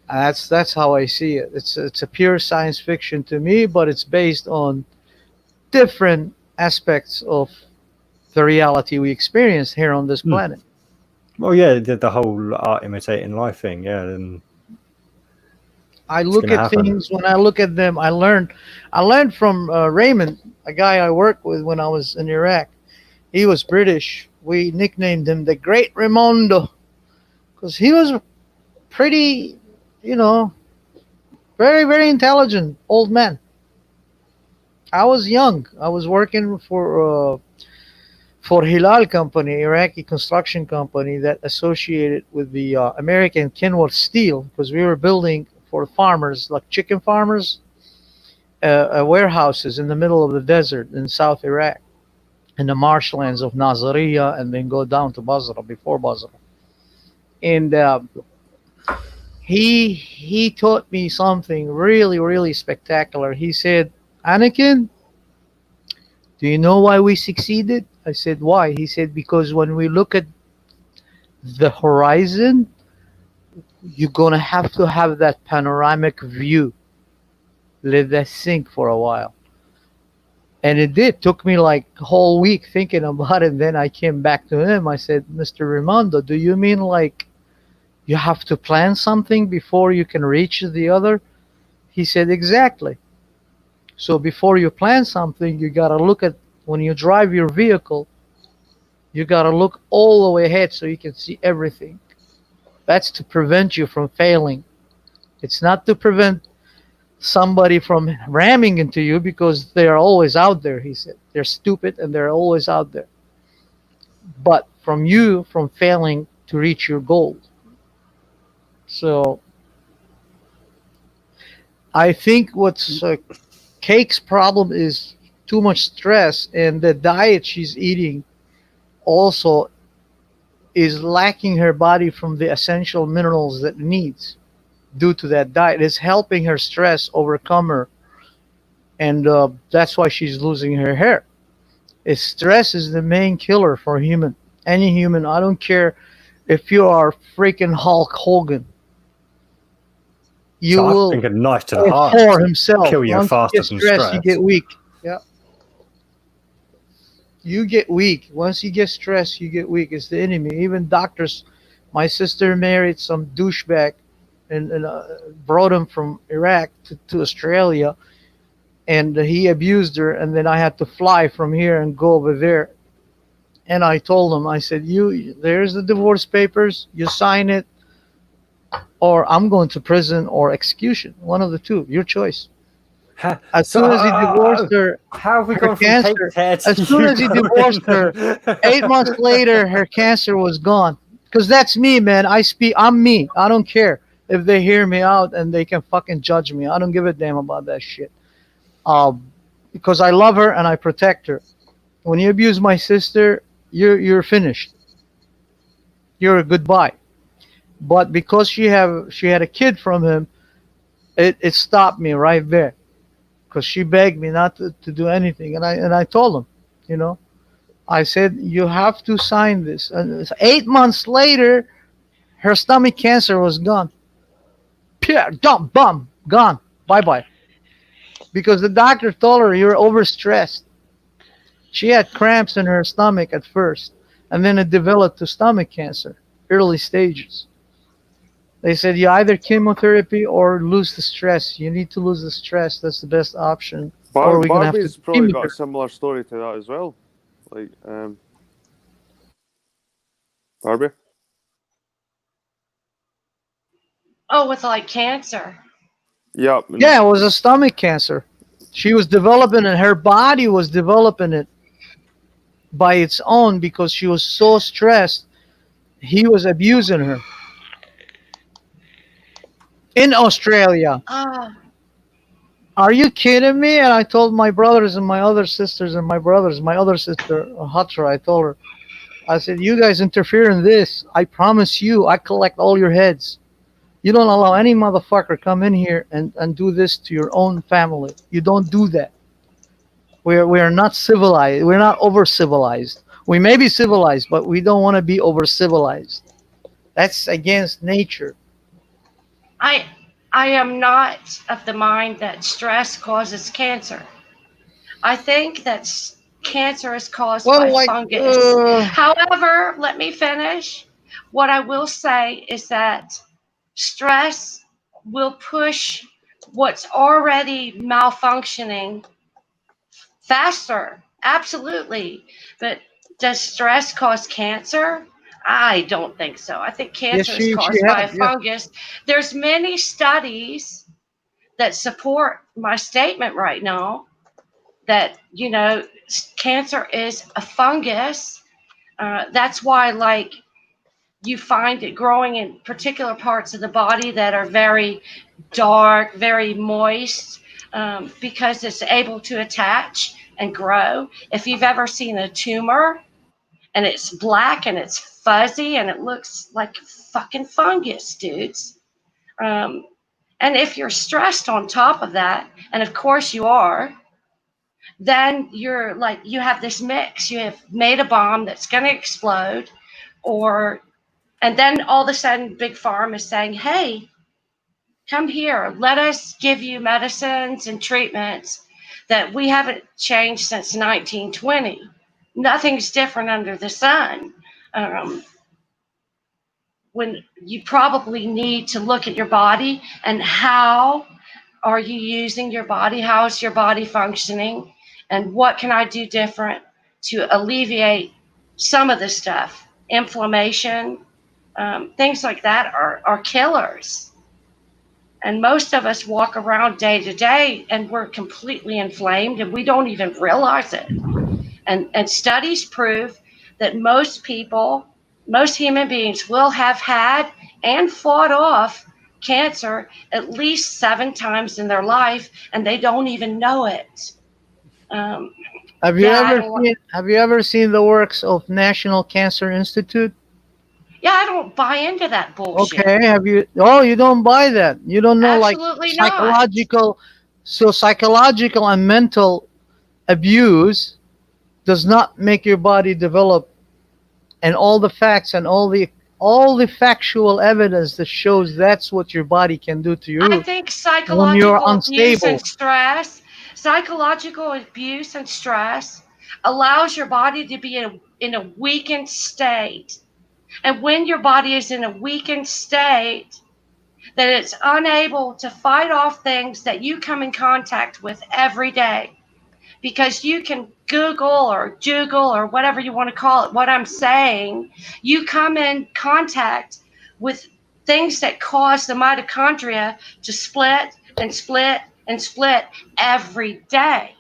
And that's how I see it. It's a pure science fiction to me, but it's based on different aspects of the reality we experience here on this planet. Well, yeah, the whole art imitating life thing, yeah. And I look at things, when I look at them, I learned from Raymond, a guy I worked with when I was in Iraq. He was British. We nicknamed him the Great Raimondo because he was pretty, very, very intelligent old man. I was young. I was working for Hilal Company, Iraqi construction company that associated with the American Kenworth Steel, because we were building for farmers, like chicken farmers, warehouses in the middle of the desert in South Iraq, in the marshlands of Nazariya, and then go down to Basra, before Basra. And he taught me something really, really spectacular. He said, Anakin, do you know why we succeeded? I said, why? He said, because when we look at the horizon, you're going to have that panoramic view. Let that sink for a while. And it did. Took me like a whole week thinking about it. And then I came back to him. I said, Mr. Raimondo, do you mean like you have to plan something before you can reach the other? He said, exactly. So before you plan something, you got to look at, when you drive your vehicle, you got to look all the way ahead so you can see everything. That's to prevent you from failing. It's not to prevent somebody from ramming into you, because they are always out there, he said. They're stupid and they're always out there. But from failing to reach your goal. So I think what's Cake's problem is too much stress, and the diet she's eating also is lacking her body from the essential minerals that it needs due to that diet. It's helping her stress overcome her, and that's why she's losing her hair. Stress is the main killer for any human. I don't care if you are freaking Hulk Hogan. You will think a knife to the heart for himself. kill you Once faster you get than stressed, stress. you get weak. Yeah. You get weak. Once you get stressed, you get weak. It's the enemy. Even doctors. My sister married some douchebag and brought him from Iraq to Australia. and he abused her, and then I had to fly from here and go over there. And I told him, I said, there's the divorce papers, you sign it, or I'm going to prison or execution, one of the two, your choice. As soon as he divorced her, how have we her gone from cancer, Cake as soon as he divorced her, 8 months later, her cancer was gone. Because that's me, man. I'm me. I don't care if they hear me out and they can fucking judge me. I don't give a damn about that shit. Because I love her and I protect her. When you abuse my sister, you're finished. You're a goodbye. But because she had a kid from him, it stopped me right there. Because she begged me not to do anything, and I told him, I said, you have to sign this. And 8 months later, her stomach cancer was gone. Pure, dumb, bum, gone. Bye bye. Because the doctor told her you're overstressed. She had cramps in her stomach at first, and then it developed to stomach cancer, early stages. They said you either chemotherapy or lose the stress. You need to lose the stress. That's the best option. Or we're gonna have Barbie's to probably got a similar story to that as well. Like, Barbie. Oh, with like cancer. Yeah. Yeah, it was a stomach cancer. She was developing it. Her body was developing it by its own because she was so stressed. He was abusing her. In Australia. Are you kidding me? And I told my brothers and my other sisters and my brothers, my other sister, Hatra, I told her, I said, you guys interfere in this. I promise you, I collect all your heads. You don't allow any motherfucker come in here and do this to your own family. You don't do that. We're not civilized. We're not over civilized. We may be civilized, but we don't want to be over civilized. That's against nature. I am not of the mind that stress causes cancer. I think that cancer is caused by fungus. However, let me finish. What I will say is that stress will push what's already malfunctioning faster. Absolutely. But does stress cause cancer? I don't think so. I think cancer is caused by a fungus. There's many studies that support my statement right now that, cancer is a fungus. That's why, like, you find it growing in particular parts of the body that are very dark, very moist, because it's able to attach and grow. If you've ever seen a tumor and it's black and it's fuzzy and it looks like fucking fungus, dudes. And if you're stressed on top of that, and of course you are, then you're like, you have this mix. You have made a bomb that's going to explode, and then all of a sudden Big Pharma is saying, hey, come here, let us give you medicines and treatments that we haven't changed since 1920. Nothing's different under the sun. When you probably need to look at your body and how are you using your body? How is your body functioning? And what can I do different to alleviate some of the stuff? Inflammation, things like that are killers. And most of us walk around day to day and we're completely inflamed and we don't even realize it. And studies prove that most human beings will have had and fought off cancer at least 7 times in their life, and they don't even know it. Have you ever seen the works of National Cancer Institute? Yeah, I don't buy into that bullshit. Okay, have you? Oh, you don't buy that. You don't know, Absolutely like, psychological. So psychological and mental abuse does not make your body develop, and all the facts and all the factual evidence that shows that's what your body can do to you. I think psychological abuse and stress allows your body to be in a weakened state. And when your body is in a weakened state, that it's unable to fight off things that you come in contact with every day. Because you can Google or Joogle or whatever you want to call it, what I'm saying, you come in contact with things that cause the mitochondria to split and split and split every day.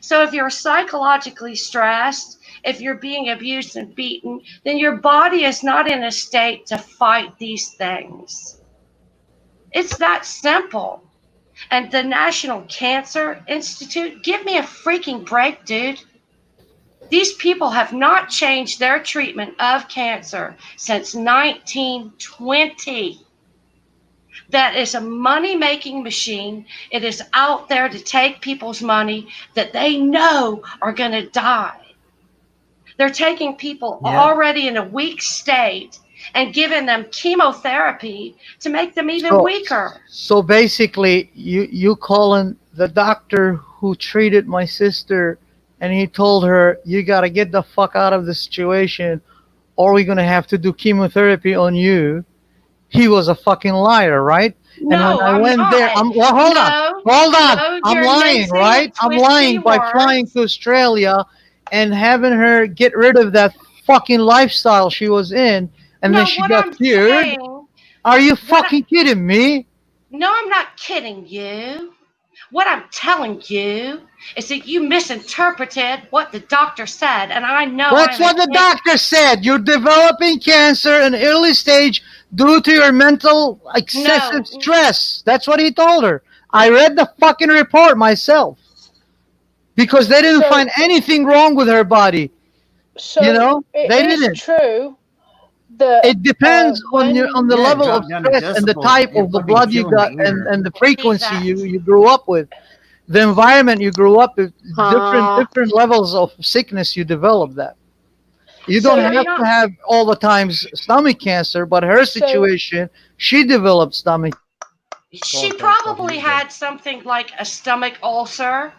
So if you're psychologically stressed, if you're being abused and beaten, then your body is not in a state to fight these things. It's that simple. And the National Cancer Institute, give me a freaking break, dude. These people have not changed their treatment of cancer since 1920. That is a money-making machine. It is out there to take people's money that they know are going to die. They're taking people already in a weak state and giving them chemotherapy to make them even weaker. So basically, you calling the doctor who treated my sister, and he told her, you got to get the fuck out of the situation, or we're going to have to do chemotherapy on you. He was a fucking liar, right? No, and when I went not. there, hold on. I'm lying, right? I'm lying by flying to Australia and having her get rid of that fucking lifestyle she was in, and then she got cured. Are you fucking kidding me? No, I'm not kidding you. What I'm telling you is that you misinterpreted what the doctor said, and I know. That's what the doctor said. You're developing cancer in early stage due to your mental excessive stress. That's what he told her. I read the fucking report myself because they didn't find anything wrong with her body. So you know, they didn't. It's true. It depends on the level of stress and the type of the blood you got and the frequency you grew up with. The environment you grew up with, different levels of sickness you develop that. You don't have to have all the times stomach cancer, but her situation, she developed stomach. She probably had something like a stomach ulcer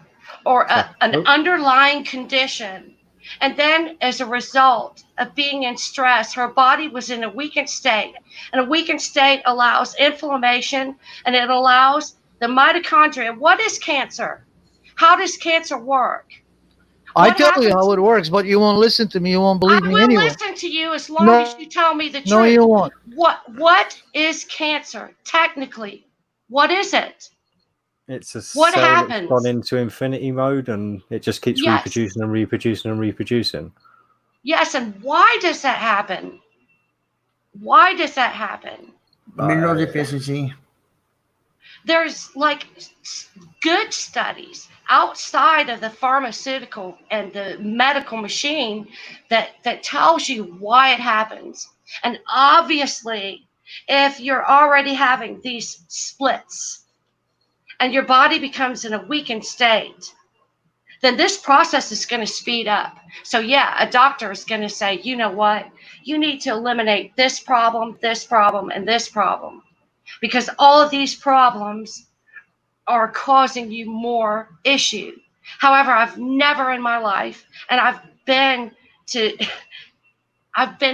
or an underlying condition. And then as a result of being in stress, her body was in a weakened state. And a weakened state allows inflammation, and it allows the mitochondria. What is cancer? How does cancer work? I tell you how it works, but you won't listen to me. You won't believe me anyway. I will listen to you as long as you tell me the truth. No, you won't. What is cancer technically? What is it? It's a cell that's gone into infinity mode, and it just keeps reproducing and reproducing and reproducing. Yes, and why does that happen? Why does that happen? Mineral deficiency. There's like good studies outside of the pharmaceutical and the medical machine that tells you why it happens. And obviously, if you're already having these splits, and your body becomes in a weakened state, then this process is going to speed up. So yeah, a doctor is going to say, you know what? You need to eliminate this problem, and this problem. Because all of these problems are causing you more issue. However, I've never in my life, and I've been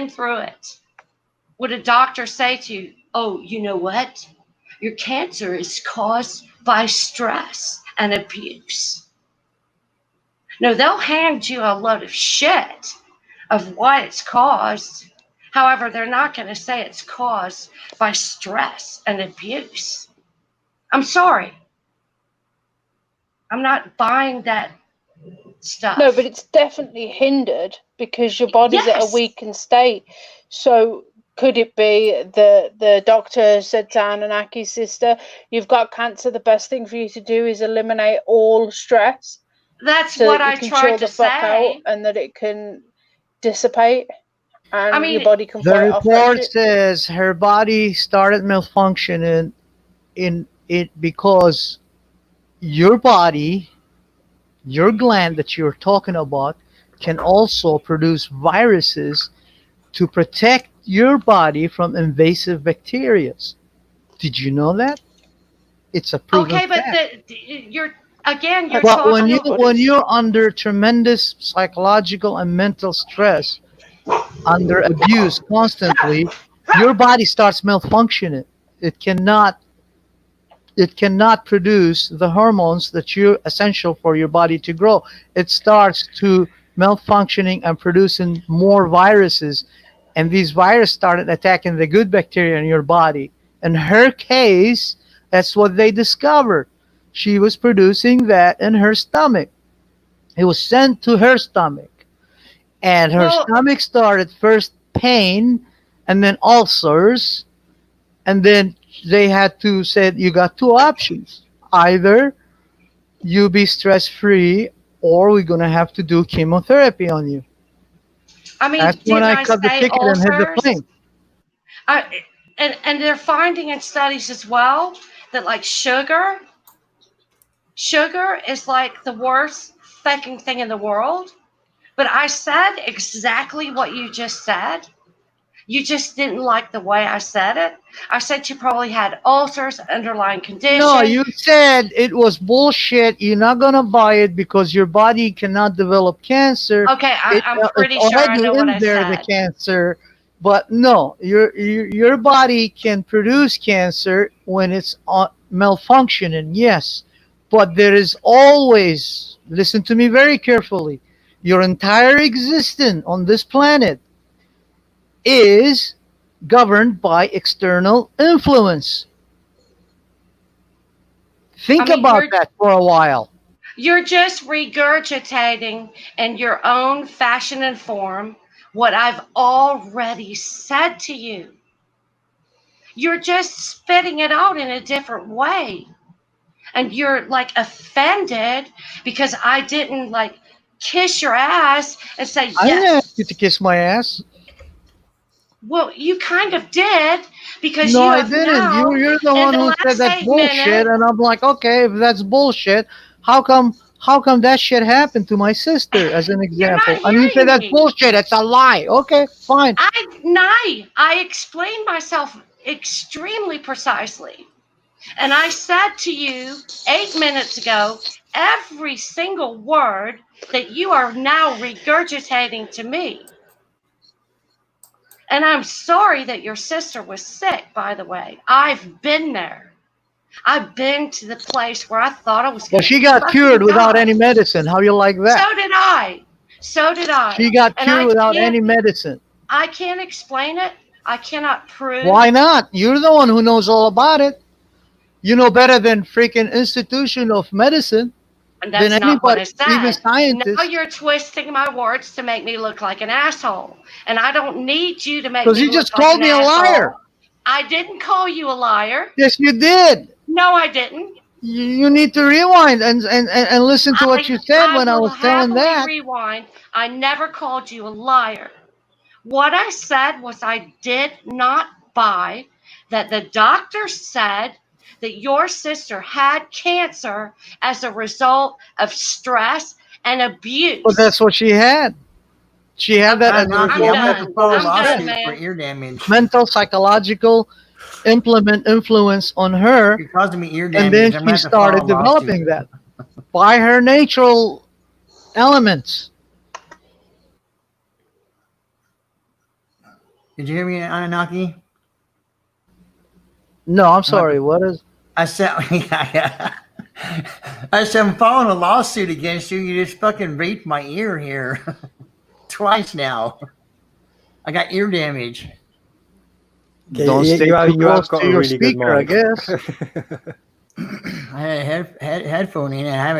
through it, would a doctor say to you, oh, you know what? Your cancer is caused by stress and abuse. No, they'll hand you a load of shit of why it's caused. However, they're not going to say it's caused by stress and abuse. I'm sorry. I'm not buying that stuff. No, but it's definitely hindered because your body's at a weakened state. So could it be the doctor said to Ananaki's sister, you've got cancer, the best thing for you to do is eliminate all stress? That's what I tried to say. Out and that it can dissipate and your body can fight off. The report says her body started malfunctioning in it because your body, your gland that you're talking about, can also produce viruses to protect your body from invasive bacteria. Did you know that? It's a proven fact. But you're when you're under tremendous psychological and mental stress, under abuse constantly, your body starts malfunctioning. It cannot it cannot produce the hormones that you essential for your body to grow. It starts to malfunctioning and producing more viruses, and these viruses started attacking the good bacteria in your body. In her case, that's what they discovered. She was producing that in her stomach. It was sent to her stomach, and her stomach started first pain, and then ulcers, and then they had to say you got two options: either you be stress free, or we're gonna have to do chemotherapy on you. I mean, That's when didn't I I cut the say ticket and hit the ulcers? plane. And they're finding in studies as well that like sugar is like the worst fucking thing in the world. But I said exactly what you just said. You just didn't like the way I said it. I said you probably had ulcers, underlying condition. No, you said it was bullshit. You're not gonna buy it because your body cannot develop cancer. Okay, I'm pretty it's sure I already know what in I there, the said. cancer. But no, your body can produce cancer when it's malfunctioning. Yes, but there is always, listen to me very carefully. Your entire existence on this planet is governed by external influence. Think about that for a while. You're just regurgitating in your own fashion and form what I've already said to you. You're just spitting it out in a different way. And you're like offended because I didn't like kiss your ass and say yes. I didn't ask you to kiss my ass. Well, you kind of did because no, you I have didn't. now, You're the one who said that's bullshit, and I'm like, okay, if that's bullshit, how come that shit happened to my sister, as an example? And you say that's bullshit, it's a lie. Okay, fine. I explained myself extremely precisely. And I said to you 8 minutes ago every single word that you are now regurgitating to me. And I'm sorry that your sister was sick, by the way. I've been there. I've been to the place where I thought I was going to. Well, she got cured without any medicine. How you like that? So did I. She got cured without any medicine. I can't explain it. I cannot prove. Why not? You're the one who knows all about it. You know better than freaking institution of medicine. And that's than not anybody, what I said. even scientists. Now you're twisting my words to make me look like an asshole. And I don't need you to make me look like an asshole. Because you just called me a liar. I didn't call you a liar. Yes, you did. No, I didn't. You need to rewind and listen to what you said when I was telling that. Rewind. I never called you a liar. What I said was I did not buy that the doctor said that your sister had cancer as a result of stress and abuse. But that's what she had. She had that as a result of for ear damage. Mental, psychological, influence on her. It caused me ear damage. And then she started developing that by her natural elements. Did you hear me, Anunnaki? No, I'm sorry. What is? I said, I'm filing a lawsuit against you. You just fucking raped my ear here twice now. I got ear damage. Okay, don't stay too close to your speaker, I guess. I had a headphone in. I have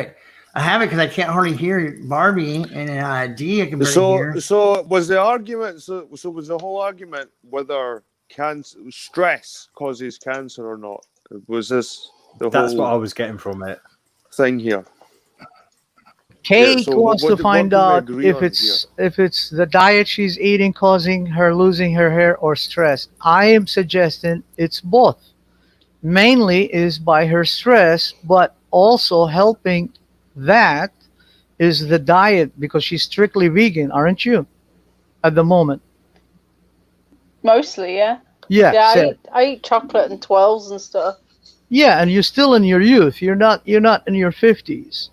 it because I can't hardly hear Barbie and D. I can barely hear. So was the argument? So was the whole argument whether stress causes cancer or not? Was this that's what I was getting from it? Thing here. Kate wants to find out if it's the diet she's eating causing her losing her hair or stress. I am suggesting it's both. Mainly is by her stress, but also helping that is the diet, because she's strictly vegan, aren't you? At the moment. Mostly, yeah. Yeah. I eat chocolate and 12s and stuff. Yeah, and you're still in your youth. You're not in your 50s.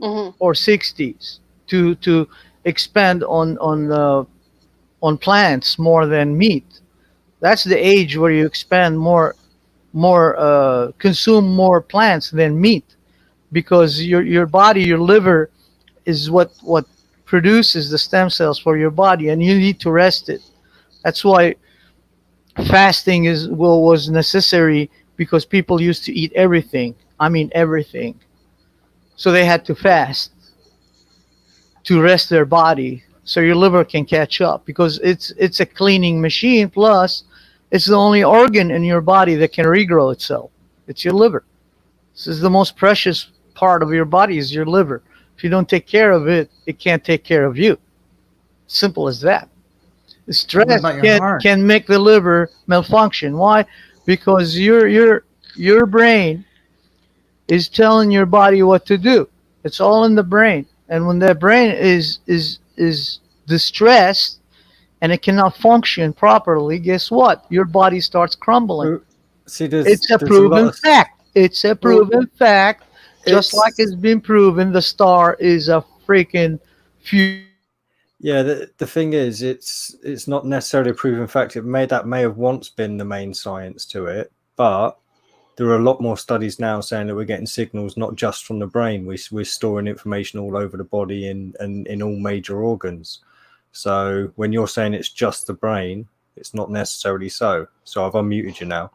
Mm-hmm. Or 60s to expand on plants more than meat. That's the age where you expand more consume more plants than meat, because your body, your liver, is what produces the stem cells for your body, and you need to rest it. That's why fasting was necessary, because people used to eat everything. I mean everything. So they had to fast to rest their body, so your liver can catch up, because it's a cleaning machine. Plus, it's the only organ in your body that can regrow itself. It's your liver. This is the most precious part of your body, is your liver. If you don't take care of it, it can't take care of you. Simple as that. Stress can make the liver malfunction. Why? Because your brain is telling your body what to do. It's all in the brain. And when that brain is distressed and it cannot function properly, guess what? Your body starts crumbling. See, it's a proven fact. It's a proven fact. Just like it's been proven, the star is a freaking fusion. Yeah, the thing is, it's not necessarily a proven fact. That may have once been the main science to it, but there are a lot more studies now saying that we're getting signals not just from the brain. We're storing information all over the body and in all major organs. So when you're saying it's just the brain, it's not necessarily so. So I've unmuted you now.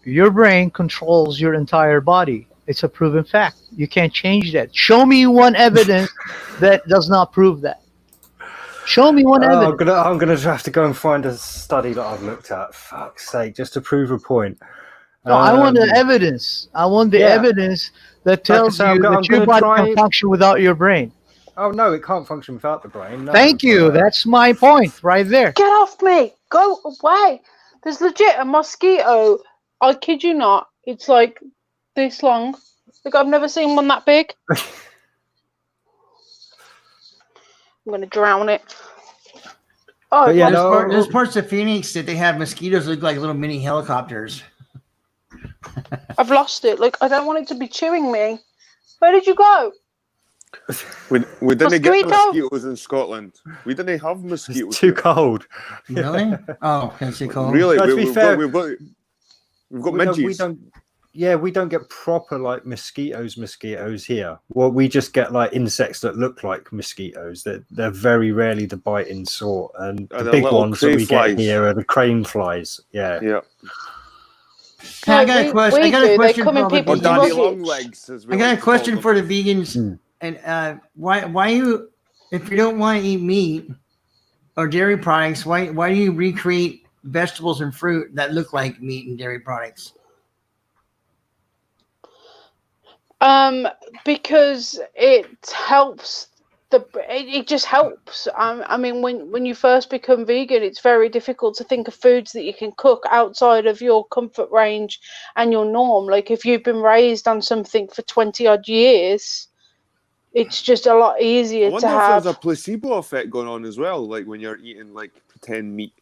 Your brain controls your entire body. It's a proven fact. You can't change that. Show me one evidence that does not prove that. Show me one evidence. I'm gonna have to go and find a study that I've looked at. Fuck's sake, just to prove a point. No, I want the evidence. I want the evidence that tells you that your body can function without your brain. Oh no, it can't function without the brain. No, Thank you. That's my point right there. Get off me! Go away! There's legit a mosquito. I kid you not. It's like this long. Like, I've never seen one that big. I'm gonna drown it. Oh yeah, there's parts of Phoenix that they have mosquitoes look like little mini helicopters. I've lost it. Like, I don't want it to be chewing me. Where did you go? We didn't get mosquitoes in Scotland. We didn't have mosquitoes. It's too cold. Really? Oh, it's too cold. Really? No, we've got midges. We don't get proper like mosquitoes here. Well, we just get like insects that look like mosquitoes. They're very rarely the biting sort, and the big ones that we get here are the crane flies. Yeah. Yeah. I got a question. I got a question for the vegans. And why you, if you don't want to eat meat or dairy products, why do you recreate vegetables and fruit that look like meat and dairy products? Because it helps. It just helps. I mean, when you first become vegan, it's very difficult to think of foods that you can cook outside of your comfort range and your norm. Like, if you've been raised on something for 20 odd years, it's just a lot easier to have. I wonder if there's a placebo effect going on as well, like when you're eating like pretend meat.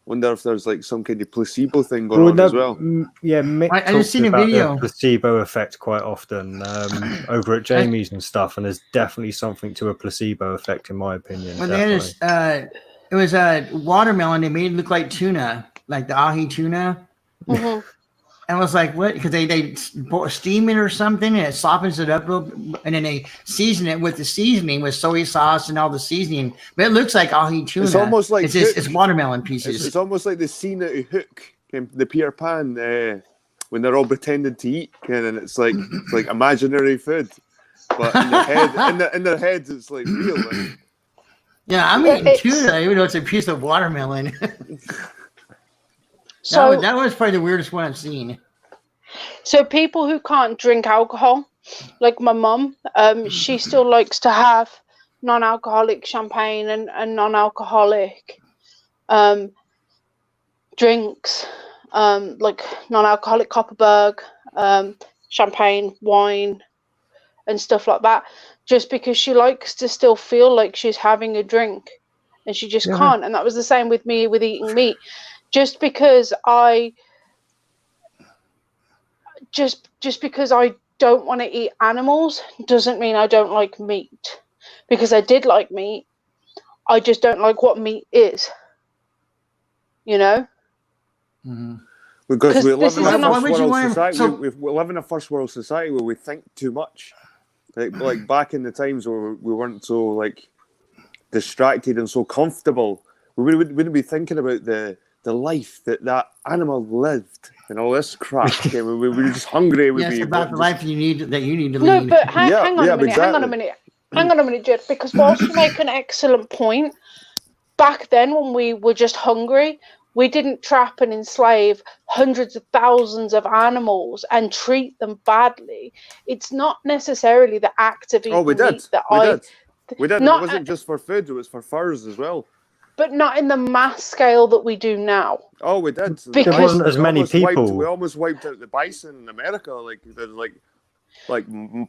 Wonder if there's like some kind of placebo thing going on as well. Yeah, Mick I just seen a video. The placebo effect quite often over at Jamie's and stuff, and there's definitely something to a placebo effect in my opinion. Well, it was a watermelon. They made it look like tuna, like the ahi tuna. Mm-hmm. And I was like, what? Because they steam it or something, and it softens it up, and then they season it with the seasoning, with soy sauce and all the seasoning. But it looks like ahi tuna. It's almost like it's watermelon pieces. It's almost like the scene out of Hook, the Peter Pan, when they're all pretending to eat, and it's like imaginary food, but in their heads, it's like real. Like. Yeah, I'm eating tuna, even though it's a piece of watermelon. So that was probably the weirdest one I've seen. So people who can't drink alcohol, like my mum, she still likes to have non-alcoholic champagne and non-alcoholic drinks, like non-alcoholic Copperberg, champagne, wine, and stuff like that, just because she likes to still feel like she's having a drink, and she just can't. And that was the same with me with eating meat. Just because I don't want to eat animals doesn't mean I don't like meat. Because I did like meat, I just don't like what meat is. you know. Mm-hmm. Because we live in a enough- first world want- society. so- We live in a first world society where we think too much. Like back in the times where we weren't so like distracted and so comfortable, we wouldn't be thinking about the life that animal lived and all this crap. Okay, we were just hungry. Yeah, it's about the life you need to No, lead. but hang on a minute. exactly. Hang on a minute, Jed. Because whilst you make an excellent point, back then when we were just hungry, we didn't trap and enslave hundreds of thousands of animals and treat them badly. It's not necessarily the act of eating Oh, we did. meat that We did. Not- It wasn't just for food; it was for furs as well. but not in the mass scale that we do now. Oh, we did. Because- There wasn't as many people. We almost wiped out the bison in America. Like there's like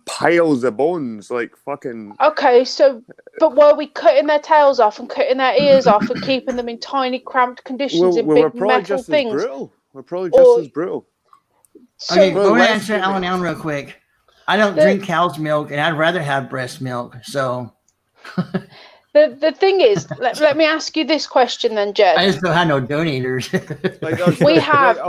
piles of bones. Like fucking. Okay, so, but were we cutting their tails off and cutting their ears off and keeping them in tiny, cramped conditions in we're big probably metal just things? as brutal. We're probably just as brutal. So, Okay, Well, go ahead and let's answer do Alan it. Allen real quick. I don't drink cow's milk, and I'd rather have breast milk. So the thing is, let me ask you this question then, Jed. I just don't have no donators. Like, We have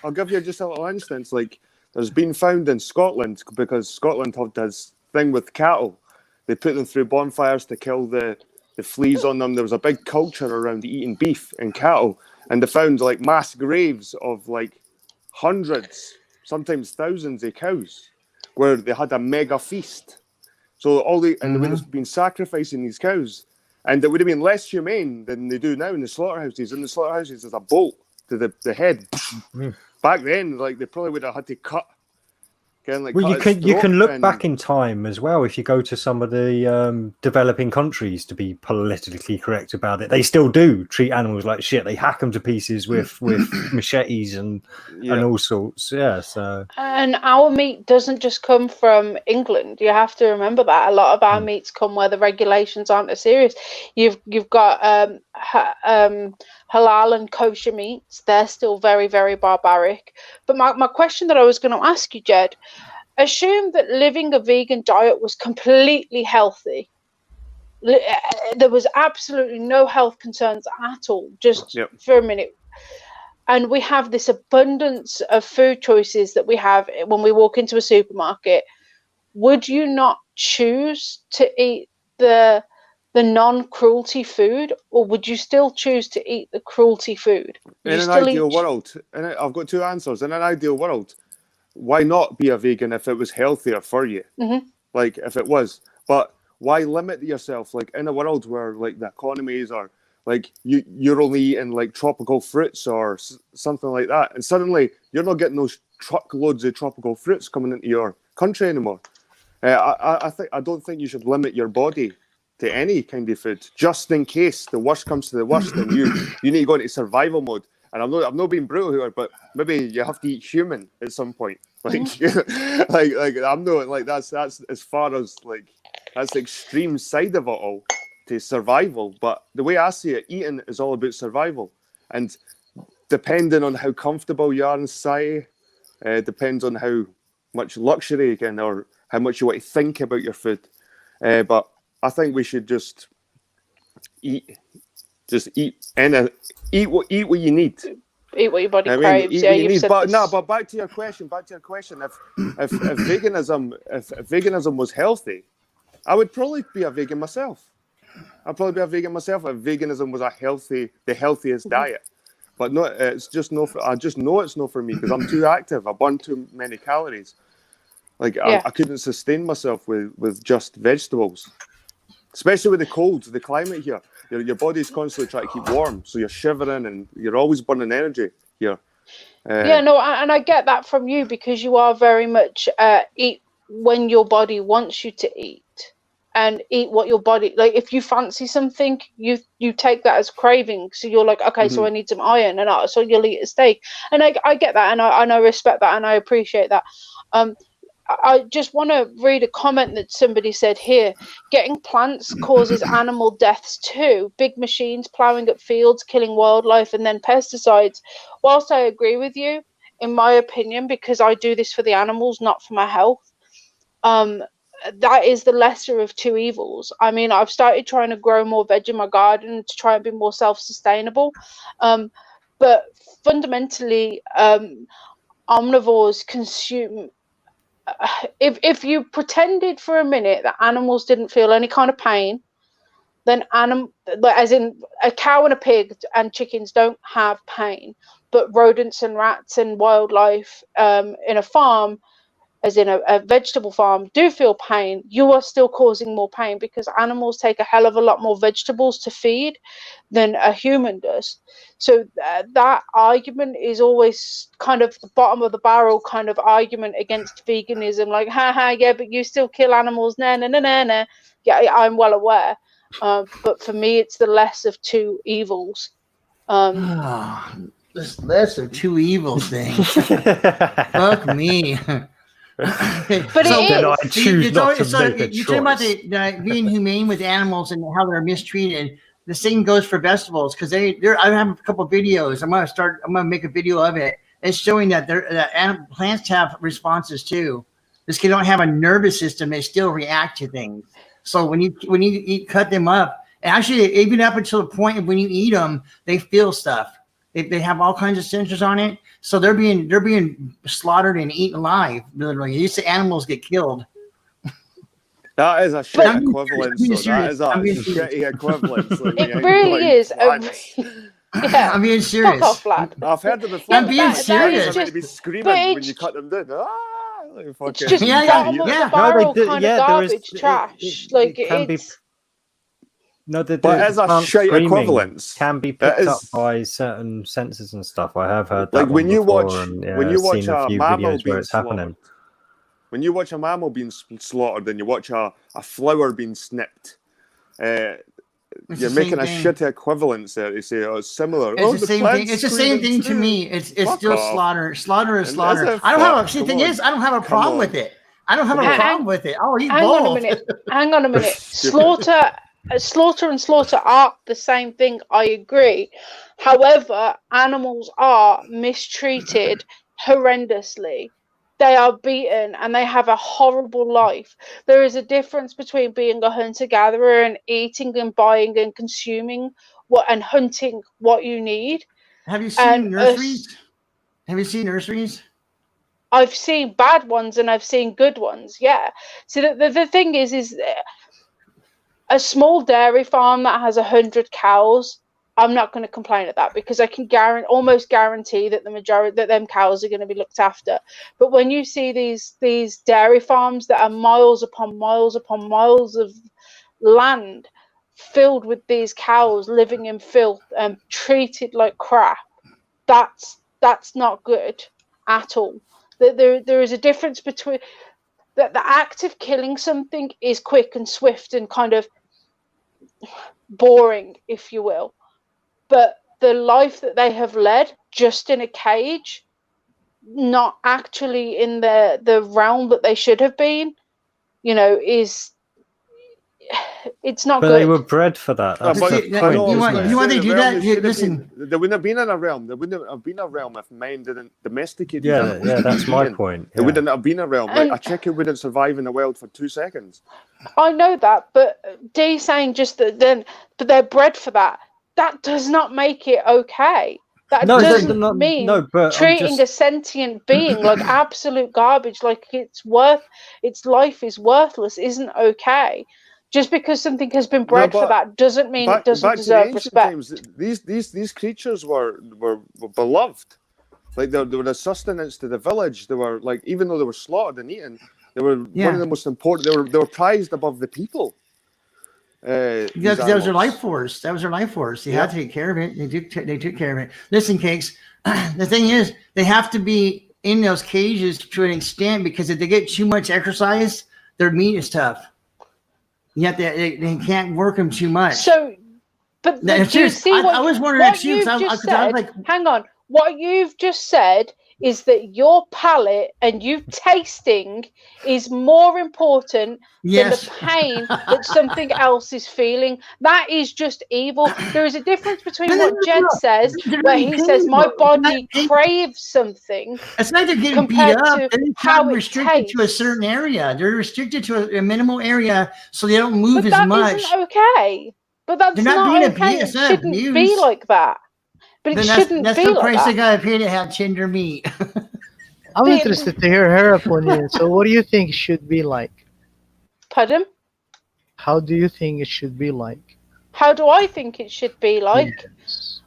I'll give you just a little instance. Like, there's been found in Scotland because Scotland have this thing with cattle. They put them through bonfires to kill the fleas on them. There was a big culture around eating beef and cattle, and they found like mass graves of like hundreds, sometimes thousands of cows, where they had a mega feast. So they would have been sacrificing these cows, and it would have been less humane than they do now in the slaughterhouses. In the slaughterhouses, there's a bolt to the head. Back then, like they probably would have had to cut. Well, you can look back in time as well. If you go to some of the developing countries, to be politically correct about it, they still do treat animals like shit. They hack them to pieces with machetes and all sorts. Yeah, so And our meat doesn't just come from England. You have to remember that a lot of our meats come where the regulations aren't as serious. You've got halal and kosher meats. They're still very, very barbaric. But my question that I was going to ask you, Jed, assume that living a vegan diet was completely healthy. There was absolutely no health concerns at all, just for a minute. And we have this abundance of food choices that we have when we walk into a supermarket. Would you not choose to eat the non-cruelty food, or would you still choose to eat the cruelty food? In an ideal world, and I've got two answers. In an ideal world, why not be a vegan if it was healthier for you? Like if it was, but why limit yourself? Like in a world where like the economies are like you're only eating like tropical fruits or something like that, and suddenly you're not getting those truckloads of tropical fruits coming into your country anymore. I don't think you should limit your body to any kind of food, just in case the worst comes to the worst, and you need to go into survival mode. And I'm not being brutal here, but maybe you have to eat human at some point. Like, like I'm not like that's as far as like that's the extreme side of it all to survival. But the way I see it, eating is all about survival, and depending on how comfortable you are in society, depends on how much luxury you can or how much you want to think about your food. But I think we should just eat what you need. Eat what your body craves. Eat what you need. But back to your question. If veganism was healthy, I would probably be a vegan myself. I'd probably be a vegan myself if veganism was the healthiest diet. But no, it's just no. I just know it's not for me because I'm too active. I burn too many calories. Like I couldn't sustain myself with just vegetables, especially with the cold, the climate here. Your body's constantly trying to keep warm, so you're shivering and you're always burning energy here. And I get that from you because you are very much eat when your body wants you to eat, and eat what your body like. If you fancy something, you take that as craving. So you're like, okay, so I need some iron, and so you'll eat a steak. And I get that, and I respect that, and I appreciate that. I just want to read a comment that somebody said here. Getting plants causes animal deaths too. Big machines plowing up fields, killing wildlife, and then pesticides. Whilst I agree with you, in my opinion, because I do this for the animals, not for my health, that is the lesser of two evils. I mean, I've started trying to grow more veg in my garden to try and be more self-sustainable. But fundamentally, omnivores consume. If you pretended for a minute that animals didn't feel any kind of pain, then as in a cow and a pig and chickens don't have pain, but rodents and rats and wildlife in a farm, as in a vegetable farm, do feel pain, you are still causing more pain because animals take a hell of a lot more vegetables to feed than a human does. So that argument is always kind of the bottom of the barrel kind of argument against veganism, like, yeah, but you still kill animals, nah. Yeah, I'm well aware. But for me, it's the less of two evils. This less of two evils thing. Fuck me. Okay, but so it is. I choose not to make a you're talking about choice. being humane with animals and how they're mistreated. The same goes for vegetables because I have a couple of videos. I'm gonna make a video of it. It's showing that plants have responses too. Just they don't have a nervous system; they still react to things. So when you cut them up, actually even up until the point of when you eat them, they feel stuff. They have all kinds of sensors on it, so they're being slaughtered and eaten alive. Literally, these animals get killed. That is a shit equivalence. That is a shitty equivalence. It really is. Yeah, I'm being serious. Fuck off, lad. I've heard it before. I'm being serious. Just, be screaming when you cut them down. It's just bottom of the barrel kind of garbage trash. It can be. No, but as a shite equivalence, can be picked up by certain sensors and stuff. I have heard that. Like when you watch a mammal where it's happening. When you watch a mammal being slaughtered, and you watch a flower being snipped, you're making a shitty equivalence there. You say, it's similar. It's the same thing. It's the same thing to me. It's still slaughter. Slaughter is slaughter. I don't have the thing is, I don't have a problem with it. I don't have a problem with it. I'll eat both. Hang on a minute. Slaughter and slaughter are the same thing. I agree. However, animals are mistreated horrendously. They are beaten and they have a horrible life. There is a difference between being a hunter-gatherer and eating and buying and consuming and hunting what you need. Have you seen nurseries? Have you seen nurseries? I've seen bad ones and I've seen good ones. Yeah. So the thing is a small dairy farm that has 100 cows. I'm not going to complain at that because I can almost guarantee that the majority that them cows are going to be looked after. But when you see these dairy farms that are miles upon miles upon miles of land filled with these cows living in filth and treated like crap, that's not good at all. There is a difference between the act of killing something is quick and swift and kind of boring, if you will. But the life that they have led just in a cage, not actually in the realm that they should have been, it's not but good. They were bred for that. That's the point, you want to do that? Listen. There wouldn't have been in a realm. There wouldn't have been a realm if men didn't domesticate. Yeah, that's my point. There wouldn't have been a realm. Like a chicken wouldn't survive in the wild for 2 seconds. I know that, but D saying just that but they're bred for that. That does not make it okay. That doesn't mean treating a sentient being like absolute garbage, like its life is worthless, isn't okay. Just because something has been bred for that doesn't mean it doesn't deserve respect. Times, these creatures were beloved. Like they were the sustenance to the village. They were like, even though they were slaughtered and eaten, they were one of the most important. They were prized above the people. That was their life force. That was their life force. They had to take care of it. They took care of it. Listen, Cakes, the thing is, they have to be in those cages to an extent because if they get too much exercise, their meat is tough. Yet they can't work them too much. So, but do you see I was wondering if she hang on. What you've just said is that your palate and you tasting is more important than the pain that something else is feeling. That is just evil. There is a difference between what Jed says, where he says my body craves something. It's not they're getting beat up. They're how restricted to a certain area. They're restricted to a minimal area, so they don't move as much. That isn't okay. But that's not okay. It shouldn't be like that. But it shouldn't be like that. That's the price they gotta pay to have tender meat. I'm interested to hear her opinion. So what do you think it should be like? Pardon? How do you think it should be like? How do I think it should be like? Yes.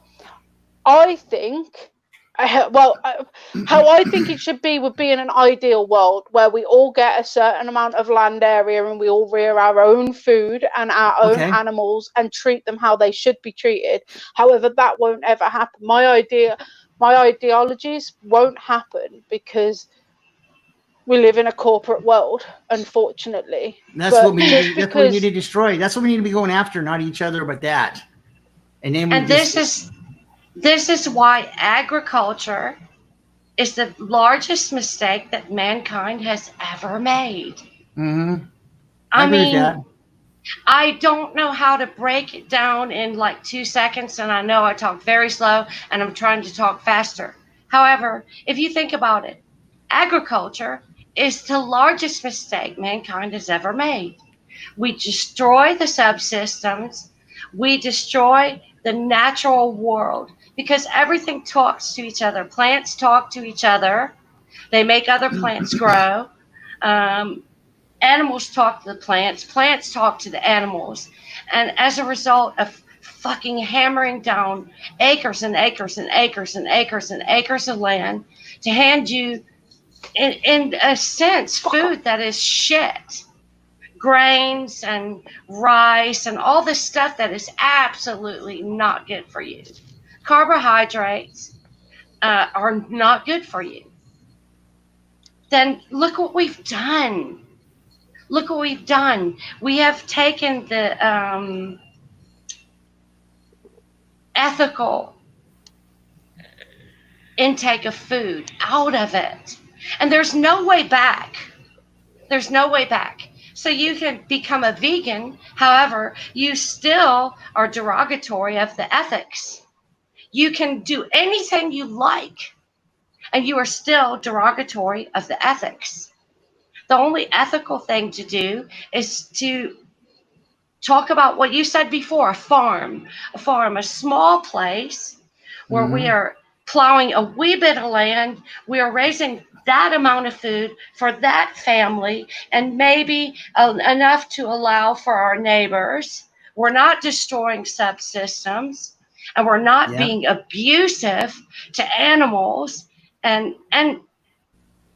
I think, how I think it should be would be in an ideal world where we all get a certain amount of land area and we all rear our own food and our own animals and treat them how they should be treated. However, that won't ever happen. My ideologies won't happen because we live in a corporate world, unfortunately. That's what we need. That's what we need to destroy. That's what we need to be going after, not each other, but that. And then this is why agriculture is the largest mistake that mankind has ever made. Mm-hmm. I mean, I don't know how to break it down in like 2 seconds, and I know I talk very slow, and I'm trying to talk faster. However, if you think about it, agriculture is the largest mistake mankind has ever made. We destroy the subsystems. We destroy the natural world because everything talks to each other. Plants talk to each other. They make other plants grow. Animals talk to the plants. Plants talk to the animals. And as a result of fucking hammering down acres and acres and acres and acres and acres of land to hand you, in a sense, food that is shit. Grains and rice and all this stuff that is absolutely not good for you. Carbohydrates are not good for you. Then look what we've done. Look what we've done. We have taken the ethical intake of food out of it. And there's no way back. There's no way back. So you can become a vegan. However, you still are derogatory of the ethics. You can do anything you like, and you are still derogatory of the ethics. The only ethical thing to do is to talk about what you said before, a farm, a small place where we are plowing a wee bit of land. We are raising that amount of food for that family and maybe enough to allow for our neighbors. We're not destroying subsystems and we're not being abusive to animals and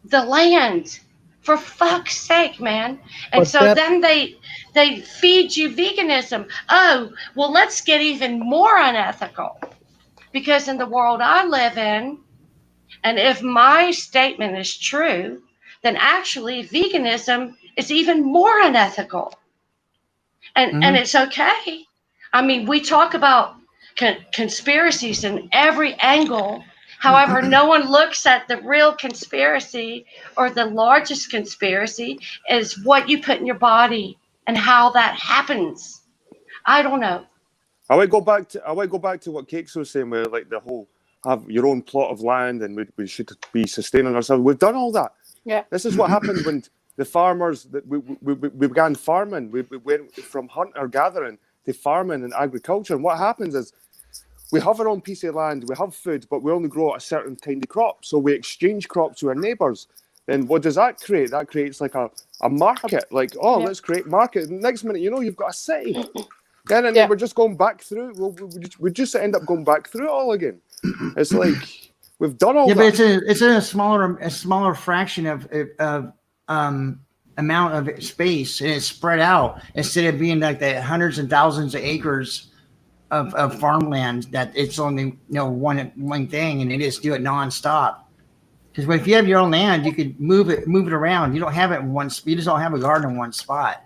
the land, for fuck's sake, man. And then they feed you veganism. Oh, well, let's get even more unethical. Because in the world I live in, and if my statement is true, then actually veganism is even more unethical. And it's okay. I mean, we talk about conspiracies in every angle. However, no one looks at the real conspiracy, or the largest conspiracy is what you put in your body and how that happens. I don't know. I would go back to what Kakes was saying, where like the whole have your own plot of land and we should be sustaining ourselves. We've done all that. Yeah. This is what happened when the farmers that we began farming. We went from hunter gathering to farming and agriculture. And what happens is we have our own piece of land, we have food, but we only grow a certain kind of crop. So we exchange crops to our neighbours. And what does that create? That creates like a market. Like, let's create market. And next minute, you've got a city. And then we're just going back through. We just end up going back through it all again. It's like we've done all that. But it's in a smaller fraction of amount of space, and it's spread out instead of being like the hundreds and thousands of acres of farmland that it's only one thing, and they just do it nonstop. Because if you have your own land, you could move it around. You don't have it in one. You just don't have a garden in one spot.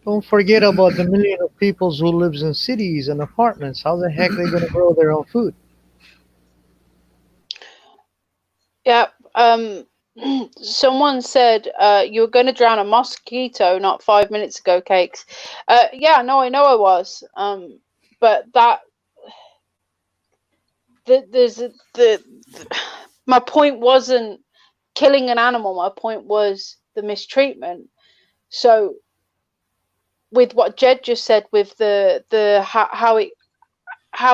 Don't forget about the million of people who lives in cities and apartments. How the heck are they going to grow their own food? Yeah. Someone said you were going to drown a mosquito not 5 minutes ago, Cakes. Yeah, no, I know I was. But that my point wasn't killing an animal. My point was the mistreatment. So with what Jed just said, with how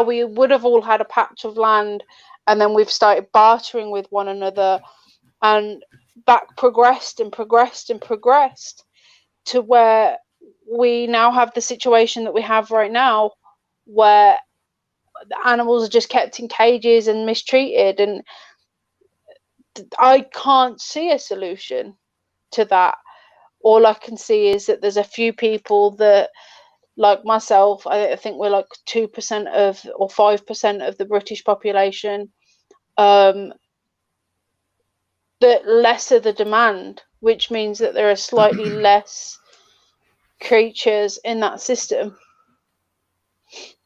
we would have all had a patch of land, and then we've started bartering with one another, and that progressed and progressed and progressed to where we now have the situation that we have right now, where the animals are just kept in cages and mistreated, and I can't see a solution to that. All I can see is that there's a few people that, like myself, I think we're like 2% of or 5% of the British population, that lesser the demand, which means that there are slightly less creatures in that system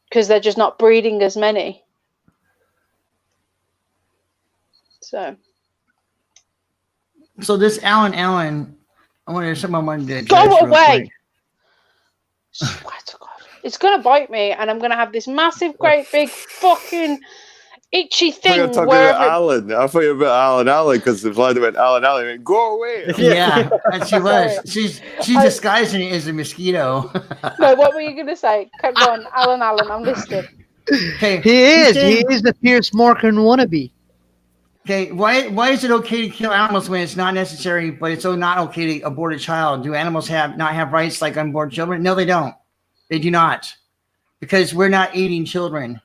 because they're just not breeding as many. So this Alan, I wanted to go away. Swear to God, it's gonna bite me, and I'm gonna have this massive, great, big, fucking itchy thing. I thought you were talking about Alan. I thought you were about Alan because the Vlad went Alan. Went, go away. Yeah, and she was. She's disguising it as a mosquito. No, what were you gonna say? Come on, Alan. I'm listening. Okay, he is the Pierce Morgan wannabe. Okay, why is it okay to kill animals when it's not necessary, but it's not okay to abort a child? Do animals not have rights like unborn children? No, they don't. They do not, because we're not eating children.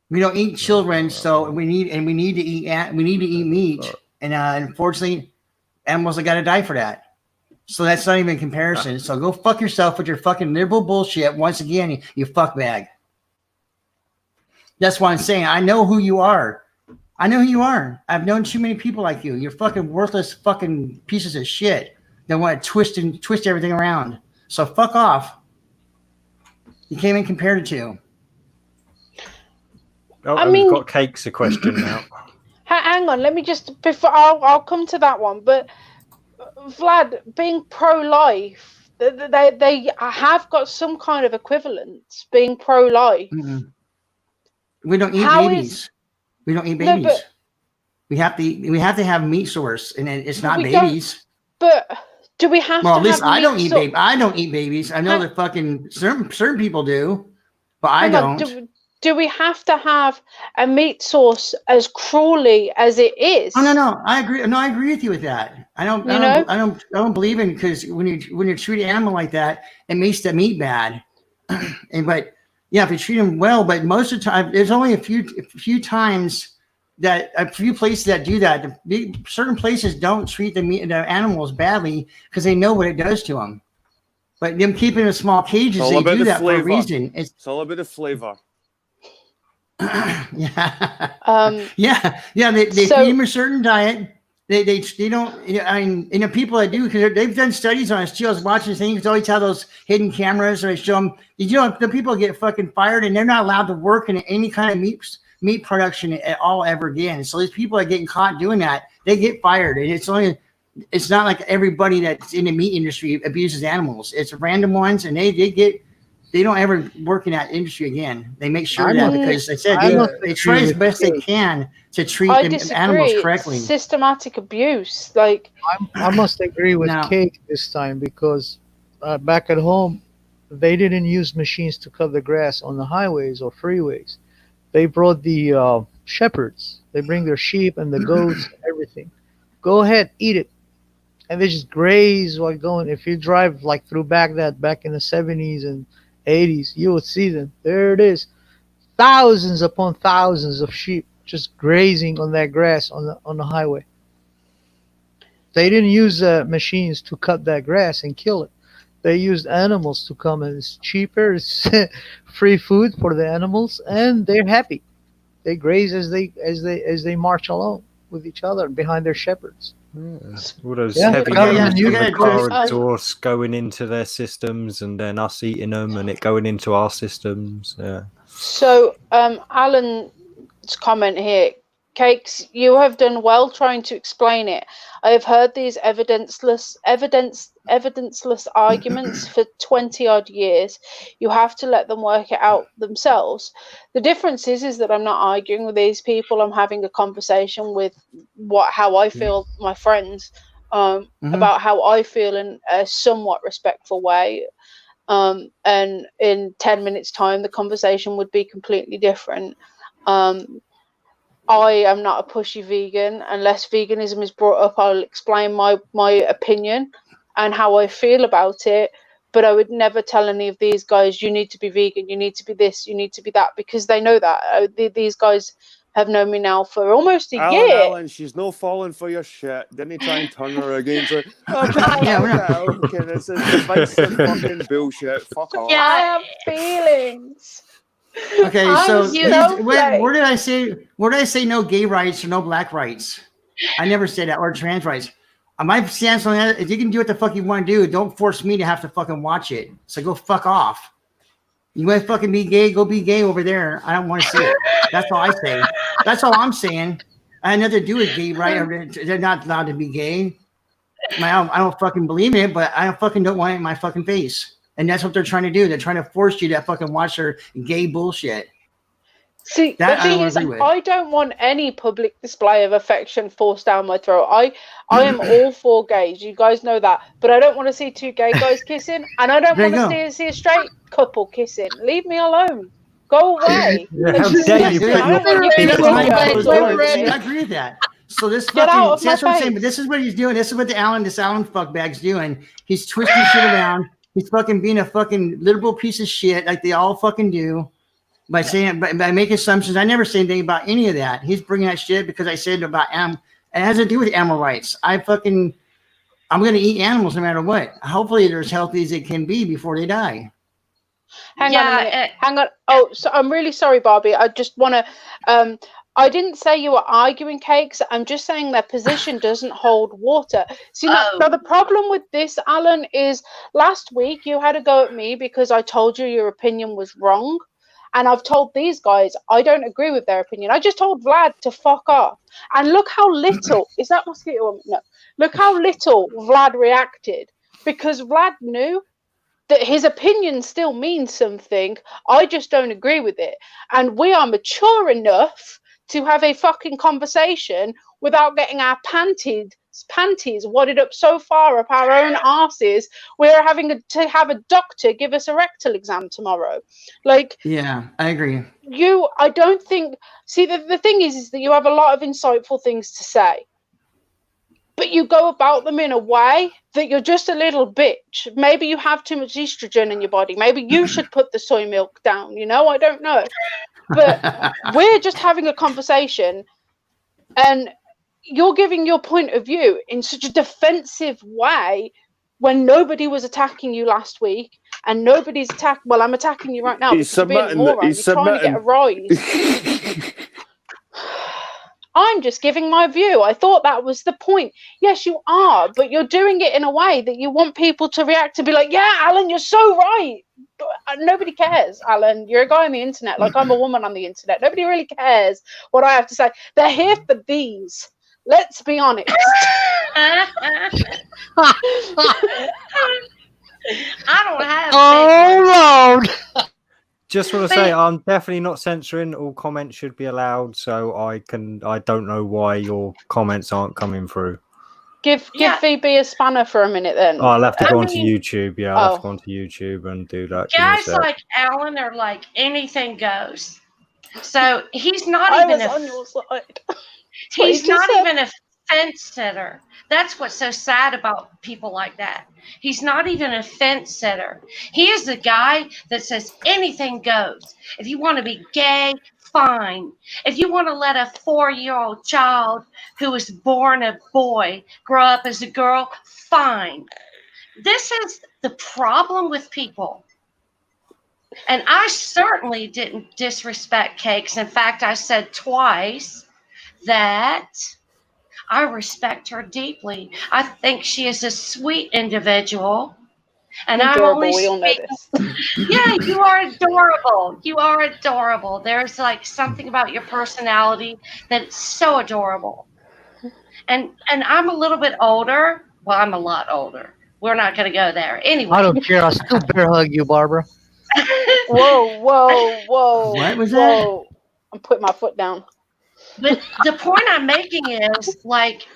We don't eat children, so we need to eat meat, and unfortunately, animals have got to die for that. So that's not even a comparison. So go fuck yourself with your fucking liberal bullshit. Once again, you fuckbag. That's what I'm saying. I know who you are. I've known too many people like you. You're fucking worthless fucking pieces of shit that want to twist everything around. So fuck off. You can't even compare the two. Oh, I mean, we've got Cakes a question now. Hang on, let me just before I'll come to that one. But Vlad, being pro-life, they have got some kind of equivalence. Being pro-life. Mm-hmm. We don't eat babies. We don't eat babies. No, we have to have meat source, and it's not babies. But do we have? Well, at least I don't eat babies. I don't eat babies. I know that fucking certain people do, but I don't. Do we have to have a meat source as cruelly as it is? Oh, no. I agree. No, I agree with you with that. I don't believe in, because when you treat an animal like that, it makes the meat bad. But yeah, if you treat them well, but most of the time, there's only a few times that a few places that do that. Certain places don't treat the animals badly because they know what it does to them. But them keeping in small cages, they do that for a reason. It's all a bit of flavor. Yeah. They feed them a certain diet. They don't. I mean, people that do, because they've done studies on it. I was watching things. Always have those hidden cameras, or they show them. The people get fucking fired, and they're not allowed to work in any kind of meat production at all ever again. So these people are getting caught doing that. They get fired, and it's not like everybody that's in the meat industry abuses animals. It's random ones, and they don't ever work in that industry again. They make sure that, because they said they try as best they can to treat animals correctly. It's systematic abuse. Like I must agree with Cake this time, because back at home, they didn't use machines to cut the grass on the highways or freeways. They brought the shepherds. They bring their sheep and the goats and everything. Go ahead, eat it. And they just graze while going. If you drive like through Baghdad back in the 70s and 80s, you would see them. There it is. Thousands upon thousands of sheep just grazing on that grass on the highway. They didn't use machines to cut that grass and kill it. They used animals to come, and it's cheaper. It's free food for the animals, and they're happy. They graze as they march along with each other behind their shepherds. All those heavy car exhausts going into their systems, and then us eating them, and it going into our systems. Yeah. So, Alan's comment here: Cakes, you have done well trying to explain it. I have heard these evidenceless arguments for 20 odd years. You have to let them work it out themselves. The difference is that I'm not arguing with these people. I'm having a conversation with how I feel, my friends, about how I feel in a somewhat respectful way. And in 10 minutes time, the conversation would be completely different. I am not a pushy vegan. Unless veganism is brought up, I'll explain my opinion and how I feel about it. But I would never tell any of these guys, you need to be vegan, you need to be this, you need to be that, because they know that. These guys have known me now for almost a year. Alan, she's no falling for your shit. Didn't try and turn her against her. This is divisive fucking bullshit. Fuck off. Yeah, I have feelings. Okay, so where did I say no gay rights or no black rights? I never said that, or trans rights. My stance on that, if you can do what the fuck you want to do, don't force me to have to fucking watch it. So go fuck off. You want to fucking be gay, go be gay over there. I don't want to see it. That's all I say. That's all I'm saying. I had nothing to do with gay, right? They're not allowed to be gay. I don't fucking believe in it, but I fucking don't want it in my fucking face. And that's what they're trying to do. They're trying to force you to fucking watch their gay bullshit. See, the thing is, I don't want any public display of affection forced down my throat. I am all for gays. You guys know that. But I don't want to see two gay guys kissing. And I don't want to see a straight couple kissing. Leave me alone. Go away. I agree with that. So this fucking, that's what I'm saying. But this is what he's doing. This is what this Alan fuckbag's doing. He's twisting shit around. He's fucking being a fucking liberal piece of shit like they all fucking do. By saying, by making assumptions. I never say anything about any of that. He's bringing that shit because I said about it has to do with animal rights. I'm going to eat animals no matter what. Hopefully they're as healthy as they can be before they die. Hang on a minute. Hang on. Oh, so I'm really sorry, Barbie. I just want to, I didn't say you were arguing, Cakes. I'm just saying their position doesn't hold water. See, now the problem with this, Alan, is last week you had a go at me because I told you your opinion was wrong. And I've told these guys I don't agree with their opinion. I just told Vlad to fuck off. And look how little, is that mosquito? No. Look how little Vlad reacted. Because Vlad knew that his opinion still means something. I just don't agree with it. And we are mature enough to have a fucking conversation without getting our panties wadded up so far up our own arses. We're having to have a doctor give us a rectal exam tomorrow. Yeah, I agree. I don't think. See, the thing is that you have a lot of insightful things to say, but you go about them in a way that you're just a little bitch. Maybe you have too much estrogen in your body. Maybe you should put the soy milk down. I don't know. But we're just having a conversation, and you're giving your point of view in such a defensive way when nobody was attacking you last week and nobody's attacked. Well, I'm attacking you right now because you're being a moron. You're trying to get a rise. I'm just giving my view. I thought that was the point. Yes, you are, but you're doing it in a way that you want people to react and be like, yeah, Alan, you're so right. But nobody cares, Alan. You're a guy on the internet. Like, I'm a woman on the internet. Nobody really cares what I have to say. They're here for these. Let's be honest. I don't have. Oh, Lord. Just want to say, I'm definitely not censoring. All comments should be allowed. So I don't know why your comments aren't coming through. Give VB a spanner for a minute, then. Oh, I'll have to go onto YouTube. Yeah, I'll have to go onto YouTube and do that. Guys like Alan are like anything goes. So he's not even on your side. He's not even a fence sitter. That's what's so sad about people like that. He's not even a fence sitter. He is the guy that says anything goes. If you want to be gay, fine. If you want to let a 4-year-old child who was born a boy grow up as a girl, fine. This is the problem with people. And I certainly didn't disrespect Cakes. In fact, I said twice that I respect her deeply. I think she is a sweet individual. And I'm Adorable, only we all know speaking. this. Yeah, you are adorable. You are adorable. There's like something about your personality that's so adorable. And I'm a little bit older. Well, I'm a lot older. We're not going to go there. Anyway. I don't care. I'll still bear hug you, Barbara. Whoa, whoa, whoa. What was that? Whoa. I'm putting my foot down. But the point I'm making is, like,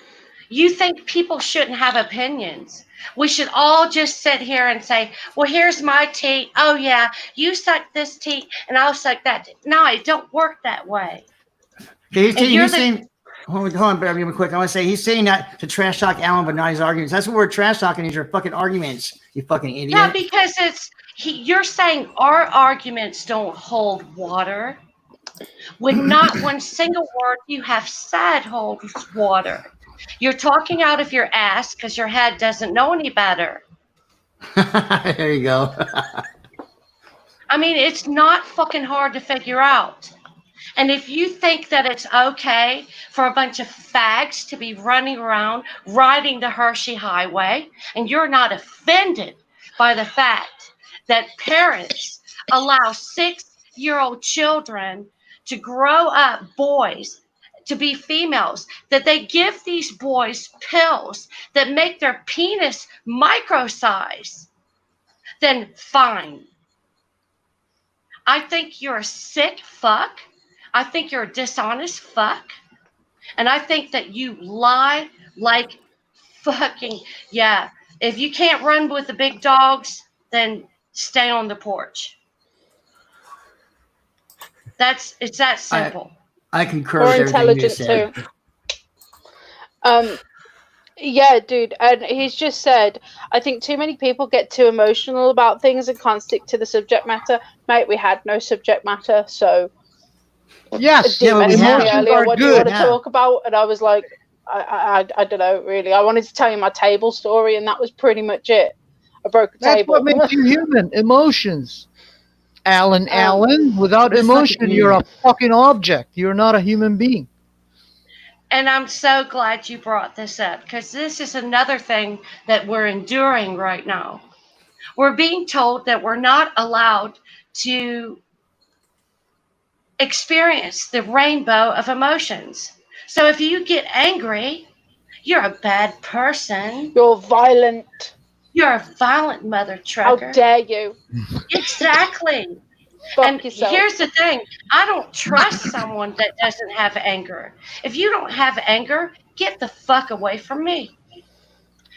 you think people shouldn't have opinions. We should all just sit here and say, well, here's my tea. Oh, yeah, you suck this tea and I'll suck that tea. No, it don't work that way. Okay, he's saying, hold on, real quick. I want to say he's saying that to trash talk Alan, but not his arguments. That's what we're trash talking. These are fucking arguments. You fucking idiot. Yeah, because you're saying our arguments don't hold water. When not one single word you have said holds water. You're talking out of your ass because your head doesn't know any better. There you go. I mean, it's not fucking hard to figure out. And if you think that it's okay for a bunch of fags to be running around riding the Hershey Highway, and you're not offended by the fact that parents allow 6-year-old children to grow up boys to be females, that they give these boys pills that make their penis micro-size, then fine. I think you're a sick fuck. I think you're a dishonest fuck. And I think that you lie like fucking, yeah. If you can't run with the big dogs, then stay on the porch. It's that simple. I concur Or with everything you intelligent said. too. Yeah, dude, and he's just said, I think too many people get too emotional about things and can't stick to the subject matter. Mate, we had no subject matter, so Yes, Dim asked me emotions earlier, are what do you good. want to talk about? And I was like, I don't know, really. I wanted to tell you my table story, and that was pretty much it. I broke a That's table. what makes you human. Emotions. Alan, without This emotion, fucking you're a idiot. fucking object. You're not a human being. And I'm so glad you brought this up, because this is another thing that we're enduring right now. We're being told that we're not allowed to experience the rainbow of emotions. So if you get angry, you're a bad person. You're violent. You're a violent mother trucker. How dare you? Exactly. Fuck And yourself. here's the thing. I don't trust someone that doesn't have anger. If you don't have anger, get the fuck away from me.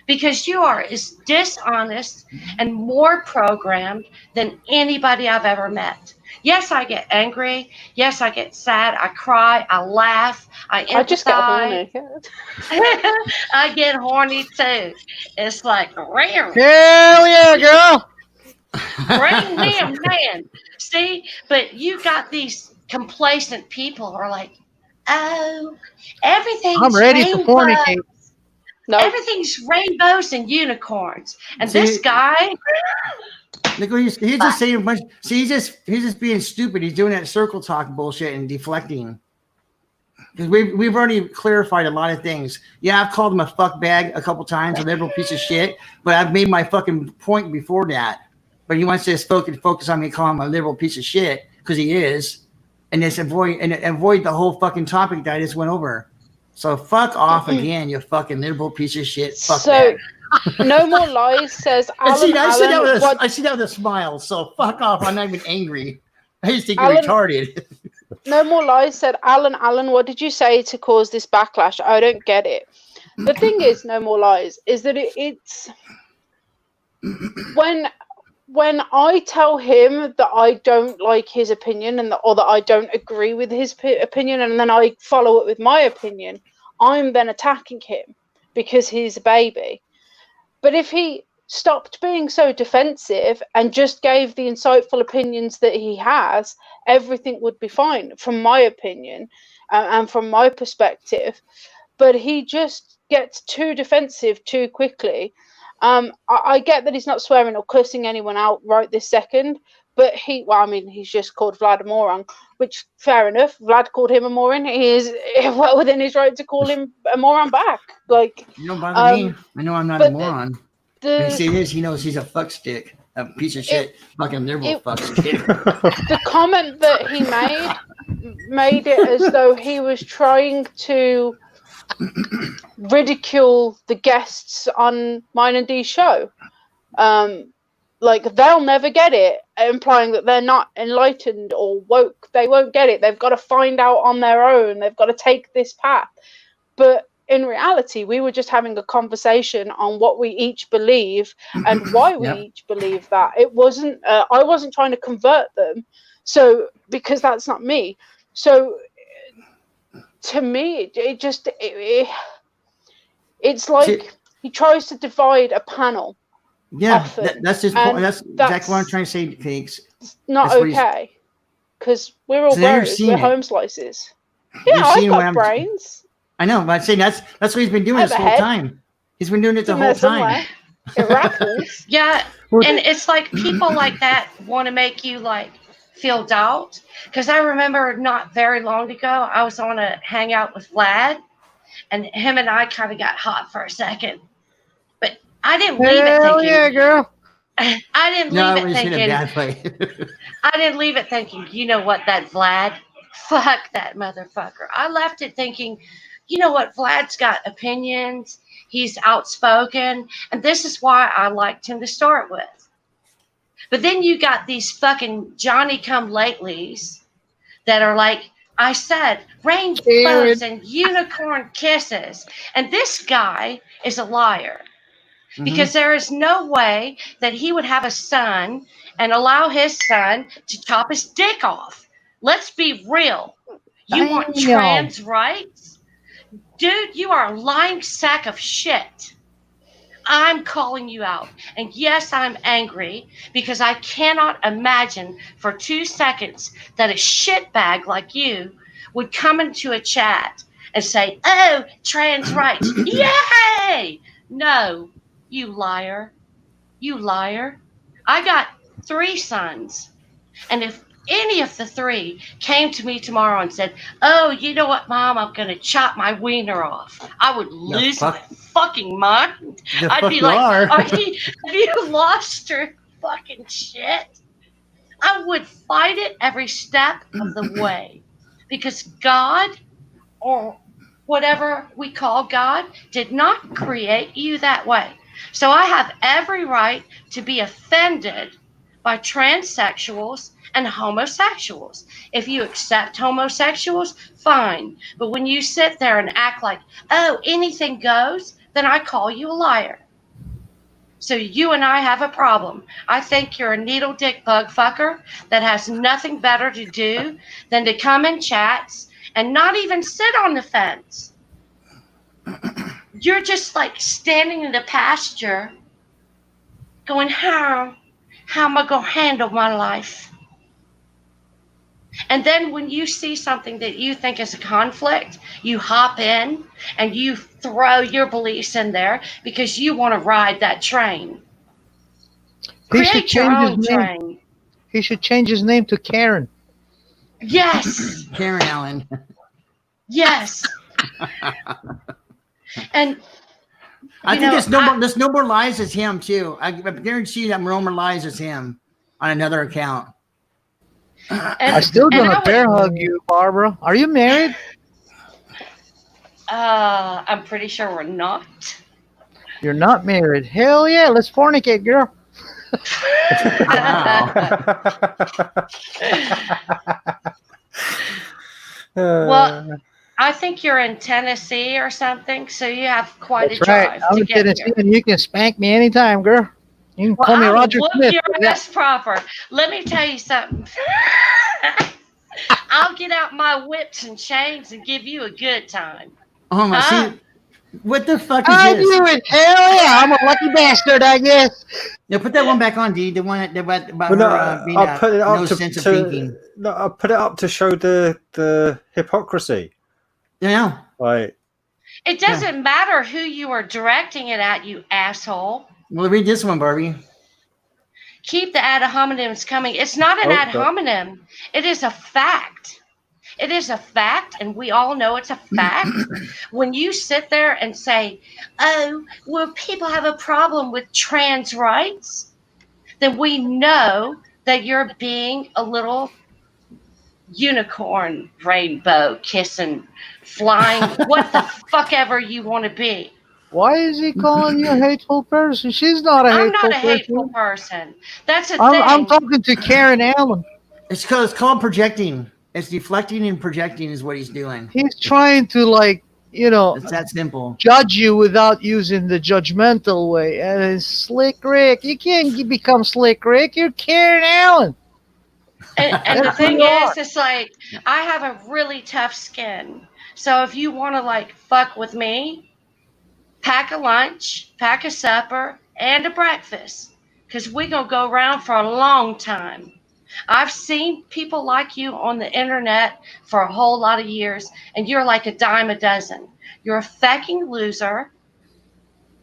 Because you are as dishonest and more programmed than anybody I've ever met. Yes, I get angry. Yes, I get sad. I cry. I laugh. I empathize. I just get horny. I get horny too. It's like, Hell yeah, girl. bring me a man. See, but you got these complacent people who are like, oh, everything's I'm ready to rainbows. fornicate. No, Everything's rainbows and unicorns. And See, this guy, Look, he's just saying a bunch. See, he's just being stupid. He's doing that circle talk bullshit and deflecting. Because we've already clarified a lot of things. Yeah, I've called him a fuck bag a couple times, a liberal piece of shit. But I've made my fucking point before that. But he wants to focus on me calling him a liberal piece of shit because he is, and just avoid the whole fucking topic that I just went over. So fuck off again, you fucking liberal piece of shit. Fuck so that. No More Lies says I see Alan. that with a smile. So fuck off. I'm not even angry. I just think you're Alan- retarded. No More Lies said, Alan, what did you say to cause this backlash? I don't get it. The thing is, No More Lies, is that it's when I tell him that I don't like his opinion or that I don't agree with his opinion, and then I follow it with my opinion, I'm then attacking him because he's a baby. But if he stopped being so defensive and just gave the insightful opinions that he has, everything would be fine, from my opinion and from my perspective. But he just gets too defensive too quickly. I get that he's not swearing or cussing anyone out right this second, but he's just called Vlad a moron, which, fair enough. Vlad called him a moron. He is well within his right to call him a moron back. Like, You don't bother me. I know I'm not a moron. When he sees this, he knows he's a fuck stick, a piece of shit, fucking liberal fuck stick. The comment that he made it as though he was trying to ridicule the guests on Mine and Dee's show. Like, they'll never get it, implying that they're not enlightened or woke. They won't get it. They've got to find out on their own. They've got to take this path. But in reality, we were just having a conversation on what we each believe and why we each believe that. It wasn't, I wasn't trying to convert them. So, because that's not me. So, to me, it's like he tries to divide a panel. Yeah, that's his point. That's exactly what I'm trying to say, Cakes. It's not okay, because we're all bros. We're home slices. Yeah, I've got brains. I know, but I'm saying that's what he's been doing this whole time. He's been doing it the whole time. It rattles. Yeah, and it's like people like that want to make you like feel doubt. Because I remember not very long ago, I was on a hangout with Vlad, and him and I kind of got hot for a second. But I didn't leave it thinking. Yeah, girl. I didn't leave it thinking. I didn't leave it thinking, you know what, that Vlad, fuck that motherfucker. I left it thinking, you know what, Vlad's got opinions. He's outspoken. And this is why I liked him to start with. But then you got these fucking Johnny-come-latelys that are like, I said, rainbows and unicorn kisses. And this guy is a liar. Because there is no way that he would have a son and allow his son to chop his dick off. Let's be real. You want trans rights? Dude, you are a lying sack of shit. I'm calling you out. And yes, I'm angry because I cannot imagine for 2 seconds that a shitbag like you would come into a chat and say, oh, trans rights. Yay! No. You liar. You liar. I got 3 sons. And if any of the 3 came to me tomorrow and said, oh, you know what, Mom, I'm going to chop my wiener off, I would lose my fucking mind. I'd be like, have you lost your fucking shit? I would fight it every step of the way. Because God, or whatever we call God, did not create you that way. So I have every right to be offended by transsexuals and homosexuals. If you accept homosexuals, fine. But when you sit there and act like, oh, anything goes, then I call you a liar. So you and I have a problem. I think you're a needle dick bug fucker that has nothing better to do than to come in chats and not even sit on the fence. You're just like standing in the pasture going, how am I going to handle my life? And then when you see something that you think is a conflict, you hop in and you throw your beliefs in there because you want to ride that train. Create your own train. He should change his name to Karen. Yes. Karen Allen. Yes. And I think there's no more lies as him too. I guarantee you that no more lies as him on another account. I still gonna bear hug you, Barbara. Are you married? I'm pretty sure we're not. You're not married. Hell yeah, let's fornicate, girl. Well, I think you're in Tennessee or something, so you have quite a drive I'm to in get Tennessee, here. and you can spank me anytime, girl. You can call me Roger Smith. Your ass proper. Let me tell you something. I'll get out my whips and chains and give you a good time. Oh my! See, what the fuck is this? I knew it. Hell yeah! I'm a lucky bastard, I guess. Yeah, put that one back on, D. The one about I'll put it up no sense of thinking. No, I'll put it up to show the hypocrisy. Yeah. Right. It doesn't matter who you are directing it at, you asshole. Well, read this one, Barbie. Keep the ad hominems coming. It's not an ad hominem. It is a fact. It is a fact, and we all know it's a fact. When you sit there and say, oh, well, people have a problem with trans rights, then we know that you're being a little unicorn, rainbow, kissing, flying, what the fuck ever you want to be. Why is he calling you a hateful person? She's not a I'm hateful not a hateful person. person. That's the I'm thing. talking to Karen Allen. It's called projecting. It's deflecting and projecting is what he's doing. He's trying to, like, you know, It's that simple. judge you without using the judgmental way. And it's Slick Rick. You can't become Slick Rick. You're Karen Allen. And the That's who thing you are. is, it's like, I have a really tough skin. So if you want to, like, fuck with me, pack a lunch, pack a supper, and a breakfast. Because we're going to go around for a long time. I've seen people like you on the internet for a whole lot of years, and you're like a dime a dozen. You're a fucking loser.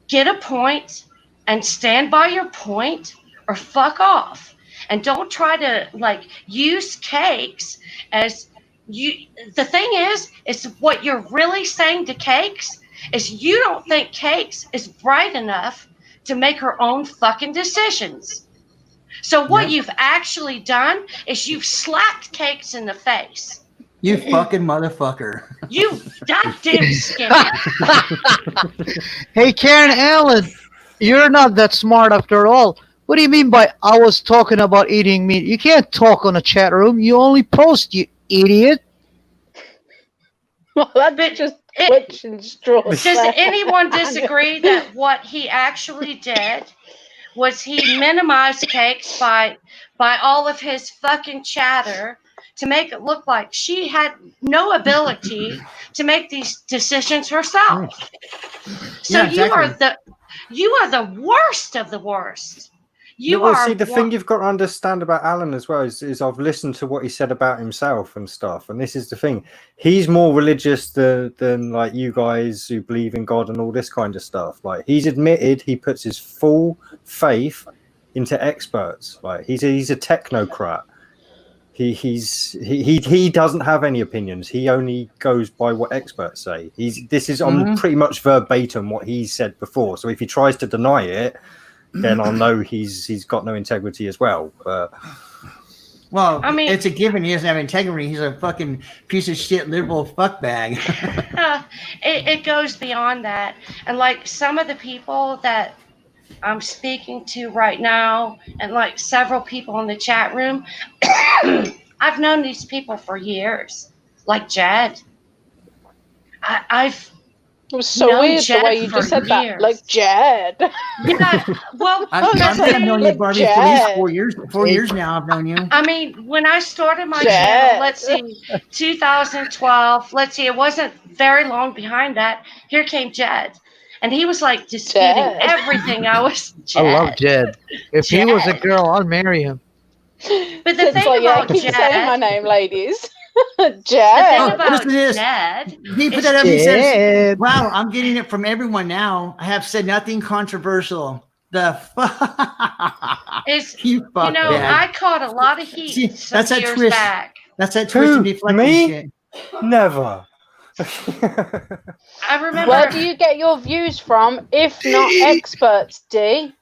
Get a point and stand by your point, or fuck off. And don't try to, like, use Kakes as you. The thing is what you're really saying to Kakes is you don't think Kakes is bright enough to make her own fucking decisions. So what you've actually done is you've slapped Kakes in the face. You fucking motherfucker. You goddamn skinny. Hey, Karen Allen, you're not that smart after all. What do you mean by I was talking about eating meat? You can't talk on a chat room. You only post, you idiot. Well, that bit just twitch and straws. Does anyone disagree that what he actually did was he minimized Kakes by all of his fucking chatter to make it look like she had no ability to make these decisions herself? So Yeah, exactly. you are the worst of the worst. See, the thing you've got to understand about Alan as well is I've listened to what he said about himself and stuff, and this is the thing. He's more religious than like you guys who believe in God and all this kind of stuff. Like, he's admitted he puts his full faith into experts. Like, he's a technocrat. He doesn't have any opinions. He only goes by what experts say. I'm pretty much verbatim what he said before. So if he tries to deny it, then I'll know he's got no integrity as well. Well, I mean, it's a given he doesn't have integrity. He's a fucking piece of shit liberal fuckbag. it goes beyond that. And like some of the people that I'm speaking to right now, and like several people in the chat room, I've known these people for years. Like Jed. It was so weird the way you just said that, like Jed. Yeah, well, I've known you, Barbie, for at least 4 years now. I've known you. I mean, when I started my channel, let's see, 2012. Let's see, it wasn't very long behind that. Here came Jed, and he was like disputing everything I was. Jed. I love Jed. If he was a girl, I'd marry him. But the thing about keep Jed, saying my name, ladies. Jed. The thing about Jed, he put that up. He says, "Wow, I'm getting it from everyone now. I have said nothing controversial." The fuck is you know, I caught a lot of heat. See, that's that years twist. Back. That's that twist and deflecting shit. Never. I remember. Where do you get your views from, if not experts, D?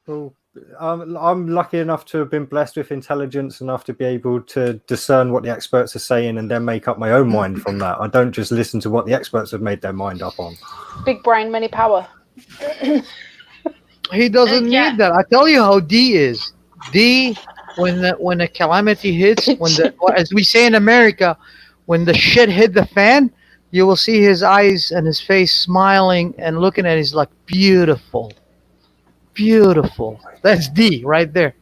Well, I'm lucky enough to have been blessed with intelligence enough to be able to discern what the experts are saying and then make up my own mind from that. I don't just listen to what the experts have made their mind up on. Big brain, many power. He doesn't need that. I tell you how D is. D, when a calamity hits, as we say in America, when the shit hit the fan, you will see his eyes and his face smiling and looking at it like beautiful. Beautiful. That's D right there.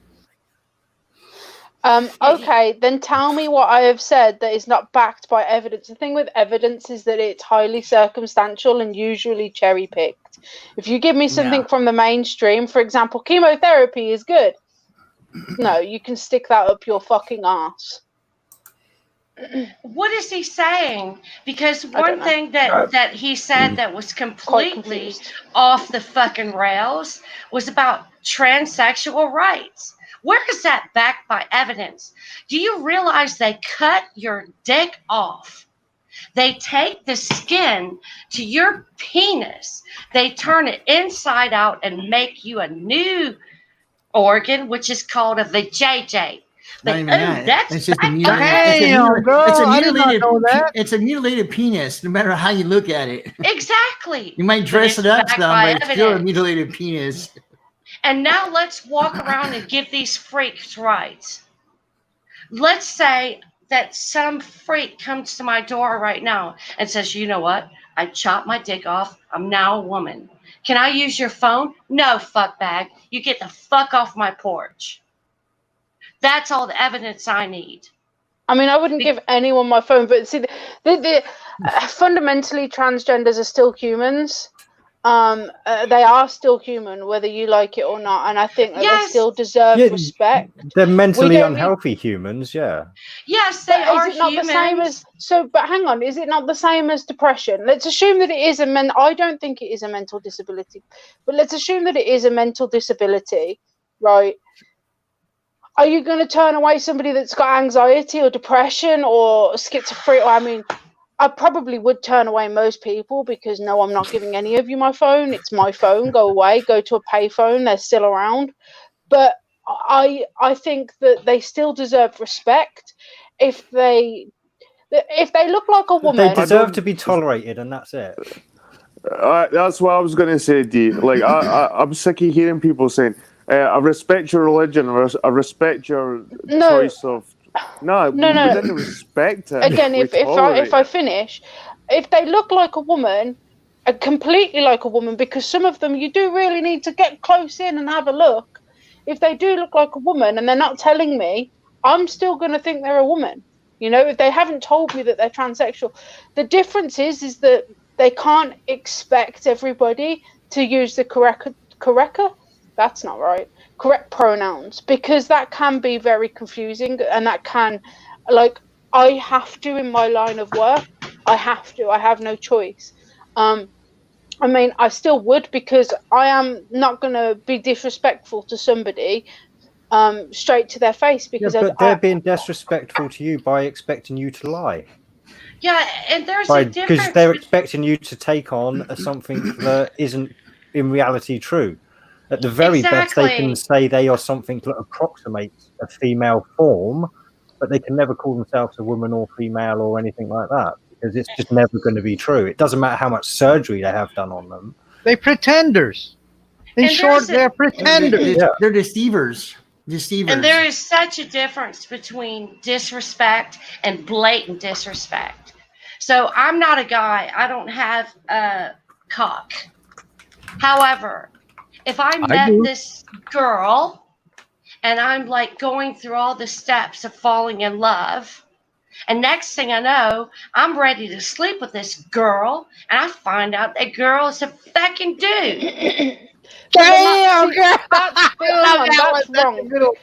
Okay, then tell me what I have said that is not backed by evidence. The thing with evidence is that it's highly circumstantial and usually cherry picked. If you give me something from the mainstream, for example, chemotherapy is good. No, you can stick that up your fucking ass. What is he saying? Because one thing that he said that was completely off the fucking rails was about transsexual rights. Where is that backed by evidence? Do you realize they cut your dick off? They take the skin to your penis. They turn it inside out and make you a new organ, which is called a vajayjay. Not even that. It's just a Damn, bro, I did not know that. It's a mutilated penis, no matter how you look at it. Exactly. You might dress it up some, but it's still a mutilated penis. And now let's walk around and give these freaks rights. Let's say that some freak comes to my door right now and says, you know what? I chopped my dick off. I'm now a woman. Can I use your phone? No, fuckbag. You get the fuck off my porch. That's all the evidence I need. I mean, I wouldn't give anyone my phone, but see, fundamentally, transgenders are still humans. They are still human, whether you like it or not, and I think that they still deserve respect. They're mentally unhealthy humans, yeah. Yes, they are humans. Not the same as but hang on, is it not the same as depression? Let's assume that it is I don't think it is a mental disability, but let's assume that it is a mental disability, right? Are you going to turn away somebody that's got anxiety or depression or schizophrenia? I mean, I probably would turn away most people because no, I'm not giving any of you my phone. It's my phone. Go away. Go to a payphone. They're still around. But I think that they still deserve respect if they look like a woman. They deserve to be tolerated, and that's it. That's what I was going to say, Dee. Like, I'm sick of hearing people saying, I respect your religion, or I respect your choice of... No. We didn't respect it. Again, if I finish, if they look like a woman, completely like a woman, because some of them you do really need to get close in and have a look. If they do look like a woman and they're not telling me, I'm still going to think they're a woman. You know, if they haven't told me that they're transsexual. The difference is that they can't expect everybody to use the correct pronouns, because that can be very confusing, and that can, like, I have to in my line of work. I have no choice. I mean, I still would, because I am not going to be disrespectful to somebody straight to their face, because they're being disrespectful to you by expecting you to lie. Yeah, and there's a difference, because they're expecting you to take on something that isn't in reality true. At the very best, they can say they are something that approximates a female form, but they can never call themselves a woman or female or anything like that, because it's just never going to be true. It doesn't matter how much surgery they have done on them. They're pretenders. In short, they're pretenders. They're deceivers. And there is such a difference between disrespect and blatant disrespect. So I'm not a guy. I don't have a cock. However, if I met this girl and I'm like going through all the steps of falling in love, and next thing I know, I'm ready to sleep with this girl, and I find out that girl is a fucking dude. Damn, that's wrong.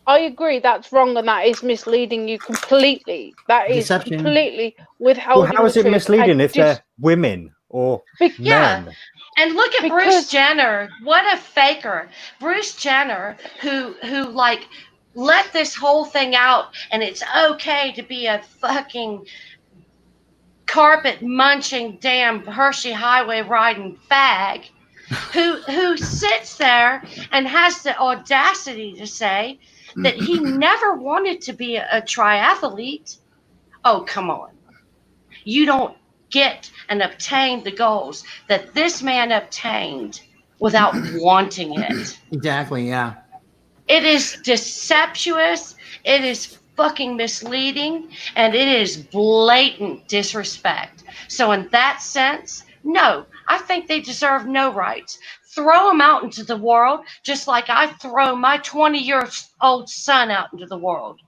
I agree, that's wrong, and that is misleading you completely. That is completely withholding. Well, how is it misleading if they're women or men? And look at Bruce Jenner. What a faker. Bruce Jenner, who like let this whole thing out, and it's okay to be a fucking carpet munching, damn Hershey Highway riding fag, who sits there and has the audacity to say that he never wanted to be a triathlete. Oh, come on. You don't get and obtain the goals that this man obtained without wanting it. Exactly, yeah. It is deceptuous, it is fucking misleading, and it is blatant disrespect. So in that sense, no, I think they deserve no rights. Throw them out into the world just like I throw my 20-year-old son out into the world.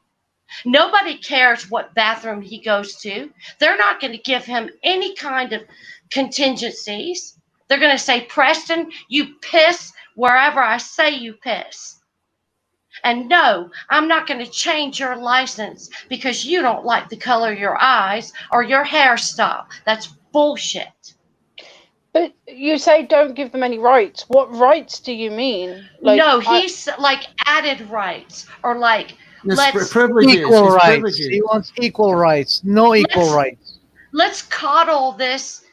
Nobody cares what bathroom he goes to. They're not going to give him any kind of contingencies. They're going to say, Preston, you piss wherever I say you piss. And no, I'm not going to change your license because you don't like the color of your eyes or your hairstyle. That's bullshit. But you say don't give them any rights. What rights do you mean? Like, no, he's like added rights or like let's privileges. Equal It's rights. privileges. He wants equal rights. No equal rights. let's coddle this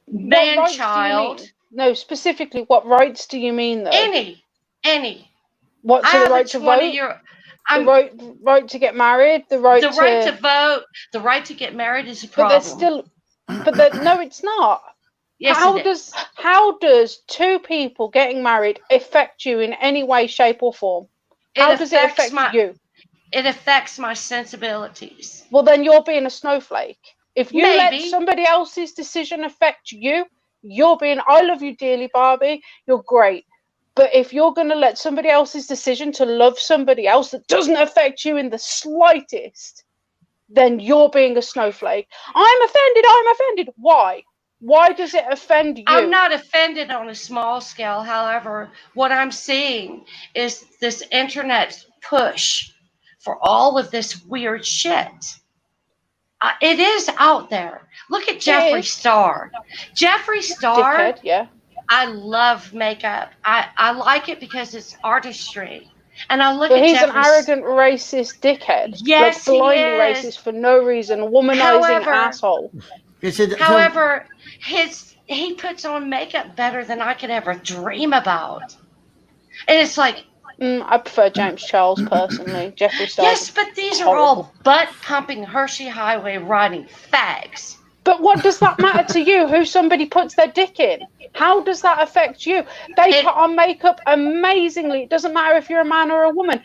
what rights man-child. do you mean? No, specifically, what rights do you mean though? Any. What? I So the have a right to vote, 20-year. the right to get married, the right to vote, the right to get married is a But problem. there's still, no, it's not. Yes, how does two people getting married affect you in any way, shape, or form? How does it affect you? It affects my sensibilities. Well, then you're being a snowflake. If you let Maybe. somebody else's decision affect you, you're being. I love you dearly, Barbie. You're great. But if you're going to let somebody else's decision to love somebody else that doesn't affect you in the slightest, then you're being a snowflake. I'm offended. Why? Why does it offend you? I'm not offended on a small scale. However, what I'm seeing is this internet push for all of this weird shit. It is out there. Look at Jeffree Star. Jeffree Star. Dickhead, yeah. I love makeup. I like it because it's artistry. And I look but at he's Jeffree an arrogant, racist dickhead. Yes, like blindly he is. racist for no reason, womanizing asshole. However, he puts on makeup better than I could ever dream about. And it's like I prefer James Charles personally. Jeffree Star. Yes, but these are all butt pumping Hershey Highway riding fags. But what does that matter to you? Who somebody puts their dick in? How does that affect you? They put on makeup amazingly. It doesn't matter if you're a man or a woman.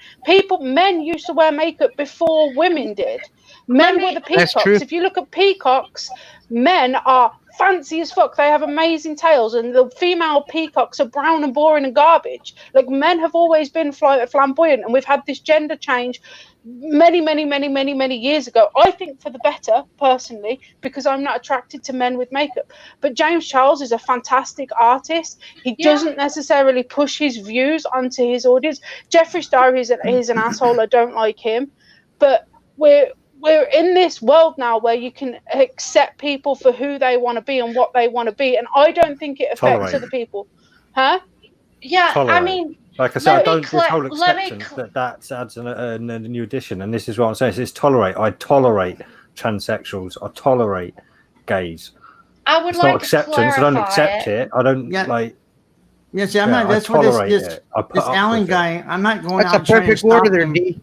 Men used to wear makeup before women did. Men were the peacocks. If you look at peacocks, men are fancy as fuck. They have amazing tails, and the female peacocks are brown and boring and garbage. Like, men have always been flamboyant, and we've had this gender change many years ago. I think for the better, personally, because I'm not attracted to men with makeup. But James Charles is a fantastic artist. He doesn't necessarily push his views onto his audience. Jeffree Star is an asshole. I don't like him. But we're in this world now where you can accept people for who they want to be and what they want to be, and I don't think it affects other people. Huh? Yeah, Tolerate. I mean, like I said, I don't this whole acceptance that adds a new addition, and this is what I'm saying. It's tolerate. I tolerate transsexuals. I tolerate gays. I would it's like not acceptance. I don't accept it. I don't like. Yeah, see, I'm not. That's what this Allen guy. I'm not going out. That's a perfect word there, D.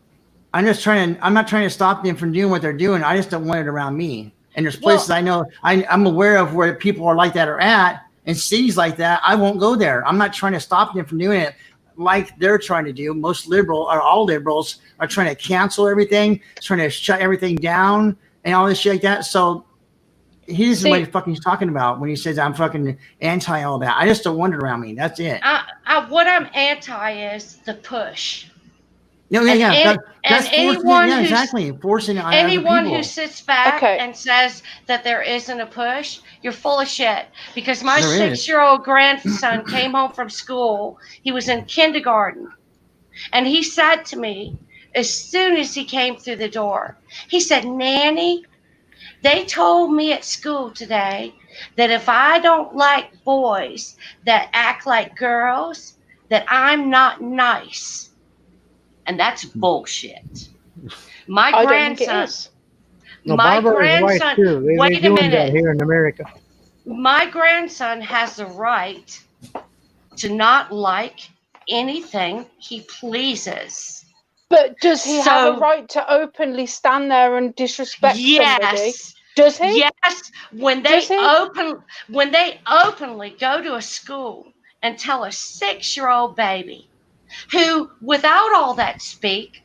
I'm not trying to stop them from doing what they're doing. I just don't want it around me. And there's places I know I'm aware of where people are like that are at, and cities like that. I won't go there. I'm not trying to stop them from doing it like they're trying to do. Most liberal or all liberals are trying to cancel everything, trying to shut everything down and all this shit like that. So he doesn't know what the fuck he's talking about when he says I'm fucking anti all that. I just don't want it around me. That's it. What I'm anti is the push. No, yeah. That's anyone forcing it on anyone who sits back and says that there isn't a push, you're full of shit. Because my 6-year-old grandson came home from school. He was in kindergarten, and he said to me as soon as he came through the door, he said, "Nanny, they told me at school today that if I don't like boys that act like girls, that I'm not nice." And that's bullshit. My grandson. No, Barbara is right too. Wait a minute. Here in America, my grandson has the right to not like anything he pleases. But does he have a right to openly stand there and disrespect somebody? Does he? Yes. When they openly go to a school and tell a 6-year-old baby, who, without all that speak,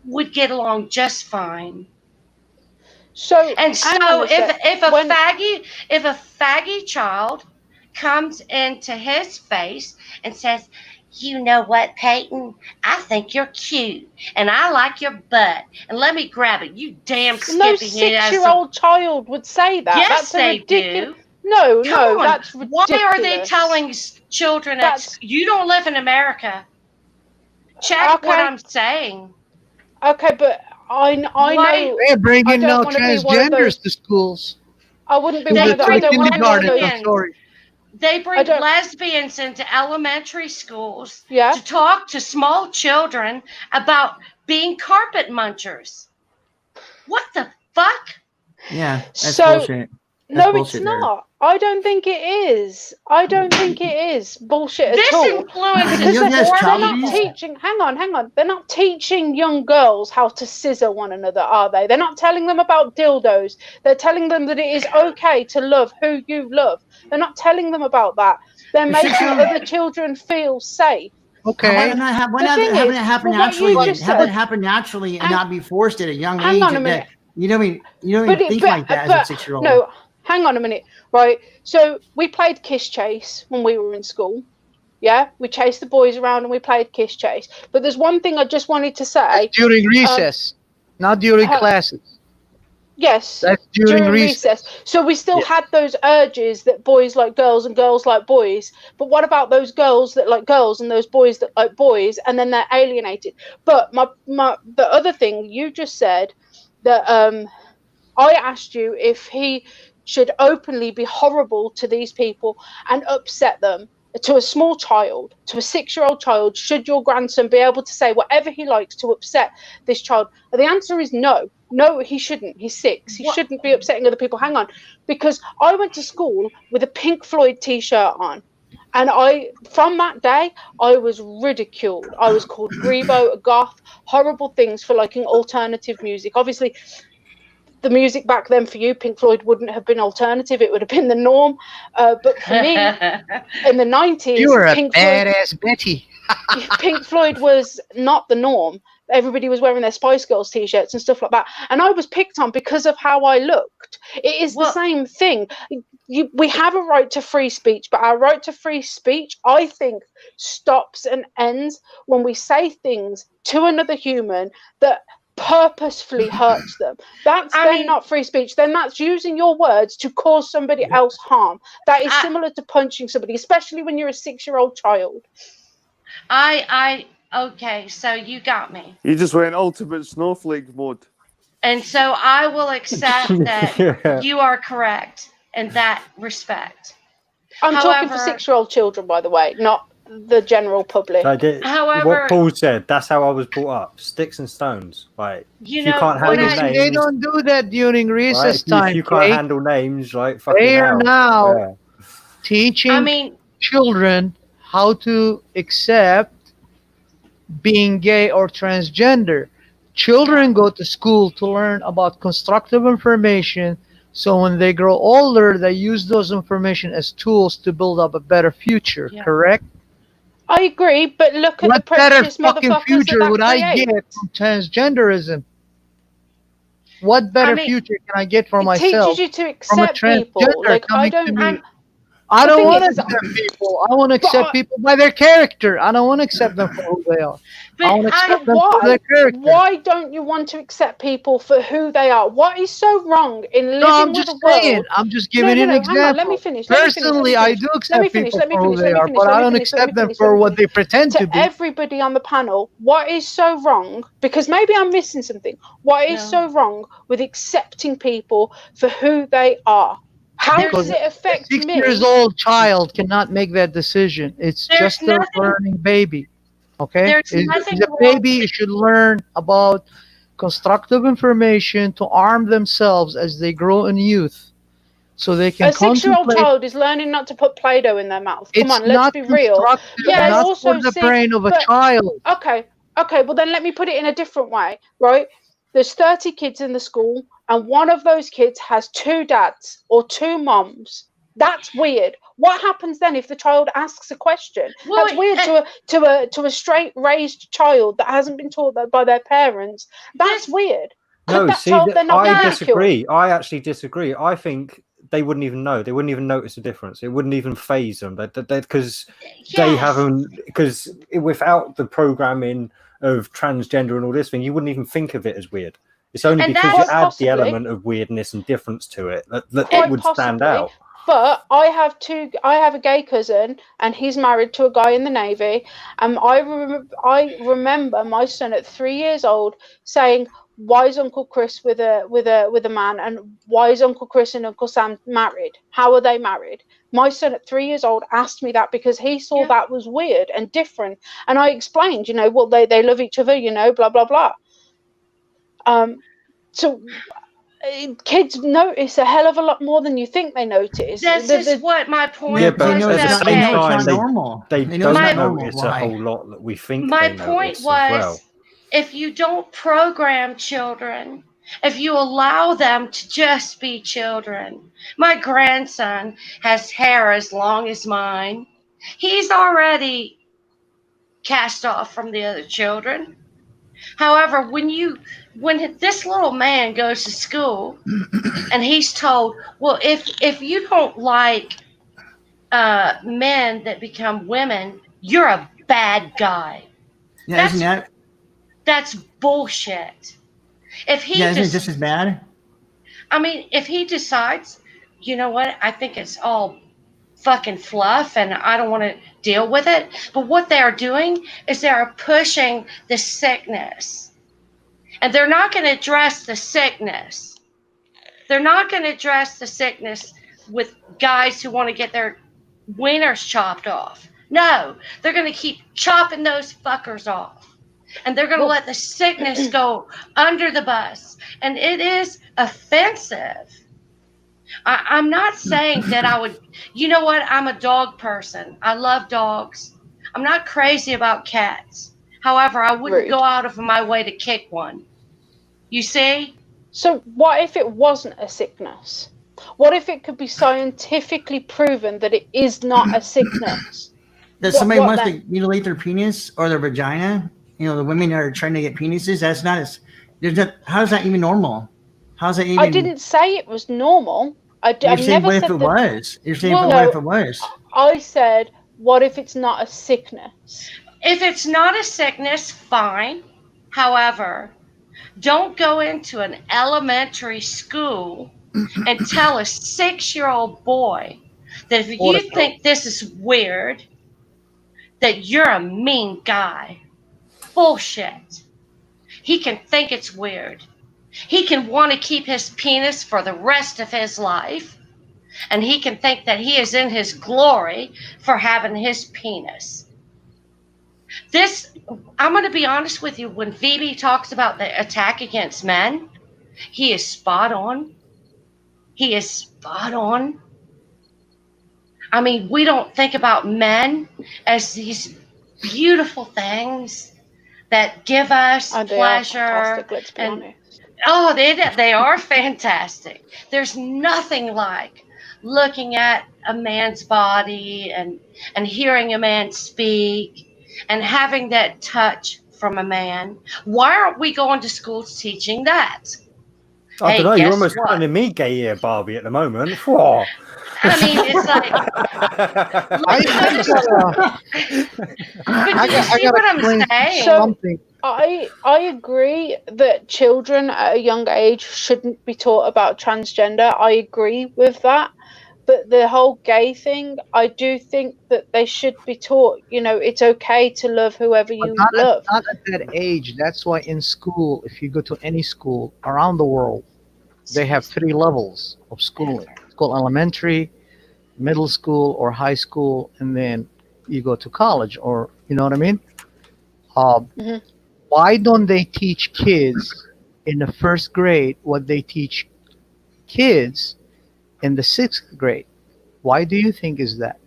would get along just fine. So if a faggy child comes into his face and says, "You know what, Peyton? I think you're cute, and I like your butt, and let me grab it, you damn skippy." No 6-year-old child would say that. Yes, they do. No, that's ridiculous. Why are they telling children that you don't live in America? Check what I'm saying. Okay, but I know they're bringing transgenders to schools. I wouldn't be one of those. They bring lesbians into elementary schools Yeah. to talk to small children about being carpet munchers. What the fuck? Yeah, that's So- bullshit. No, bullshit it's there. not. I don't think it is. I don't think it is bullshit This at all. influences Because You know, there's they're not comedies. teaching. Hang on. They're not teaching young girls how to scissor one another, are they? They're not telling them about dildos. They're telling them that it is okay to love who you love. They're not telling them about that. They're making other children feel safe. Okay. Why not have The thing having is, it happen well, what you naturally? just Have said- it happen naturally and Hang- not be forced at a young hang age. on a and minute. You don't even think like that as a 6-year-old. No, hang on a minute. Right. So we played Kiss Chase when we were in school. Yeah, we chased the boys around and we played Kiss Chase. But there's one thing I just wanted to say. During recess, not during classes. Yes, That's during recess. So we still had those urges that boys like girls and girls like boys. But what about those girls that like girls and those boys that like boys, and then they're alienated? But the other thing you just said, that I asked you if he should openly be horrible to these people and upset them. To a small child, to a 6-year-old child, should your grandson be able to say whatever he likes to upset this child? The answer is no. No, he shouldn't. He's 6. He shouldn't be upsetting other people. Hang on. Because I went to school with a Pink Floyd t-shirt on. And from that day, I was ridiculed. I was called Grebo, a goth, horrible things for liking alternative music. Obviously, the music back then for you, Pink Floyd, wouldn't have been alternative. It would have been the norm. But for me, in the 90s, You were a Pink badass Betty. Pink Floyd was not the norm. Everybody was wearing their Spice Girls t-shirts and stuff like that. And I was picked on because of how I looked. It is the same thing. We have a right to free speech, but our right to free speech, I think, stops and ends when we say things to another human that purposefully hurts them. That's not free speech. Then that's using your words to cause somebody else harm. That is similar to punching somebody, especially when you're a 6-year-old child. Okay, so you got me. You just went ultimate snowflake mode. And so I will accept that you are correct in that respect. I'm talking for 6-year-old children, by the way, not the general public. However, what Paul said, that's how I was brought up. Sticks and stones. Like, you can't handle names. They don't do that during recess time. If you can't handle names, like, fucking they are hell. now teaching children how to accept being gay or transgender. Children go to school to learn about constructive information, so when they grow older, they use those information as tools to build up a better future. Correct? I agree, but look at what the better precious fucking motherfuckers future that would I create. get from transgenderism? What better future can I get for myself? Teaches you to from a accept people. transgender Like, I coming to don't. me? I don't want to is- accept people. I want to accept people by their character. I don't want to accept them for who they are. I want to accept them for their character. Why don't you want to accept people for who they are? What is so wrong in living I'm with just a world? saying. I'm just giving you an hang example. on, let me finish. Personally, I do accept people for who they are, but I don't accept them for what they pretend to be. Everybody on the panel, what is so wrong? Because maybe I'm missing something. What is so wrong with accepting people for who they are? How does it affect me? A 6-year-old child cannot make that decision. It's just a learning baby. Okay? It's a baby. You should learn about constructive information to arm themselves as they grow in youth, so they can. A 6-year-old child is learning not to put Play-Doh in their mouth. Come on, let's be real. Yeah, not for the brain of a child. Okay. Well then let me put it in a different way, right? There's 30 kids in the school, and one of those kids has 2 dads or 2 moms. That's weird. What happens then if the child asks a question? Well, that's weird to a straight raised child that hasn't been taught that by their parents. That's weird. No, see, I disagree. I actually disagree. I think they wouldn't even know. They wouldn't even notice the difference. It wouldn't even phase them. Because they haven't. Because without the programming of transgender and all this thing, you wouldn't even think of it as weird. It's only because you add the element of weirdness and difference to it that it would stand out. But I have a gay cousin, and he's married to a guy in the Navy. And I remember my son at 3 years old saying, why is Uncle Chris with a man, and why is Uncle Chris and Uncle Sam married? How are they married? My son at 3 years old asked me that because he saw that was weird and different, and I explained, you know, well, they love each other, you know, blah blah blah. So kids notice a hell of a lot more than you think they notice. This is what my point Yeah, was. but at the same time, normal. they know don't it's not notice normal. a whole lot that we think My they point notice was, as well. if you don't program children, if you allow them to just be children. My grandson has hair as long as mine. He's already cast off from the other children. However, when this little man goes to school and he's told, well, if you don't like men that become women, you're a bad guy. Yeah, That's bullshit. If he isn't it just as bad? I mean, if he decides, you know what, I think it's all fucking fluff and I don't want to deal with it. But what they're doing is they're pushing the sickness. And they're not going to address the sickness. They're not going to address the sickness with guys who want to get their wieners chopped off. No, they're going to keep chopping those fuckers off. And they're going to let the sickness go under the bus. And it is offensive. I'm not saying that I would, you know what? I'm a dog person. I love dogs. I'm not crazy about cats. However, I wouldn't go out of my way to kick one. You see? So what if it wasn't a sickness? What if it could be scientifically proven that it is not a sickness? That somebody wants to mutilate their penis or their vagina? You know, the women that are trying to get penises, that's not as, how is that even normal? How's that even? I didn't say it was normal. You're saying what if it was? You're saying what if it was? I said, what if it's not a sickness? If it's not a sickness, fine. However, don't go into an elementary school and tell a 6-year-old boy that if you think this is weird, that you're a mean guy. Bullshit. He can think it's weird. He can want to keep his penis for the rest of his life. And he can think that he is in his glory for having his penis. I'm going to be honest with you. When Phoebe talks about the attack against men, he is spot on. He is spot on. I mean, we don't think about men as these beautiful things that give us pleasure. Let's be honest. Oh, they are fantastic. There's nothing like looking at a man's body and hearing a man speak and having that touch from a man. Why aren't we going to schools teaching that? I don't know. You're almost calling me gay here, Barbie, at the moment. Whoa. I mean, it's like. But you see what I'm saying? So, I agree that children at a young age shouldn't be taught about transgender. I agree with that. But the whole gay thing, I do think that they should be taught, you know, it's okay to love whoever you love. Not at that age. That's why in school, if you go to any school around the world, they have 3 levels of schooling. It's called elementary, middle school, or high school, and then you go to college, or, you know what I mean? Why don't they teach kids in the 1st grade what they teach kids in the 6th grade? Why do you think is that?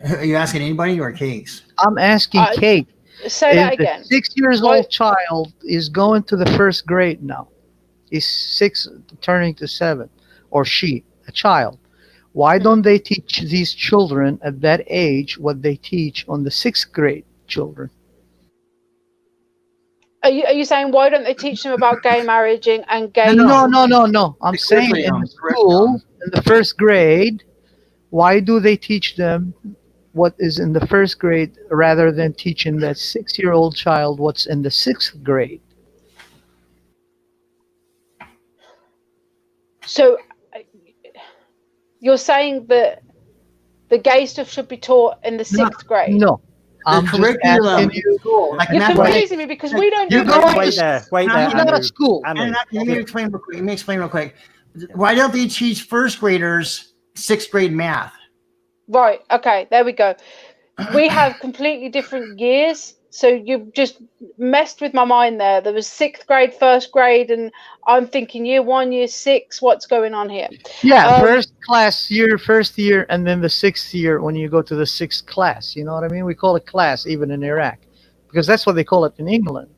Are you asking anybody or Cakes? I'm asking Cake. Say that again. The 6-year-old child is going to the 1st grade now. He's 6 turning to 7, or she, a child. Why don't they teach these children at that age what they teach on the 6th grade children? Are you saying why don't they teach them about gay marriage and gay? No. I'm saying in the school, in the 1st grade, why do they teach them what is in the 1st grade rather than teaching that 6-year-old child what's in the 6th grade? So you're saying that the gay stuff should be taught in the 6th grade? No, I'm just curriculum. asking you. Like You're that's why- confusing me because we don't You do go that. Wait there, wait No, there, you're not Anu. at school. Anu, And let me explain real quick. Let me explain real quick. Why don't they teach first graders 6th grade math? Right, okay, there we go. We have completely different years, so you've just messed with my mind there. There was 6th grade, 1st grade, and I'm thinking year 1, year 6. What's going on here? Yeah, first year, and then the 6th year when you go to the 6th class. You know what I mean? We call it class even in Iraq, because that's what they call it in England.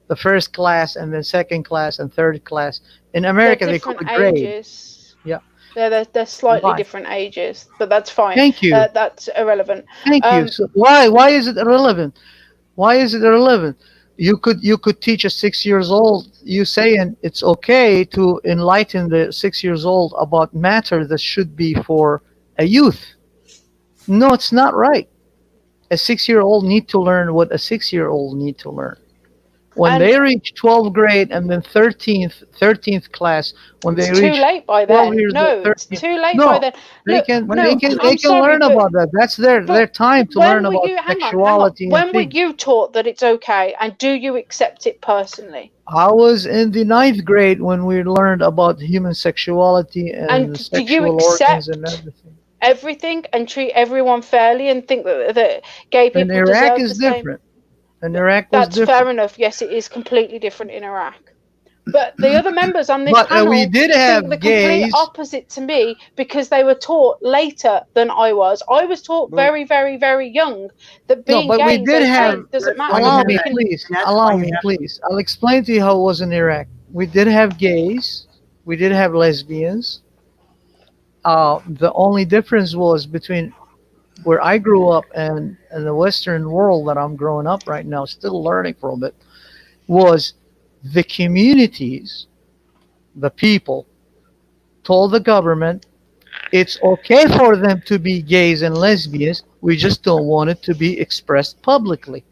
The first class, and then 2nd class, and 3rd class. In America, they call it grade. Ages. Yeah. They're slightly Why? different ages, but that's fine. Thank you. That's irrelevant. Thank you. So why is it irrelevant? Why is it irrelevant? You could teach a 6 years old. You saying it's okay to enlighten the 6 years old about matter that should be for a youth. No, it's not right. A 6-year-old need to learn what a 6-year-old need to learn. When they reach 12th grade and then 13th class, when they it's reach too late by 12 then. years No, old, it's 13th. too late No, by then. they Look, can no, they I'm can sorry, learn but about that. That's their time to learn about sexuality. When were you taught that it's okay, and do you accept it personally? I was in the 9th grade when we learned about human sexuality and do you sexual accept organs and everything. Everything and treat everyone fairly and think that gay people In Iraq deserve is the same? different. In Iraq was That's different. fair enough. Yes, it is completely different in Iraq. But the other members on this But panel we did think have the complete gays. opposite to me because they were taught later than I was. I was taught very, very, very young that being but gay we is did okay. have. Doesn't matter. Allow me, You can- please. Allow me, please. I'll explain to you how it was in Iraq. We did have gays. We did have lesbians. The only difference was between where I grew up and the Western world that I'm growing up right now, still learning from it, was the communities, the people, told the government it's okay for them to be gays and lesbians. We just don't want it to be expressed publicly.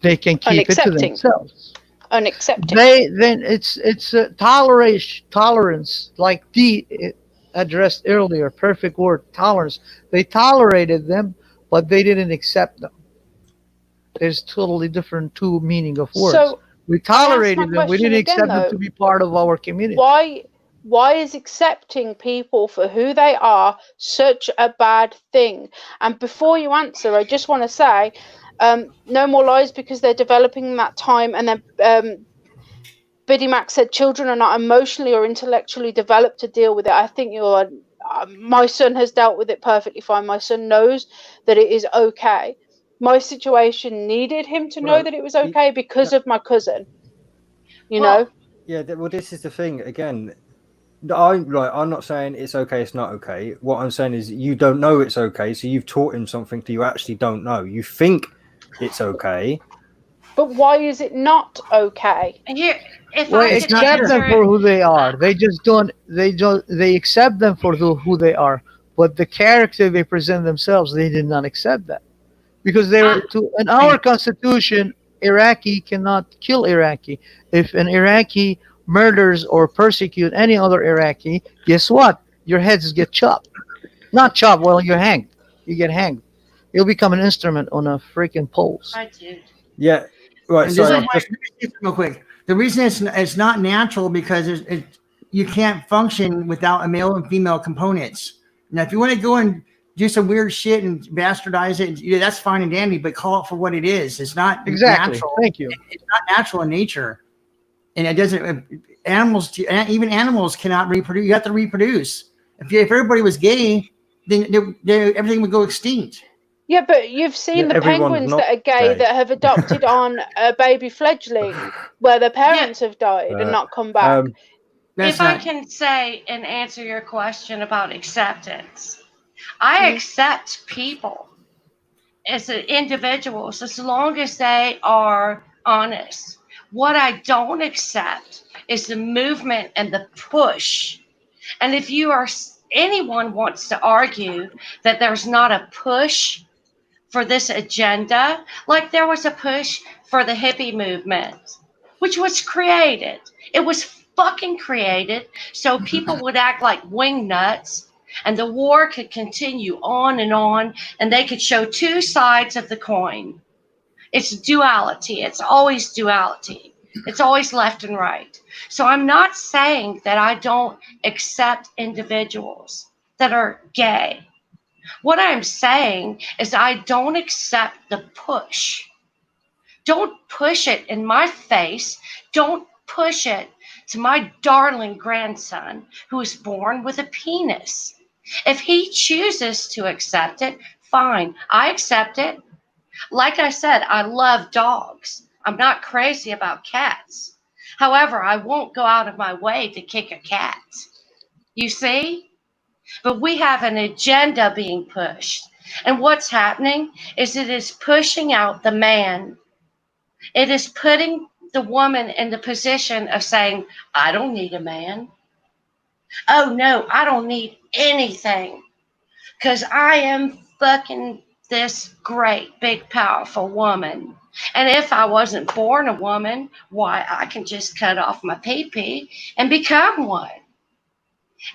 They can keep it to themselves. Unaccepting. Then it's a tolerance, like Dee addressed earlier. Perfect word, tolerance. They tolerated them, but they didn't accept them. There's totally different two meaning of words. So we tolerated them. We didn't accept them to be part of our community. Why is accepting people for who they are such a bad thing? And before you answer, I just want to say, no more lies because they're developing that time. And then Biddy Mac said children are not emotionally or intellectually developed to deal with it. I think my son has dealt with it perfectly fine. My son knows that it is okay. My situation needed him to know that it was okay because of my cousin. You know? Yeah, well, this is the thing. Again, I'm not saying it's okay, it's not okay. What I'm saying is you don't know it's okay, so you've taught him something that you actually don't know. You think it's okay. But why is it not okay? Accept them for who they are. They just don't. They accept them for who they are. But the character they present themselves, they did not accept that because they were in our constitution. Iraqi cannot kill Iraqi. If an Iraqi murders or persecute any other Iraqi, guess what? Your heads get chopped. Not chopped. Well, you're hanged. You get hanged. You'll become an instrument on a freaking poles. I do. Yeah. Right. So real quick. The reason it's not natural because you can't function without a male and female components. Now, if you want to go and do some weird shit and bastardize it, that's fine and dandy, but call it for what it is. It's not natural. Thank you. It's not natural in nature, and it doesn't. Even animals cannot reproduce. You have to reproduce. If everybody was gay, then everything would go extinct. Yeah, but you've seen the penguins that are gay that have adopted on a baby fledgling where their parents have died and not come back. If I can say and answer your question about acceptance, I accept people as individuals as long as they are honest. What I don't accept is the movement and the push. And if anyone wants to argue that there's not a push for this agenda, like there was a push for the hippie movement, which was created. It was fucking created so people would act like wing nuts And the war could continue on, and they could show two sides of the coin. It's duality. It's always duality. It's always left and right. So I'm not saying that I don't accept individuals that are gay. What I'm saying is I don't accept the push. Don't push it in my face. Don't push it to my darling grandson who was born with a penis. If he chooses to accept it, fine. I accept it. Like I said, I love dogs. I'm not crazy about cats. However, I won't go out of my way to kick a cat. You see? But we have an agenda being pushed. And what's happening is it is pushing out the man. It is putting the woman in the position of saying, I don't need a man. Oh, no, I don't need anything. Because I am fucking this great, big, powerful woman. And if I wasn't born a woman, why, I can just cut off my pee-pee and become one.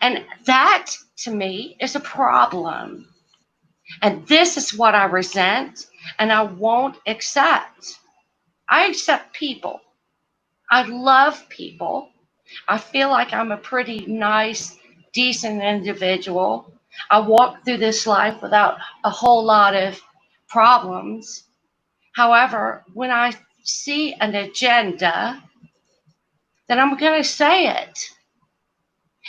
And that, to me, is a problem. And this is what I resent and I won't accept. I accept people. I love people. I feel like I'm a pretty nice, decent individual. I walk through this life without a whole lot of problems. However, when I see an agenda, then I'm going to say it.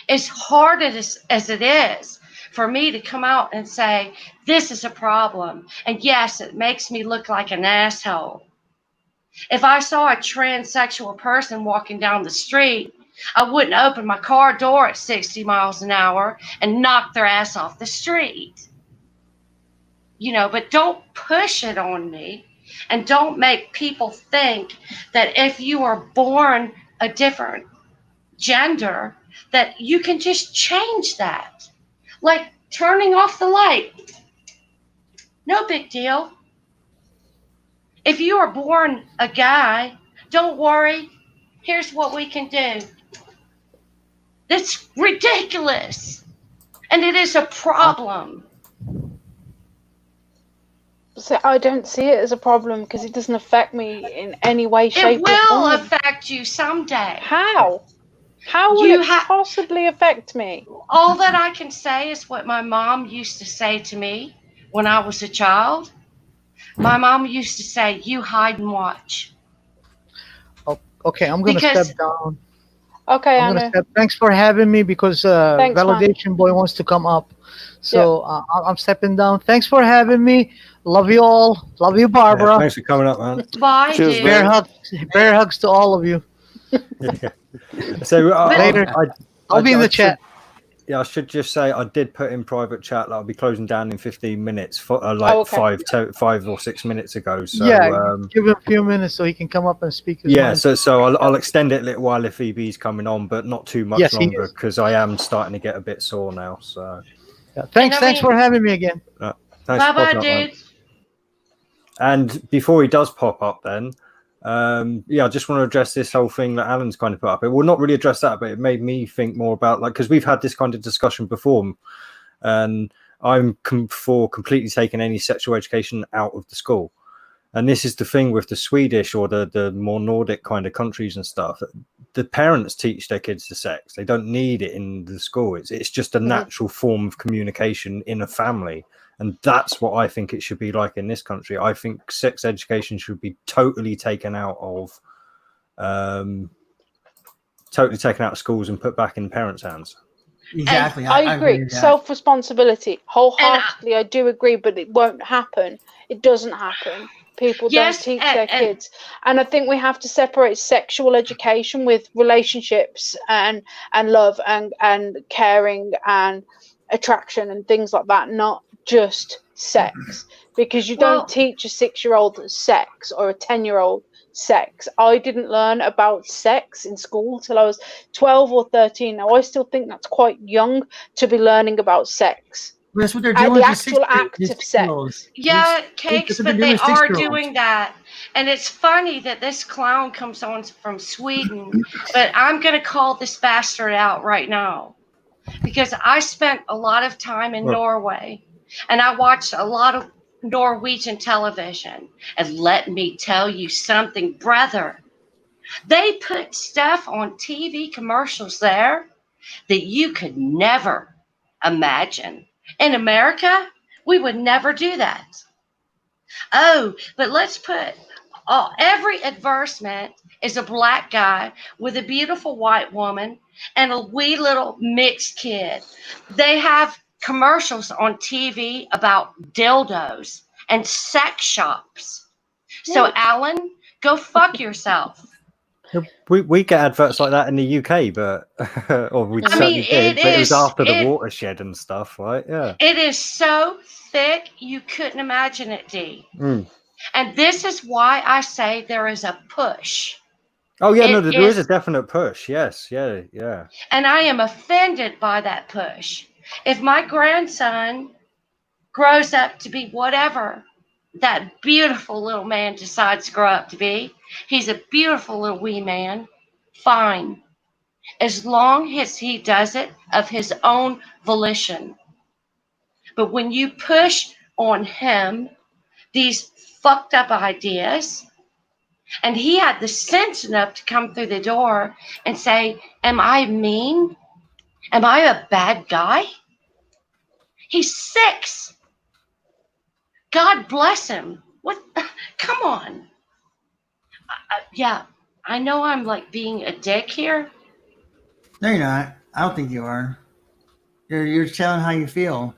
As hard as it is for me to come out and say, this is a problem. And yes, it makes me look like an asshole. If I saw a transsexual person walking down the street, I wouldn't open my car door at 60 miles an hour and knock their ass off the street. You know, but don't push it on me and don't make people think that if you are born a different gender, that you can just change that. Like turning off the light. No big deal. If you are born a guy, don't worry. Here's what we can do. That's ridiculous. And it is a problem. So I don't see it as a problem because it doesn't affect me in any way, shape, It will or form. affect you someday. How? How will it possibly affect me? All that I can say is what my mom used to say to me when I was a child. My mom used to say, you hide and watch. Oh, okay, I'm going to step down. Okay, I'm going to step. Thanks for having me because Validation Boy wants to come up. So I'm stepping down. Thanks for having me. Love you all. Love you, Barbara. Yeah, thanks for coming up, man. Bye, Cheers, dude. Bear hugs to all of you. So later. I'll be in the chat. I should just say I did put in private chat that I'll be closing down in 15 minutes, for, 5 or 6 minutes ago. So give him a few minutes so he can come up and speak. So I'll extend it a little while if EB's coming on, but not too much longer because I am starting to get a bit sore now. So thanks for having me again. Thanks bye, dude. And before he does pop up, then. I just want to address this whole thing that Alan's kind of put up. It will not really address that, but it made me think more about because we've had this kind of discussion before, and I'm for completely taking any sexual education out of the school. And this is the thing with the Swedish or the more Nordic kind of countries and stuff. The parents teach their kids the sex. They don't need it in the school. It's just a natural form of communication in a family. And that's what I think it should be like in this country. I think sex education should be totally taken out of schools and put back in parents' hands. Exactly. I agree. Self-responsibility. Wholeheartedly, I do agree, but it won't happen. It doesn't happen. People don't teach their kids. And I think we have to separate sexual education with relationships and love and caring and attraction and things like that, not just sex, because you don't teach a 6-year-old sex or a 10-year-old sex. I didn't learn about sex in school till I was 12 or 13. Now I still think that's quite young to be learning about sex. But that's what they're doing. The actual act of sex. Yeah, Cakes, but they are doing that. And it's funny that this clown comes on from Sweden, but I'm going to call this bastard out right now. because I spent a lot of time in Norway, and I watched a lot of Norwegian television. And let me tell you something, brother. They put stuff on TV commercials there that you could never imagine. In America, we would never do that. Oh, but let's put every advertisement is a black guy with a beautiful white woman and a wee little mixed kid. They have commercials on TV about dildos and sex shops. So, Alan, go fuck yourself. We get adverts like that in the UK, but or we certainly did. But it was after the watershed and stuff, right? Yeah. It is so thick you couldn't imagine it, Dee. And this is why I say there is a push. Oh yeah, there is a definite push. Yes, yeah. And I am offended by that push. If my grandson grows up to be whatever that beautiful little man decides to grow up to be, he's a beautiful little wee man, fine. As long as he does it of his own volition. But when you push on him these fucked up ideas, and he had the sense enough to come through the door and say, am I mean? Am I a bad guy? He's 6. God bless him. What? Come on. Yeah, I know I'm like being a dick here. No, you're not. I don't think you are. You're telling how you feel.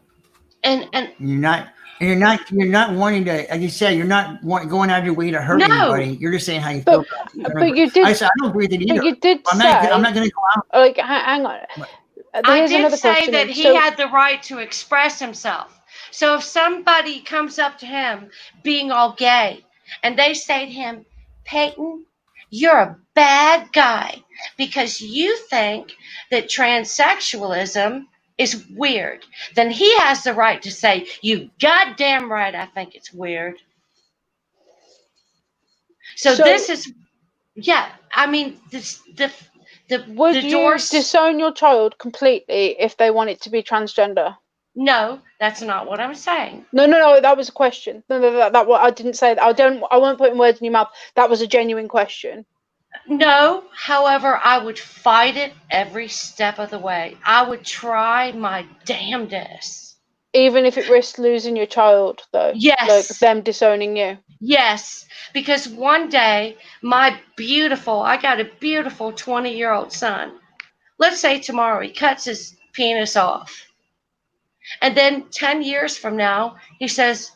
And you're not wanting to, like you said, you're not going out of your way to hurt anybody. You're just saying how you feel. But you did. I don't agree with it either. But you did I'm not going to go out. Like, hang on. I did say that he had the right to express himself. So if somebody comes up to him being all gay and they say to him, Peyton, you're a bad guy because you think that transsexualism is weird, then he has the right to say, you goddamn right, I think it's weird. So this is, yeah, I mean, would you disown your child completely if they want it to be transgender? No, that's not what I'm saying. No, that was a question. No, that I didn't say that. I won't put in words in your mouth. That was a genuine question. No, however, I would fight it every step of the way. I would try my damnedest. Even if it risks losing your child, though? Yes. Like them disowning you? Yes, because one day, I got a beautiful 20-year-old son. Let's say tomorrow he cuts his penis off. And then 10 years from now, he says,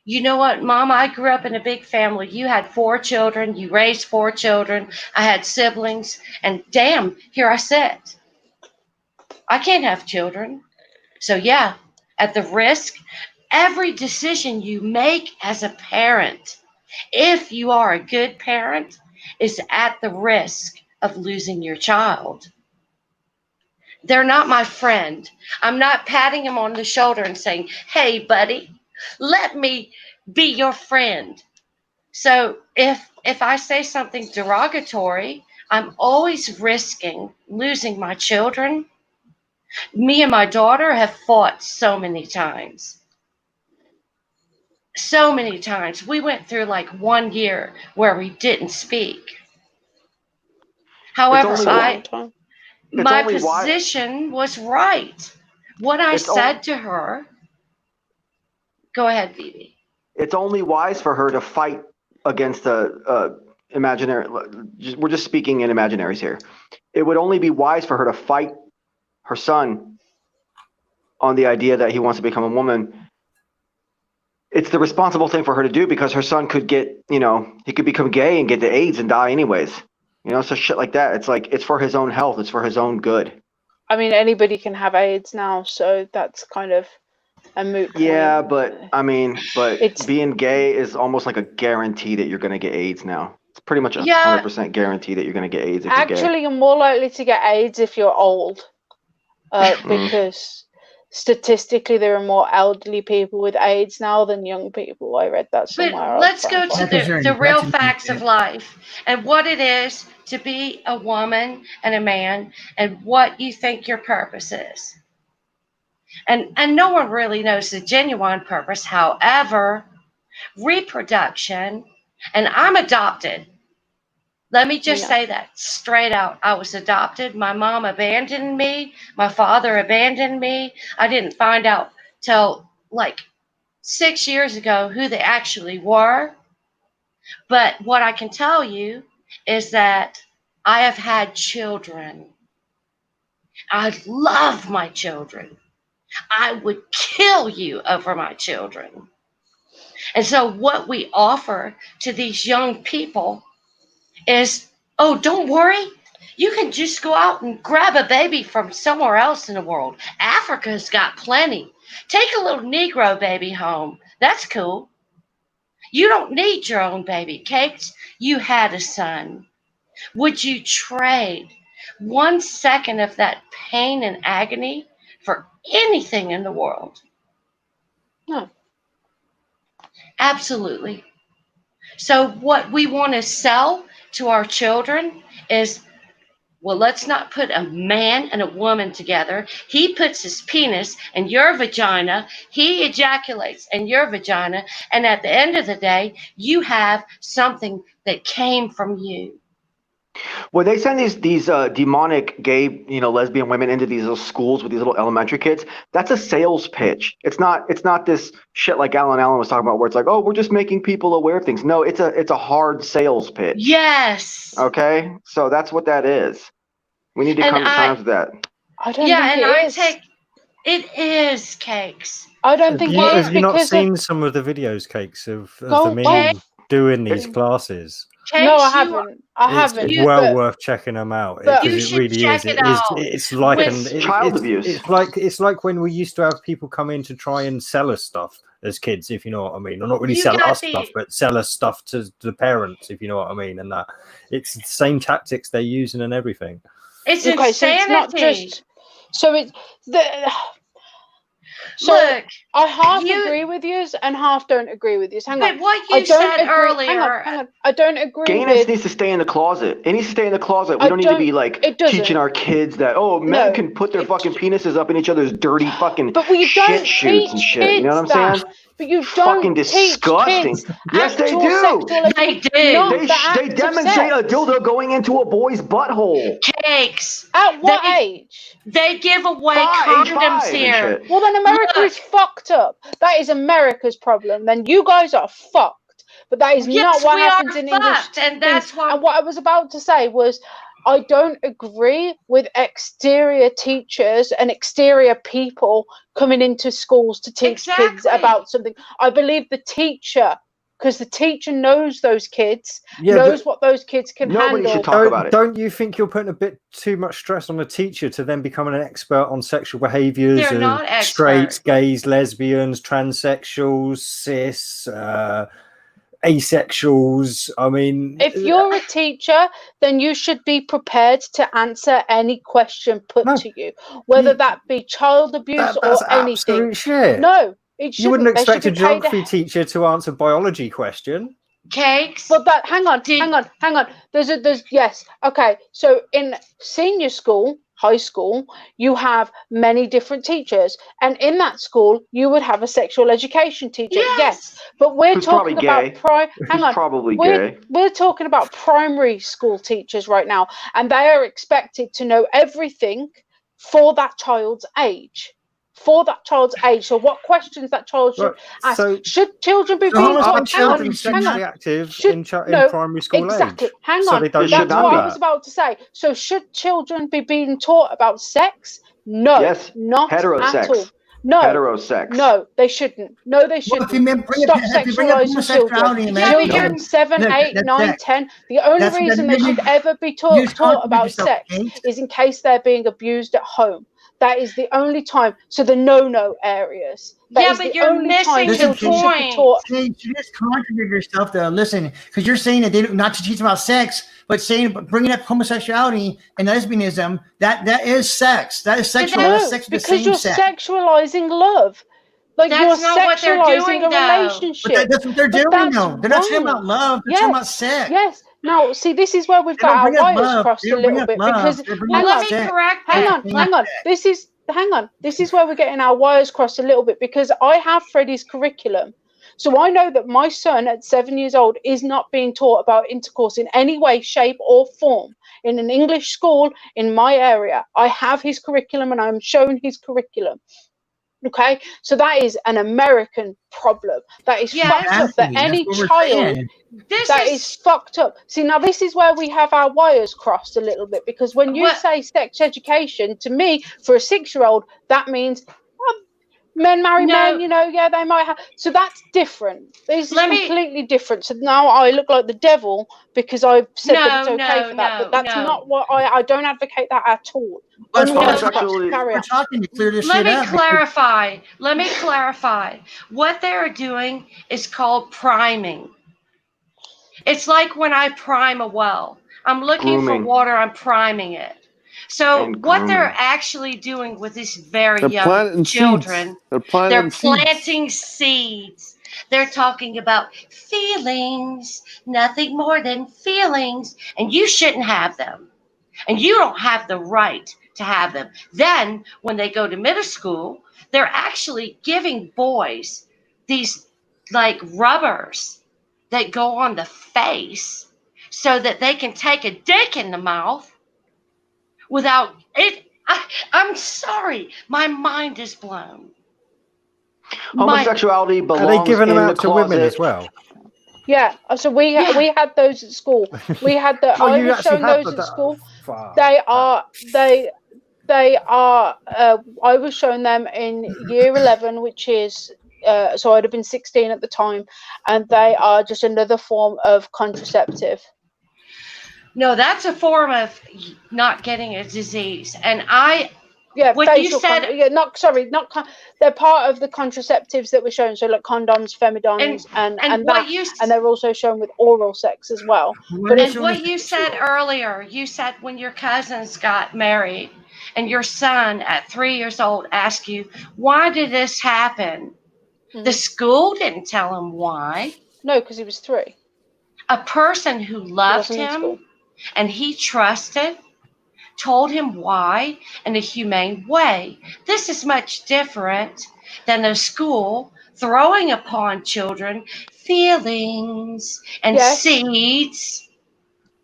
you know what, Mom, I grew up in a big family. You had 4 children. You raised 4 children. I had siblings. And damn, here I sit. I can't have children. So yeah, at the risk, every decision you make as a parent, if you are a good parent, is at the risk of losing your child. They're not my friend. I'm not patting him on the shoulder and saying, hey, buddy, let me be your friend. So if I say something derogatory, I'm always risking losing my children. Me and my daughter have fought so many times. So many times. We went through like 1 year where we didn't speak. However, my position was right. What I said to her. Go ahead, Vivi. It's only wise for her to fight against the imaginary. We're just speaking in imaginaries here. It would only be wise for her to fight her son on the idea that he wants to become a woman. It's the responsible thing for her to do because her son could get, he could become gay and get the AIDS and die anyways. So shit like that. It's like, it's for his own health. It's for his own good. I mean, anybody can have AIDS now, so that's kind of a moot point. Yeah, but being gay is almost like a guarantee that you're going to get AIDS now. It's pretty much 100% guarantee that you're going to get AIDS if you're gay. Actually, you're more likely to get AIDS if you're old, because statistically there are more elderly people with AIDS now than young people. I read that somewhere. But let's go to the real infection facts rate. of life and what it is to be a woman and a man and what you think your purpose is. And no one really knows the genuine purpose. However, reproduction, and I'm adopted. Let me just say that straight out. I was adopted. My mom abandoned me. My father abandoned me. I didn't find out till like 6 years ago who they actually were. But what I can tell you is that I have had children. I love my children. I would kill you over my children. And so what we offer to these young people is, oh, don't worry. You can just go out and grab a baby from somewhere else in the world. Africa's got plenty. Take a little Negro baby home. That's cool. You don't need your own baby. Kakes, you had a son. Would you trade 1 second of that pain and agony for anything in the world? No. Absolutely. So what we want to sell to our children is, well, let's not put a man and a woman together. He puts his penis in your vagina. He ejaculates in your vagina. And at the end of the day, you have something that came from you. When they send these demonic gay, lesbian women into these little schools with these little elementary kids, that's a sales pitch. It's not this shit like Allen was talking about, where it's like, oh, we're just making people aware of things. No, it's a hard sales pitch. Yes. Okay, so that's what that is. We need to come to terms with that. I don't think it is. It is, Kakes. I don't think it is. Have you not seen some of the videos, Kakes, of the men doing these classes? Kakes, no, I haven't. It's well worth checking them out because it really is. It's like child abuse. It's like when we used to have people come in to try and sell us stuff as kids, if you know what I mean, or not really sell us stuff, but sell us stuff to the parents, if you know what I mean, and that it's the same tactics they're using and everything. It's okay, insanity. So it's not just. So it's the. So look, I half agree with you and half don't agree with you. Hang on. But what you said earlier. Hang on. I don't agree. Gayness needs to stay in the closet. It needs to stay in the closet. We don't need to be like teaching our kids that men can put their fucking penises up in each other's dirty fucking shit shoots and shit. You know what I'm saying? But you don't fucking disgusting. Yes, they do. They do. They demonstrate a dildo going into a boy's butthole. Kakes. At what age? They give away condoms here. Well, then America is fucked up. That is America's problem. Then you guys are fucked. But that is not what happens in English. And that's why. And what I was about to say was, I don't agree with exterior teachers and exterior people coming into schools to teach kids about something. I believe the teacher, because the teacher knows those kids, knows what those kids can handle. Nobody should talk about it. Don't you think you're putting a bit too much stress on the teacher to then become an expert on sexual behaviours of straights, gays, lesbians, transsexuals, cis, asexuals? I mean, if you're a teacher, then you should be prepared to answer any question put to you, whether that be child abuse or anything. Absolute shit. No, it shouldn't. You wouldn't expect a geography teacher to answer a biology question. Kakes. But that hang on. There's yes. Okay. So in senior school, high school, you have many different teachers, and in that school you would have a sexual education teacher. Yes, but we're talking about we're talking about primary school teachers right now, and they are expected to know everything for that child's age. So what questions that child should ask? So, should children be being taught? Children sexually active in primary school exactly. age? Hang so on, that's what I was about to say. So should children be being taught about sex? No, not heterosex. At all. No, heterosex. No, they shouldn't. No, they shouldn't. Stop sexualizing children. Children 7, 8, 9, 10. The only reason they should ever be taught about sex is in case they're being abused at home. That is the only time. So the no-no areas. That Yeah, is but the you're only time missing the children should be point. taught. Hey, you just contradict yourself though. Listen, because you're saying that they don't, not to teach about sex, but saying bringing up homosexuality and lesbianism, that is sex. That is sexual. That's No, sex with the because same you're sex. sexualizing love. Like That's you're not what they're sexualizing doing, a though. relationship. But that's what they're But doing that's though. They're not talking wrong. about love. They're talking about sex. Yes. Now, see, this is where we've They got don't our bring up wires love. crossed They a don't bring little up bit love. because They're bringing Well, hang up let on, me sex. correct hang that. on, hang on. This is where we're getting our wires crossed a little bit because I have Freddie's curriculum. So I know that my son at 7 years old is not being taught about intercourse in any way, shape, or form in an English school in my area. I have his curriculum and I'm shown his curriculum. Okay, so that is an American problem. That is Yes. fucked up. That Exactly. any That's what we're child saying. This that is fucked up. See, now this is where we have our wires crossed a little bit because when you What- say sex education, to me, for a 6-year-old, that means men marry men, No. you know, yeah, they might have. So that's different. This is Let me- completely different. So now I look like the devil because I've said that it's okay for that, but that's no. not what I don't advocate that at all. That's why Onwards, homosexuality- carry we're on. talking to clear this Let shit me up. clarify. Let me clarify. What they're doing is called priming. It's like when I prime a well. I'm looking for Grooming. water, I'm priming it. So And what they're grooming. actually doing with these very They're young planting children, seeds. They're planting seeds. They're talking about feelings, nothing more than feelings, and you shouldn't have them. And you don't have the right to have them. Then when they go to middle school, they're actually giving boys these like rubbers that go on the face so that they can take a dick in the mouth without it. I'm sorry, my mind is blown. Homosexuality Are belongs they giving them in the out to women closet. as well? Yeah, so we had those at school. We had the Oh, I you was actually shown had those that? at school. Fuck. They are I was shown them in year 11, which is so I'd have been 16 at the time, and they are just another form of contraceptive. No, that's a form of not getting a disease. And Yeah, what you said, they're part of the contraceptives that were shown, so like condoms, femidons, and what that, you and they're also shown with oral sex as well. But and what you said earlier, you said when your cousins got married and your son at 3 years old asked you, why did this happen? Mhm. The school didn't tell him why. No, because he was 3. A person who loved wasn't in school. him and he trusted told him why in a humane way. This is much different than a school throwing upon children feelings and Yes. seeds.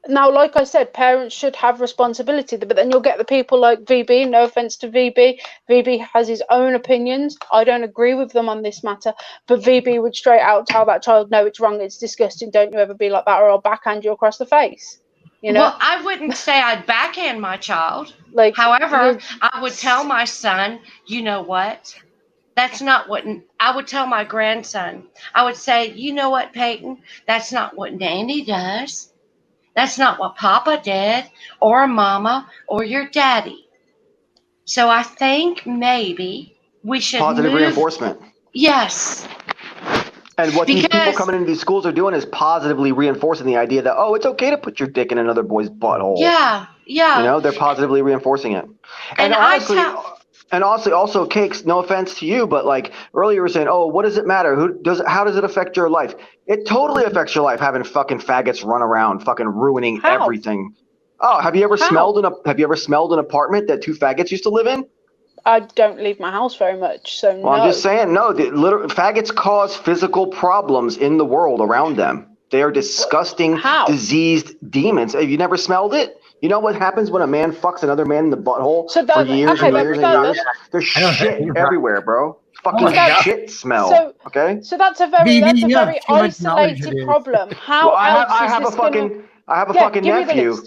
Now, like I said, parents should have responsibility, but then you'll get the people like VB. No offense to VB. VB has his own opinions. I don't agree with them on this matter, but VB would straight out tell that child, no, it's wrong, it's disgusting, don't you ever be like that, or I'll backhand you across the face. You know? Well, I wouldn't say I'd backhand my child. Like, however, I would tell my son, you know what? That's not what I would tell my grandson. I would say, you know what, Peyton? That's not what Nanny does. That's not what Papa did, or Mama, or your daddy. So I think maybe we should Positive reinforcement. Yes. And what these people coming into these schools are doing is positively reinforcing the idea that, oh, it's okay to put your dick in another boy's butthole. Yeah. You know, they're positively reinforcing it. And honestly, and also Cakes, no offense to you, but like earlier you were saying, oh, what does it matter? How does it affect your life? It totally affects your life having fucking faggots run around, fucking ruining everything. Oh, have you ever smelled an apartment that 2 faggots used to live in? I don't leave my house very much, so well, no. I'm just saying, no. Faggots cause physical problems in the world around them. They are disgusting, diseased demons. Have you never smelled it? You know what happens when a man fucks another man in the butthole for years and years and years? There's shit everywhere, bro. Fucking shit smell. Okay. So that's a very isolated problem. How else is this gonna? I have a fucking nephew.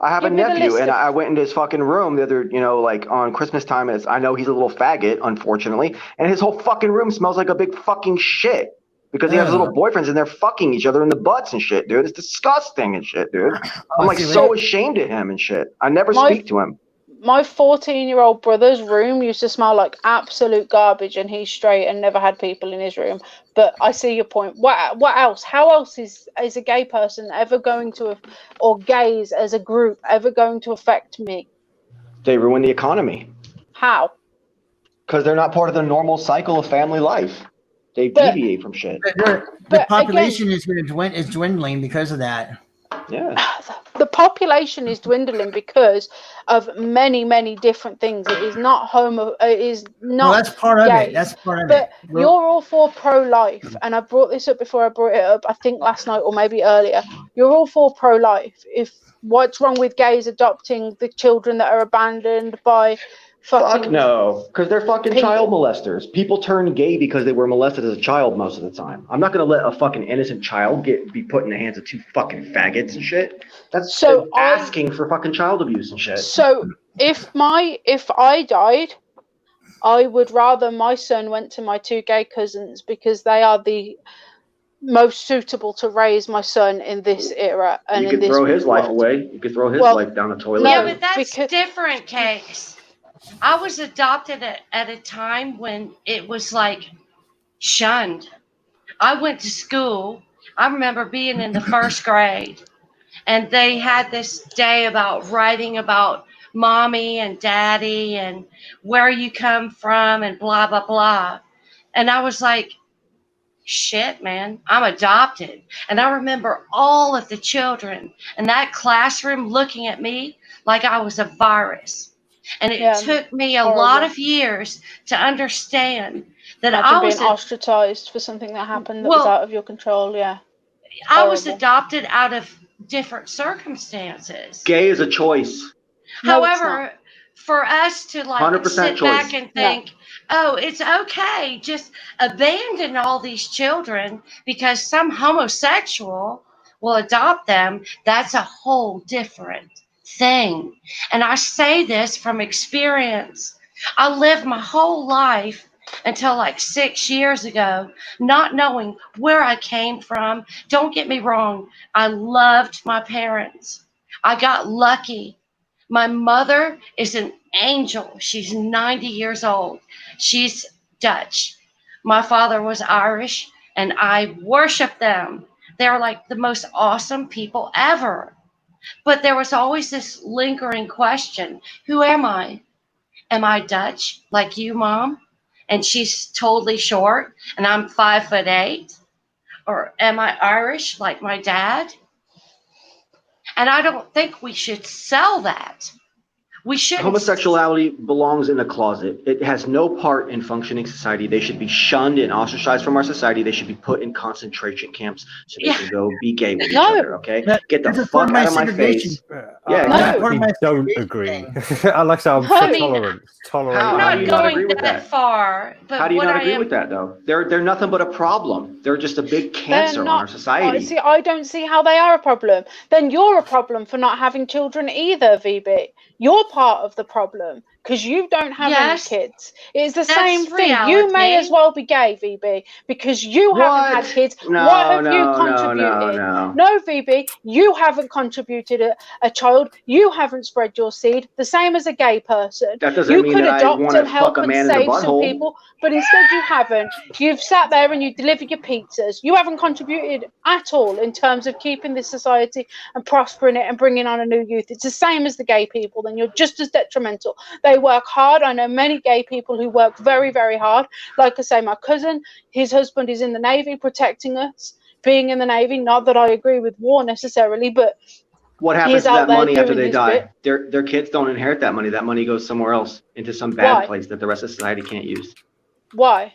I have a nephew, and I went into his fucking room the other, like on Christmas time. I know he's a little faggot, unfortunately, and his whole fucking room smells like a big fucking shit because he has little boyfriends and they're fucking each other in the butts and shit, dude. It's disgusting and shit, dude. I'm like so ashamed of him and shit. I never speak to him. my 14-year-old brother's room used to smell like absolute garbage, and he's straight and never had people in his room. But I see your point. What else? How else is a gay person ever going to, or gays as a group ever going to affect me? They ruin the economy. How? Because they're not part of the normal cycle of family life. They deviate from shit. The population is dwindling because of that. Yeah. The population is dwindling because of many, many different things. It is not it is not. Well, that's part of gays. it. That's part of but it. You're all for pro-life, and I brought this up before. I brought it up, I think, last night or maybe earlier. You're all for pro-life. If what's wrong with gays adopting the children that are abandoned by fucking? Fuck no, because they're fucking child molesters. People turn gay because they were molested as a child most of the time. I'm not gonna let a fucking innocent child be put in the hands of two fucking faggots and shit. That's asking for fucking child abuse and shit. So if I died, I would rather my son went to my two gay cousins, because they are the most suitable to raise my son in this era. And you could throw his life away. You could throw his life down the toilet. Yeah, but that's different, Cakes. I was adopted at a time when it was like shunned. I went to school. I remember being in the first grade, and they had this day about writing about mommy and daddy and where you come from and blah, blah, blah. And I was like, shit, man, I'm adopted. And I remember all of the children in that classroom looking at me like I was a virus. And it took me a lot of years to understand that I was being ostracized for something that happened that was out of your control. Yeah. I was adopted out of different circumstances. Gay is a choice. However, for us to like sit choice. back and think, oh, it's okay, just abandon all these children because some homosexual will adopt them, that's a whole different thing. And I say this from experience. I lived my whole life until like 6 years ago, not knowing where I came from. Don't get me wrong. I loved my parents. I got lucky. My mother is an angel. She's 90 years old. She's Dutch. My father was Irish, and I worship them. They're like the most awesome people ever. But there was always this lingering question. Who am I? Am I Dutch like you, Mom? And she's totally short and I'm 5'8"? Or am I Irish like my dad? And I don't think we should sell that. We shouldn't. Homosexuality belongs in a closet. It has no part in functioning society. They should be shunned and ostracized from our society. They should be put in concentration camps so they can go be gay with each other, okay? Get the fuck out of my face. I don't agree. I like to say I'm tolerant. I'm not going that far. But how do you not agree with that, though? They're nothing but a problem. They're just a big cancer on our society. See, I don't see how they are a problem. Then you're a problem for not having children either, VB. You're part of the problem because you don't have any kids. It's the same thing. You may as well be gay, VB, because you haven't had kids. No, what have you contributed? No, VB, you haven't contributed a child. You haven't spread your seed. The same as a gay person. That doesn't mean that I want to fuck a man in the save some butthole. people, but instead you haven't. You've sat there and you deliver your pizzas. You haven't contributed at all in terms of keeping this society and prospering it and bringing on a new youth. It's the same as the gay people. Then you're just as detrimental. They work hard. I know many gay people who work very, very hard. Like I say, my cousin, his husband is in the Navy protecting us, being in the Navy. Not that I agree with war necessarily, but what happens to that money after they die? Their kids don't inherit that money. That money goes somewhere else, into some bad place that the rest of society can't use. Why?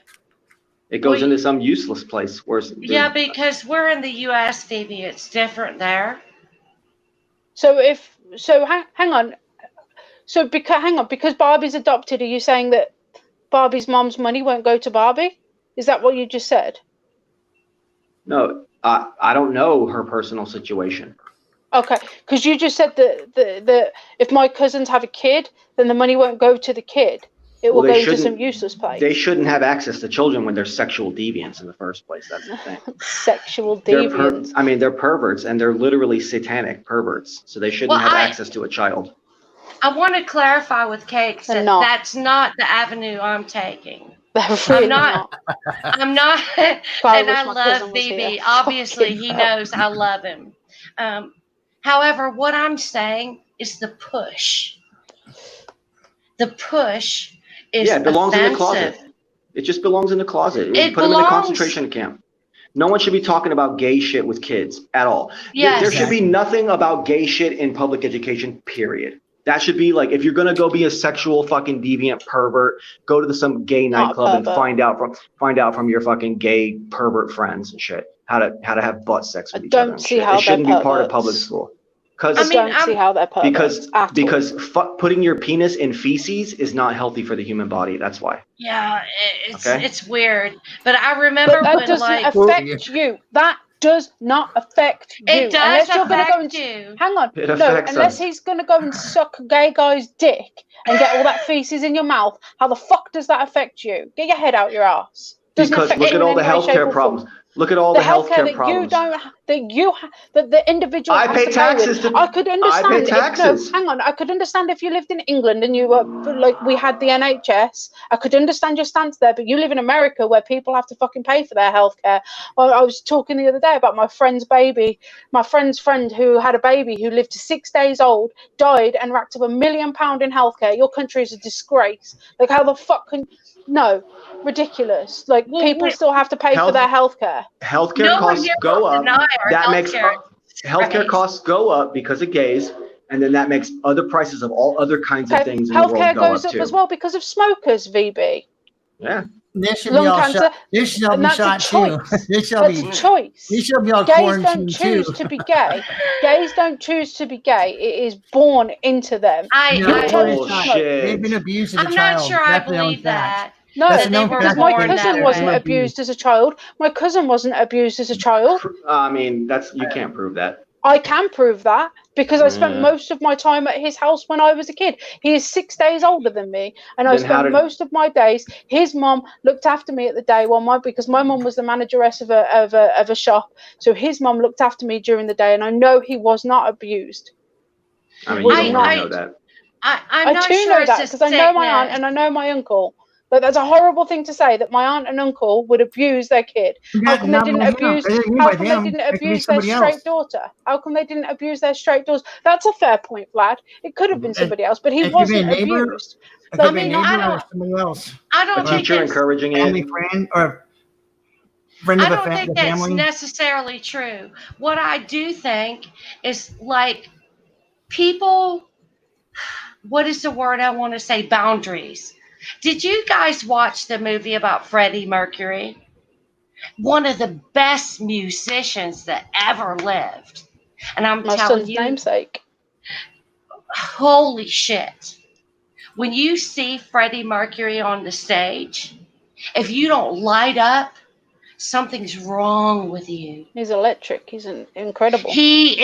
It goes into some useless place. Yeah, because we're in the U.S., Phoebe. It's different there. Hang on. So because Barbie's adopted, are you saying that Barbie's mom's money won't go to Barbie? Is that what you just said? No, I don't know her personal situation. Okay, because you just said that if my cousins have a kid, then the money won't go to the kid. It will go to some useless place. They shouldn't have access to children when they're sexual deviants in the first place. That's the thing. Sexual deviants. They're perverts, and they're literally satanic perverts. So they shouldn't have access to a child. I want to clarify with Cakes They're that not. that's not the avenue I'm taking. They're really not. not. I'm not, God, I and wish I my love cousin was BB. here. Obviously, Fucking he hell. knows I love him. However, what I'm saying is the push. The push is Yeah, it belongs in the offensive. closet. It just belongs in the closet. It Put them in a belongs. concentration camp. No one should be talking about gay shit with kids at all. Yes. There should be nothing about gay shit in public education, period. That should be like, if you're gonna go be a sexual fucking deviant pervert, go to some gay Not a nightclub and pervert. find out from your fucking gay pervert friends and shit how to have butt sex with I each other don't and see shit. how It they're shouldn't be part of perverts. public school. I Because don't see how they're perverts because putting your penis in feces is not healthy for the human body. That's why. Yeah, it's Okay. it's weird. But I remember But that when doesn't like affect you. That does not affect you. it does Unless you're gonna go and affect you. hang on. It No, affects unless us. he's gonna go and suck a gay guy's dick and get all that feces in your mouth. How the fuck does that affect you? Get your head out your ass. Doesn't Because affect look you at in all the any way, shape, healthcare or problems. form. Look at all The the healthcare healthcare that problems. you don't, that the individual I has pay to pay with. taxes to. I could I understand. pay taxes. No, hang on. I could understand if you lived in England and you were like we had the NHS. I could understand your stance there, but you live in America where people have to fucking pay for their healthcare. I was talking the other day about my friend's baby. My friend's friend who had a baby who lived to 6 days old, died, and racked up £1 million in healthcare. Your country is a disgrace. Like, how the fuck can? No, ridiculous. Like, people still have to pay for their healthcare. Healthcare No one costs here go will up. deny our That makes healthcare. healthcare costs go up because of gays, and then that makes other prices of all other kinds of things in the world Healthcare go goes up up too. as well because of smokers, VB. Yeah. They should be Lung all cancer, shot. They should all and be that's a shot too. choice. They should That's be. a choice. They should be all Gays don't quarantined choose too. to be gay. Gays don't choose to be gay. It is born into them. I Bullshit. They've been abused as a I'm child. not sure I That's a known believe fact. that. No, That's a known they were because fact. my born cousin that wasn't way. abused as a child. My cousin wasn't abused as a child. I mean, you can't prove that. I can prove that because I spent Yeah. most of my time at his house when I was a kid. He is 6 days older than me, and I Then how spent did- most of my days. His mum looked after me at the day because my mum was the manageress of a shop. So his mum looked after me during the day, and I know he was not abused. I mean, was you don't not. really know that. I'm I not too sure know that it's a because I know my aunt sickness. and I know my uncle. But that's a horrible thing to say that my aunt and uncle would abuse their kid. How come they didn't abuse? How come they didn't abuse their straight daughter? How come they didn't abuse their straight daughters? That's a fair point, Vlad. It could have been somebody else, but he wasn't abused. I mean, I don't. Somebody else. I don't A think teacher it's, encouraging Family it. friend or friend I of don't the think that's family. necessarily true. What I do think is like people. What is the word I want to say? Boundaries. Did you guys watch the movie about Freddie Mercury? One of the best musicians that ever lived. And I'm My telling son's you, namesake. holy shit. When you see Freddie Mercury on the stage, if you don't light up, something's wrong with you. He's electric. He's incredible. He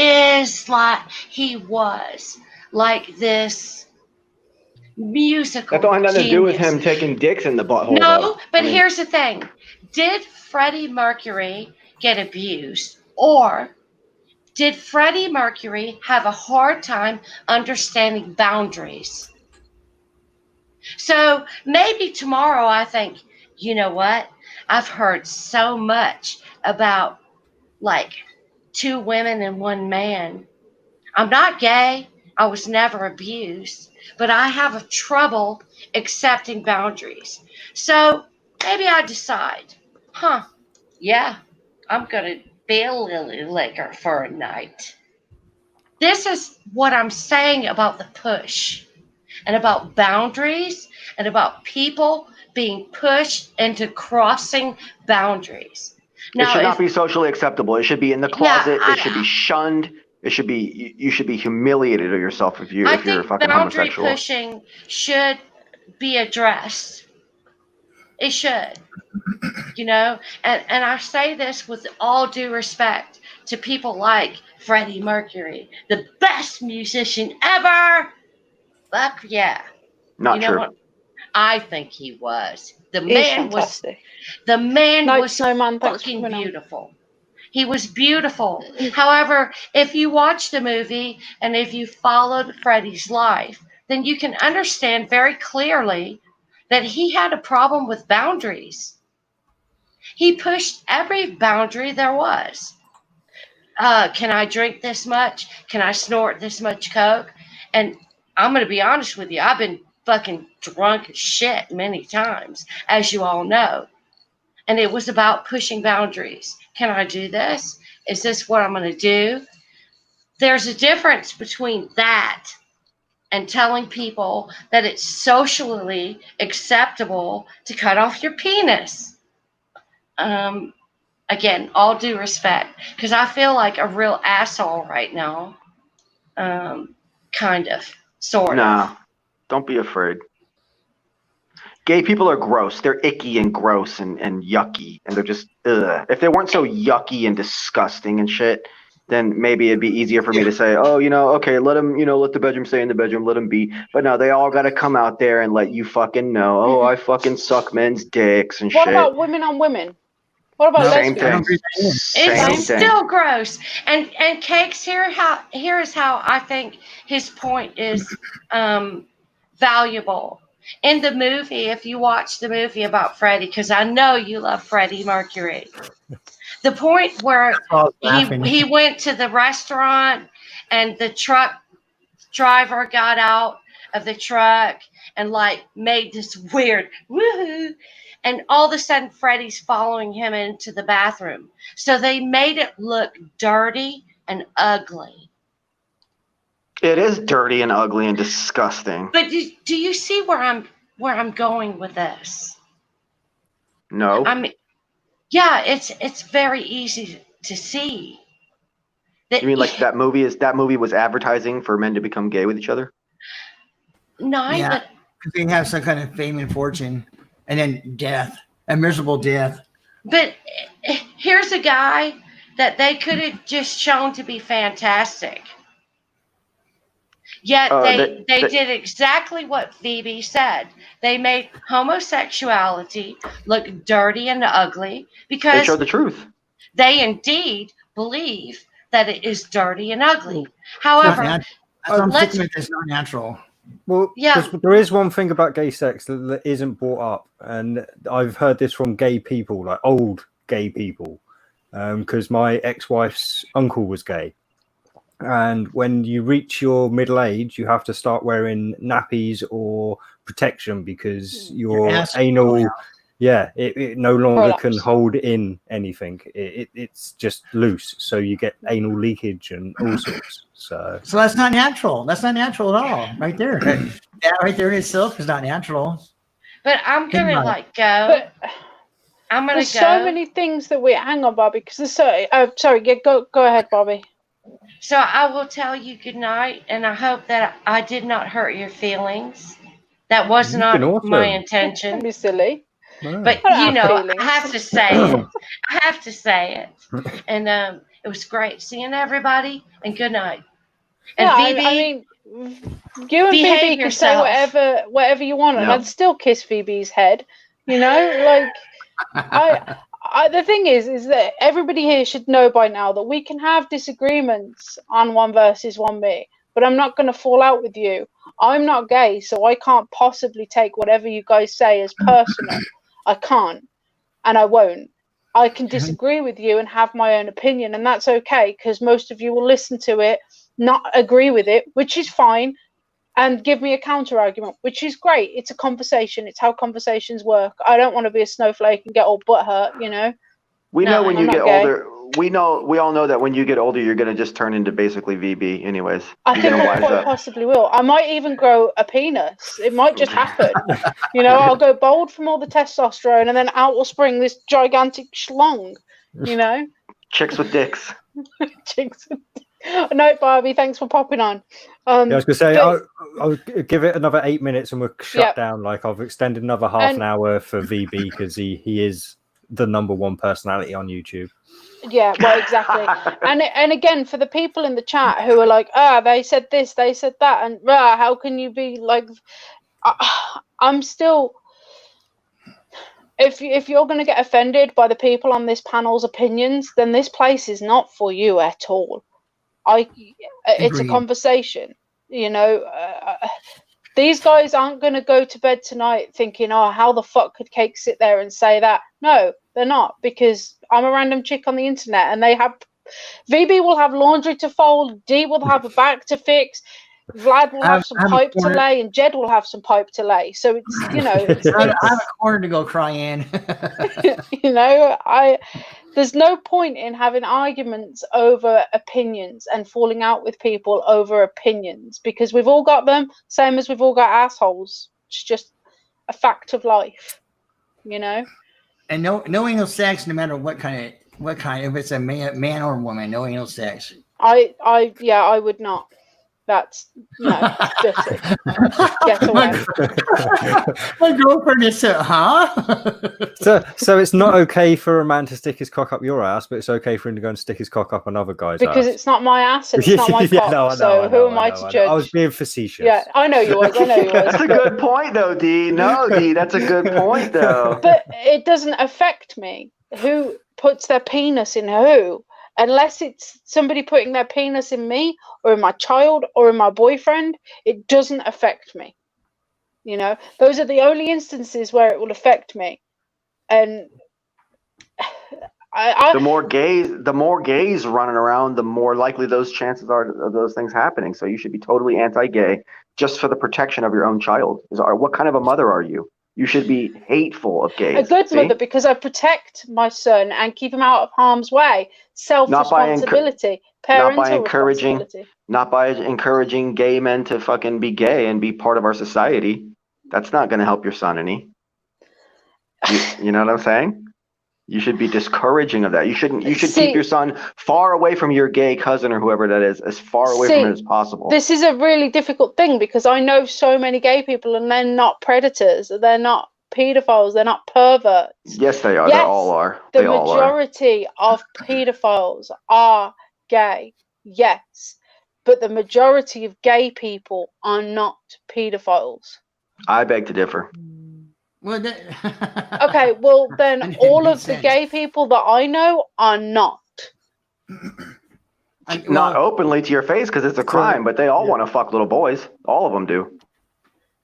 was like this musical That don't have nothing to do with genius. him taking dicks in the butthole. No, though. but I mean, here's the thing. Did Freddie Mercury get abused? Or did Freddie Mercury have a hard time understanding boundaries? So maybe tomorrow I think, you know what? I've heard so much about like 2 women and 1 man. I'm not gay. I was never abused, but I have a trouble accepting boundaries. So maybe I decide, yeah, I'm going to be a lily licker for a night. This is what I'm saying about the push and about boundaries and about people being pushed into crossing boundaries. Now, it should not be socially acceptable. It should be in the closet. Yeah, it should be shunned. It should be. You should be humiliated of yourself if you're a fucking boundary homosexual. pushing should be addressed. It should, and I say this with all due respect to people like Freddie Mercury, the best musician ever. Fuck yeah. Not true. What? I think he was. The He's man fantastic. was fucking beautiful. He was beautiful. However, if you watch the movie and if you followed Freddie's life, then you can understand very clearly that he had a problem with boundaries. He pushed every boundary there was. Can I drink this much? Can I snort this much coke? And I'm going to be honest with you. I've been fucking drunk as shit many times, as you all know. And it was about pushing boundaries. Can I do this? Is this what I'm going to do? There's a difference between that and telling people that it's socially acceptable to cut off your penis. Again, all due respect, because I feel like a real asshole right now. Kind of, sort of. Nah, don't be afraid. Gay people are gross. They're icky and gross and yucky, and they're just ugh. If they weren't so yucky and disgusting and shit, then maybe it'd be easier for me to say, oh, okay, let them, let the bedroom stay in the bedroom, let them be. But no, they all got to come out there and let you fucking know, oh, I fucking suck men's dicks and What shit. about women on women? What about Same lesbians? thing. It's still gross. And Cakes, here is how I think his point is valuable. In the movie, if you watch the movie about Freddie, because I know you love Freddie Mercury, the point where he went to the restaurant and the truck driver got out of the truck and like made this weird woohoo, and all of a sudden Freddie's following him into the bathroom. So they made it look dirty and ugly. It is dirty and ugly and disgusting. But do you see where I'm going with this? No. I mean, yeah, it's very easy to see. You mean like that movie was advertising for men to become gay with each other? No, yeah, because they have some kind of fame and fortune, and then death, a miserable death. But here's a guy that they could have just shown to be fantastic. Yet they did exactly what Phoebe said. They made homosexuality look dirty and ugly because they showed the truth. They indeed believe that it is dirty and ugly. However, it's not natural. Well, yeah, there is one thing about gay sex that isn't brought up, and I've heard this from gay people, like old gay people, because my ex-wife's uncle was gay. And when you reach your middle age, you have to start wearing nappies or protection because your anal, it no longer can hold in anything. It's just loose, so you get anal leakage and all sorts. So that's not natural. That's not natural at all, right there. That right there in itself is not natural. But I'm gonna go. I'm gonna go. There's so many things that we hang on, Bobby. Because there's go ahead, Bobby. So I will tell you good night, and I hope that I did not hurt your feelings. That was not my intention. Don't be silly. But I have to say it. I have to say it. And it was great seeing everybody. And good night. And Phoebe, I mean, you and Phoebe can say whatever you want, and I'd still kiss Phoebe's head. Like the thing is that everybody here should know by now that we can have disagreements on 1 versus 1B, but I'm not going to fall out with you. I'm not gay, so I can't possibly take whatever you guys say as personal. I can't, and I won't. I can disagree with you and have my own opinion, and that's okay, because most of you will listen to it, not agree with it, which is fine, and give me a counter argument, which is great. It's a conversation. It's how conversations work. I don't want to be a snowflake and get all butthurt, We know when you get older. We all know that when you get older, you're gonna just turn into basically VB, anyways. I think I quite possibly will. I might even grow a penis. It might just happen. I'll go bald from all the testosterone, and then out will spring this gigantic schlong. Chicks with dicks. Chicks. No, Barbie, thanks for popping on. I was gonna say I'll give it another 8 minutes and we'll shut down. Like I've extended another half an hour for VB because he is the #1 personality on YouTube. Yeah, well, exactly. and again, for the people in the chat who are like, they said this, they said that, and how can you be like? I'm still. If you're going to get offended by the people on this panel's opinions, then this place is not for you at all. It's a conversation, These guys aren't going to go to bed tonight thinking, oh, how the fuck could Cake sit there and say that? No, they're not, because I'm a random chick on the internet and they have. VB will have laundry to fold, D will have a back to fix, Vlad will have some pipe to lay, and Jed will have some pipe to lay. So it's, you know, I have a corner to go cry in. You know, there's no point in having arguments over opinions and falling out with people over opinions, because we've all got them, same as we've all got assholes. It's just a fact of life, you know. And no anal sex, no matter what kind, if it's a man or woman, no anal sex. I would not. That's no, dirty. Get away. My girlfriend is So it's not okay for a man to stick his cock up your ass, but it's okay for him to go and stick his cock up another guy's because ass. It's not my ass and it's not my cock. So who am I to judge? I was being facetious. Yeah, I know you was. That's a good point, though, D. No, D, that's a good point, though. But it doesn't affect me. Who puts their penis in who? Unless it's somebody putting their penis in me or in my child or in my boyfriend, it doesn't affect me. You know, those are the only instances where it will affect me. And the more gays running around, the more likely those chances are of those things happening. So you should be totally anti-gay just for the protection of your own child. What kind of a mother are you? You should be hateful of gays. A good mother, because I protect my son and keep him out of harm's way. Self-responsibility, parental responsibility. Not by encouraging gay men to fucking be gay and be part of our society. That's not going to help your son any. You know what I'm saying? You should be discouraging of that. You should keep your son far away from your gay cousin or whoever that is, as far away from it as possible. This is a really difficult thing, because I know so many gay people and they're not predators, they're not pedophiles, they're not perverts. Yes, they are. Yes, they all are. The majority of pedophiles are gay, yes, but the majority of gay people are not pedophiles. I beg to differ. Well, okay, well then all of the gay people that I know are not. Not openly to your face, because it's a crime, but they all want to fuck little boys. All of them do.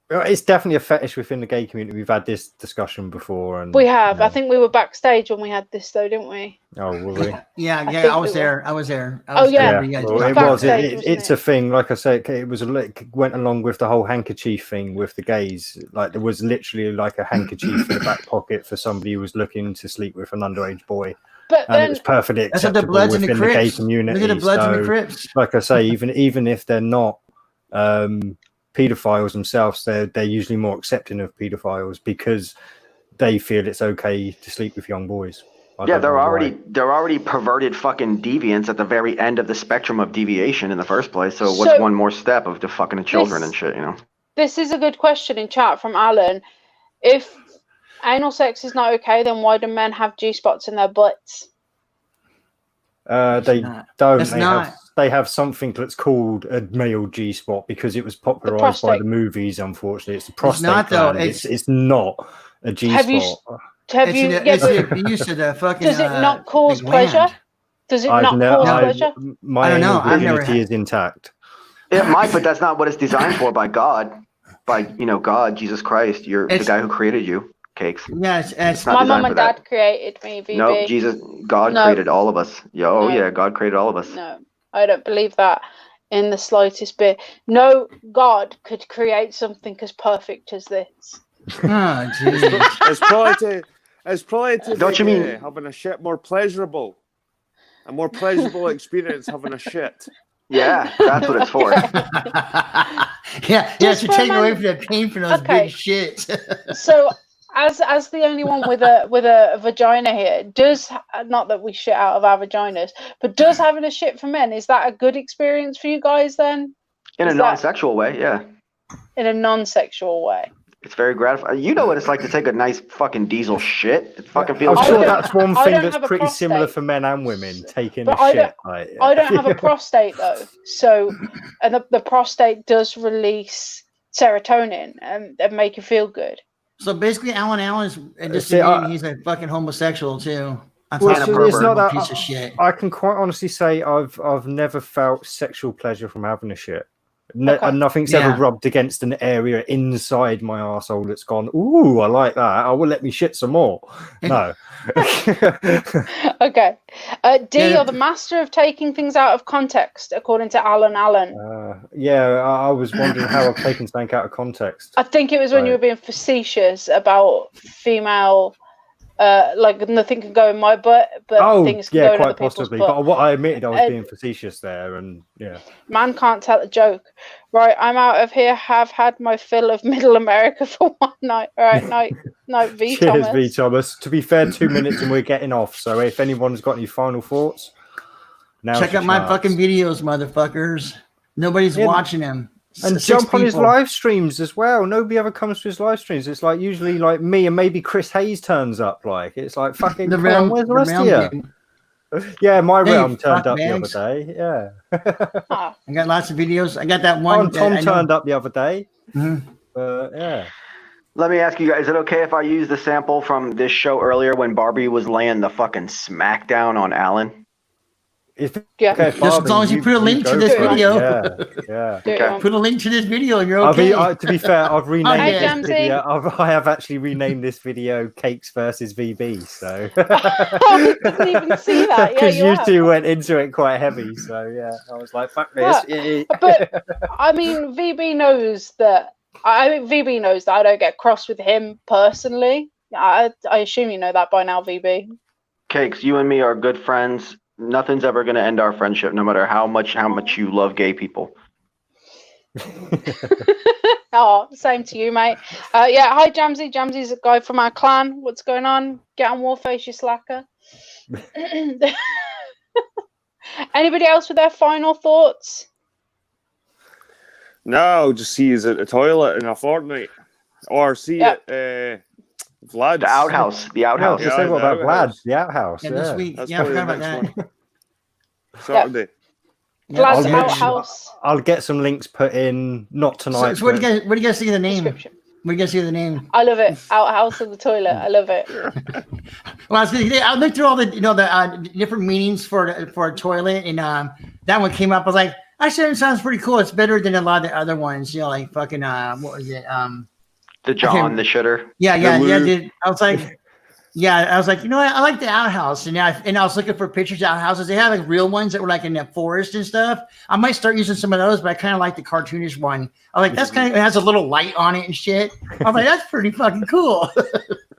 It's definitely a fetish within the gay community. We've had this discussion before, and we have. I think we were backstage when we had this, though, didn't we? Oh, were we? Yeah, I was there. I was there. It's a thing. Like I said, it went along with the whole handkerchief thing with the gays. Like there was literally like a handkerchief in the back pocket for somebody who was looking to sleep with an underage boy. But and it was perfectly acceptable within the gay community. Look at the Bloods and the Crips. Like I say, even if they're not pedophiles themselves, they're usually more accepting of pedophiles because they feel it's okay to sleep with young boys. They're already perverted fucking deviants at the very end of the spectrum of deviation in the first place. So what's one more step of the fucking children and shit, you know? This is a good question in chat from Alan. If anal sex is not okay, then why do men have G-spots in their butts? They don't. They have something that's called a male G-spot because it was popularized by the movies. Unfortunately, it's the prostate gland. It's not a G-spot. It's the abuse of the fucking. Does it not cause pleasure? Does it not cause pleasure? My anal virginity is intact. It might, but that's not what it's designed for by God. By God, Jesus Christ, you're the guy who created you. Cakes. Yes, my mom and dad created me. VB. No, God created all of us. God created all of us. No, I don't believe that in the slightest bit. No God could create something as perfect as this. Oh, jeez. It's probably to don't you mean having a shit more pleasurable, a more pleasurable experience having a shit. Yeah, that's what it's for. yeah, to take away from the pain from those big shits. So, as the only one with a vagina here, not that we shit out of our vaginas, but does having a shit for men, is that a good experience for you guys then? In a non-sexual way, yeah. In a non-sexual way. It's very gratifying. You know what it's like to take a nice fucking diesel shit. It fucking feels. I'm sure that's one thing that's pretty similar for men and women taking a shit. I don't have a prostate though, so and the prostate does release serotonin and make you feel good. So basically, Alan's he's a fucking homosexual too. It's not that piece of shit. I can quite honestly say I've never felt sexual pleasure from having a shit. And nothing's ever rubbed against an area inside my arsehole that's gone, ooh, I like that. Oh, well, let me shit some more. No. Okay. D, you're the master of taking things out of context, according to Alan Allen. I was wondering how I've taken something out of context. I think it was when you were being facetious about female... like nothing can go in my butt, but things can go in other people's butt. But what I admitted, I was being facetious there, and man can't tell a joke. Right, I'm out of here. Have had my fill of Middle America for one night. All right, night, V. Cheers, Thomas. V. Thomas. To be fair, 2 minutes and we're getting off. So if anyone's got any final thoughts, now check out my fucking videos, motherfuckers. Nobody's watching them. And jump on his live streams as well. Nobody ever comes to his live streams. It's like usually like me and maybe Chris Hayes turns up. Like it's like fucking. Where's the rest of you? Yeah, my realm turned up the other day. Yeah. I got lots of videos. I got that one. Tom turned up the other day. Yeah. Let me ask you guys: is it okay if I use the sample from this show earlier when Barbie was laying the fucking smackdown on Alan? Okay, just as long as you put a link to this video. Okay. Put a link to this video, and you're okay. To be fair, I've renamed this video. I have actually renamed this video "Kakes vs VB." So I didn't even see that. Because you two went into it quite heavy. So I was like, "Fuck this." But I mean, VB knows that. I think VB knows that I don't get cross with him personally. I assume you know that by now, VB. Kakes, you and me are good friends. Nothing's ever going to end our friendship, no matter how much you love gay people. Oh, same to you, mate. Hi, Jamsy. Jamsy's a guy from our clan. What's going on? Get on Warface, you slacker. Anybody else with their final thoughts? No, just see you at the toilet in a fortnight, or see it. Vlad's. The outhouse. The outhouse. Yeah, say what about Vlad's? The outhouse. Yeah, this week. That's I forgot about that. Saturday. Vlad's outhouse. I'll get some links put in, not tonight. So what do you guys see the name? What do you guys see the name? I love it. Outhouse of the toilet. I love it. Well, I looked through all the the different meanings for a toilet, and that one came up. I was like, actually, it sounds pretty cool. It's better than a lot of the other ones. Like fucking what was it? The John, the shitter. Yeah, dude. I was like, what? I like the outhouse, and I was looking for pictures of outhouses. They have like real ones that were like in the forest and stuff. I might start using some of those, but I kind of like the cartoonish one. I was like, that's kind of, it has a little light on it and shit. I was like, that's pretty fucking cool.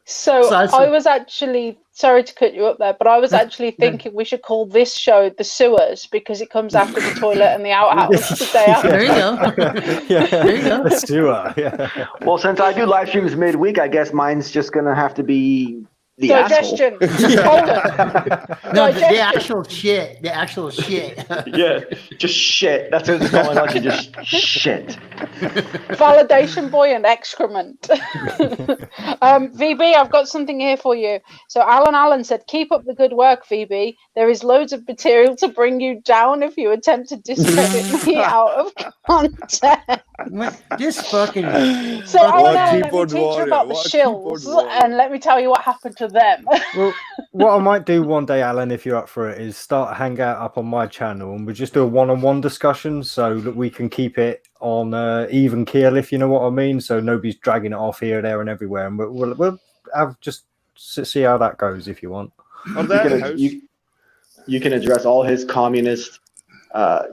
So I was actually, sorry to cut you up there, but I was actually thinking we should call this show The Sewers because it comes after the toilet and the outhouse the day after. There you go. There you go. The sewer. Yeah. Well, since I do live streams midweek, I guess mine's just going to have to be the digestion. The actual shit. The actual shit. Yeah, just shit. That's what it's going on. Just shit. Validation boy and excrement. VB, I've got something here for you. So Alan Allen said, keep up the good work, VB. There is loads of material to bring you down if you attempt to discredit me out of content. This fucking... So Alan, let me teach you about the shills and let me tell you what happened to them. Well, what I might do one day, Alan, if you're up for it, is start a hangout up on my channel and we'll just do a one-on-one discussion so that we can keep it on even keel, if you know what I mean. So nobody's dragging it off here, there, and everywhere. And we'll have just see how that goes if you want. You can address all his communist,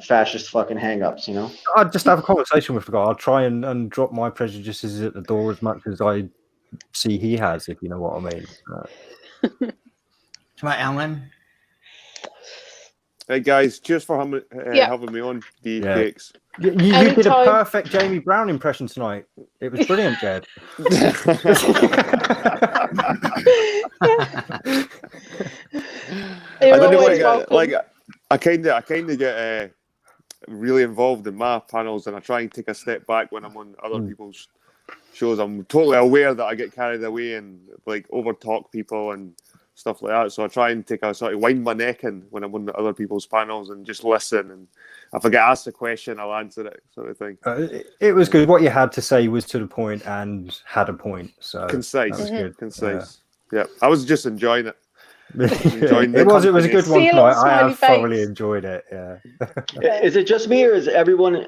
fascist fucking hang-ups, you know? I'd just have a conversation with the guy. I'll try and drop my prejudices at the door as much as I see he has, if you know what I mean. Try Alan. Hey guys, cheers for having me on the Kakes. You did a perfect Jamie Brown impression tonight. It was brilliant, Jed. I kind of get really involved in my panels, and I try and take a step back when I'm on other people's shows. I'm totally aware that I get carried away and like over talk people and stuff like that. So I try and take a sort of wind my neck in when I'm on other people's panels and just listen. And if I get asked a question, I'll answer it, sort of thing. It was good. What you had to say was to the point and had a point. So concise. That was good. Concise. Yeah. I was just enjoying it. It was a good one See a tonight. little I have smiley thoroughly face. enjoyed it. Yeah. Is it just me, or is everyone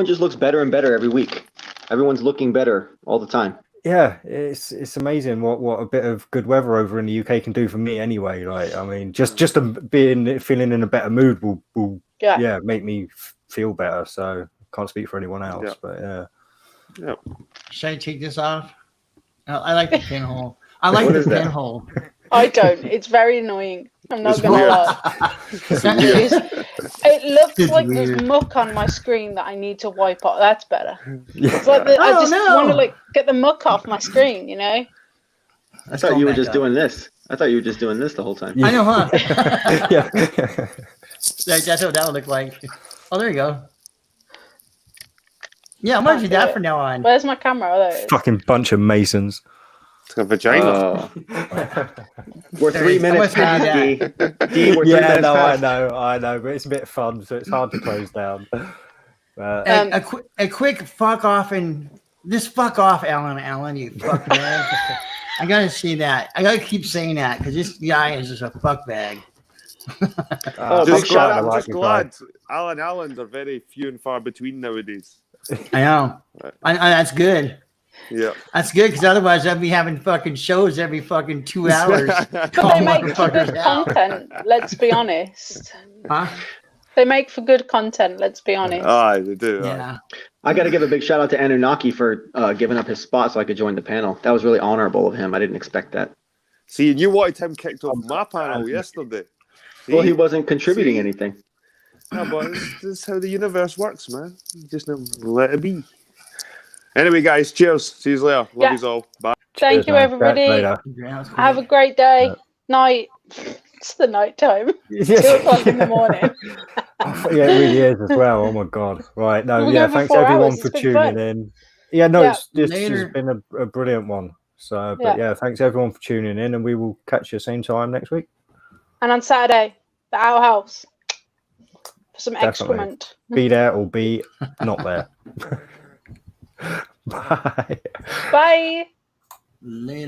just looks better and better every week? Everyone's looking better all the time. Yeah, it's amazing what a bit of good weather over in the UK can do for me anyway. Like, I mean, just feeling in a better mood will make me feel better. So can't speak for anyone else, but yeah. Should I take this off? I like the pinhole. I like What the is that? pinhole. I don't. It's very annoying. I'm not It's gonna weird. lie. It's weird. It looks It's like weird. there's muck on my screen that I need to wipe off. That's better. Yeah. It's like I Oh, just no. want to like get the muck off my screen, you know? I thought you were just doing this. I thought you were just doing this the whole time. I know, huh? Yeah. That's what that would look like. Oh, there you go. Yeah, I'm gonna do that from now on. Where's my camera? Oh, there it is. Fucking bunch of Masons. It's a vagina. We're 3 minutes past, D. D, we're 3 Yeah, minutes no, past. I know, but it's a bit fun, so it's hard to close down. A quick fuck off and just fuck off, Alan, you fuck bag. I gotta see that. I gotta keep saying that because this guy is just a fuck bag. Big shout out. I'm just glad Alan Allens are very few and far between nowadays. I know. I that's good. Yeah. That's good because otherwise I'd be having fucking shows every fucking 2 hours. But they make for good content, let's be honest. Huh? They make for good content, let's be honest. They do. Yeah. I got to give a big shout out to Anunnaki for giving up his spot so I could join the panel. That was really honorable of him. I didn't expect that. See, and you wanted him kicked off my panel yesterday. See? Well, he wasn't contributing anything. Yeah, but this is how the universe works, man. You just let it be. Anyway, guys, cheers. See you later. Love you all. Bye. Thank you, man. everybody. Later. Have a great day. Night. It's the night time. 2 o'clock in the morning. Yeah, it really is as well. Oh my god. Right. No, We're yeah, going for thanks 4 everyone hours. for It's been tuning fun. in. Yeah, no, Yeah. this Later. has been a brilliant one. So, but yeah, thanks everyone for tuning in, and we will catch you same time next week. And on Saturday, the Owl House. For some Definitely. excrement. Be there or be not there. Bye. Bye. Later.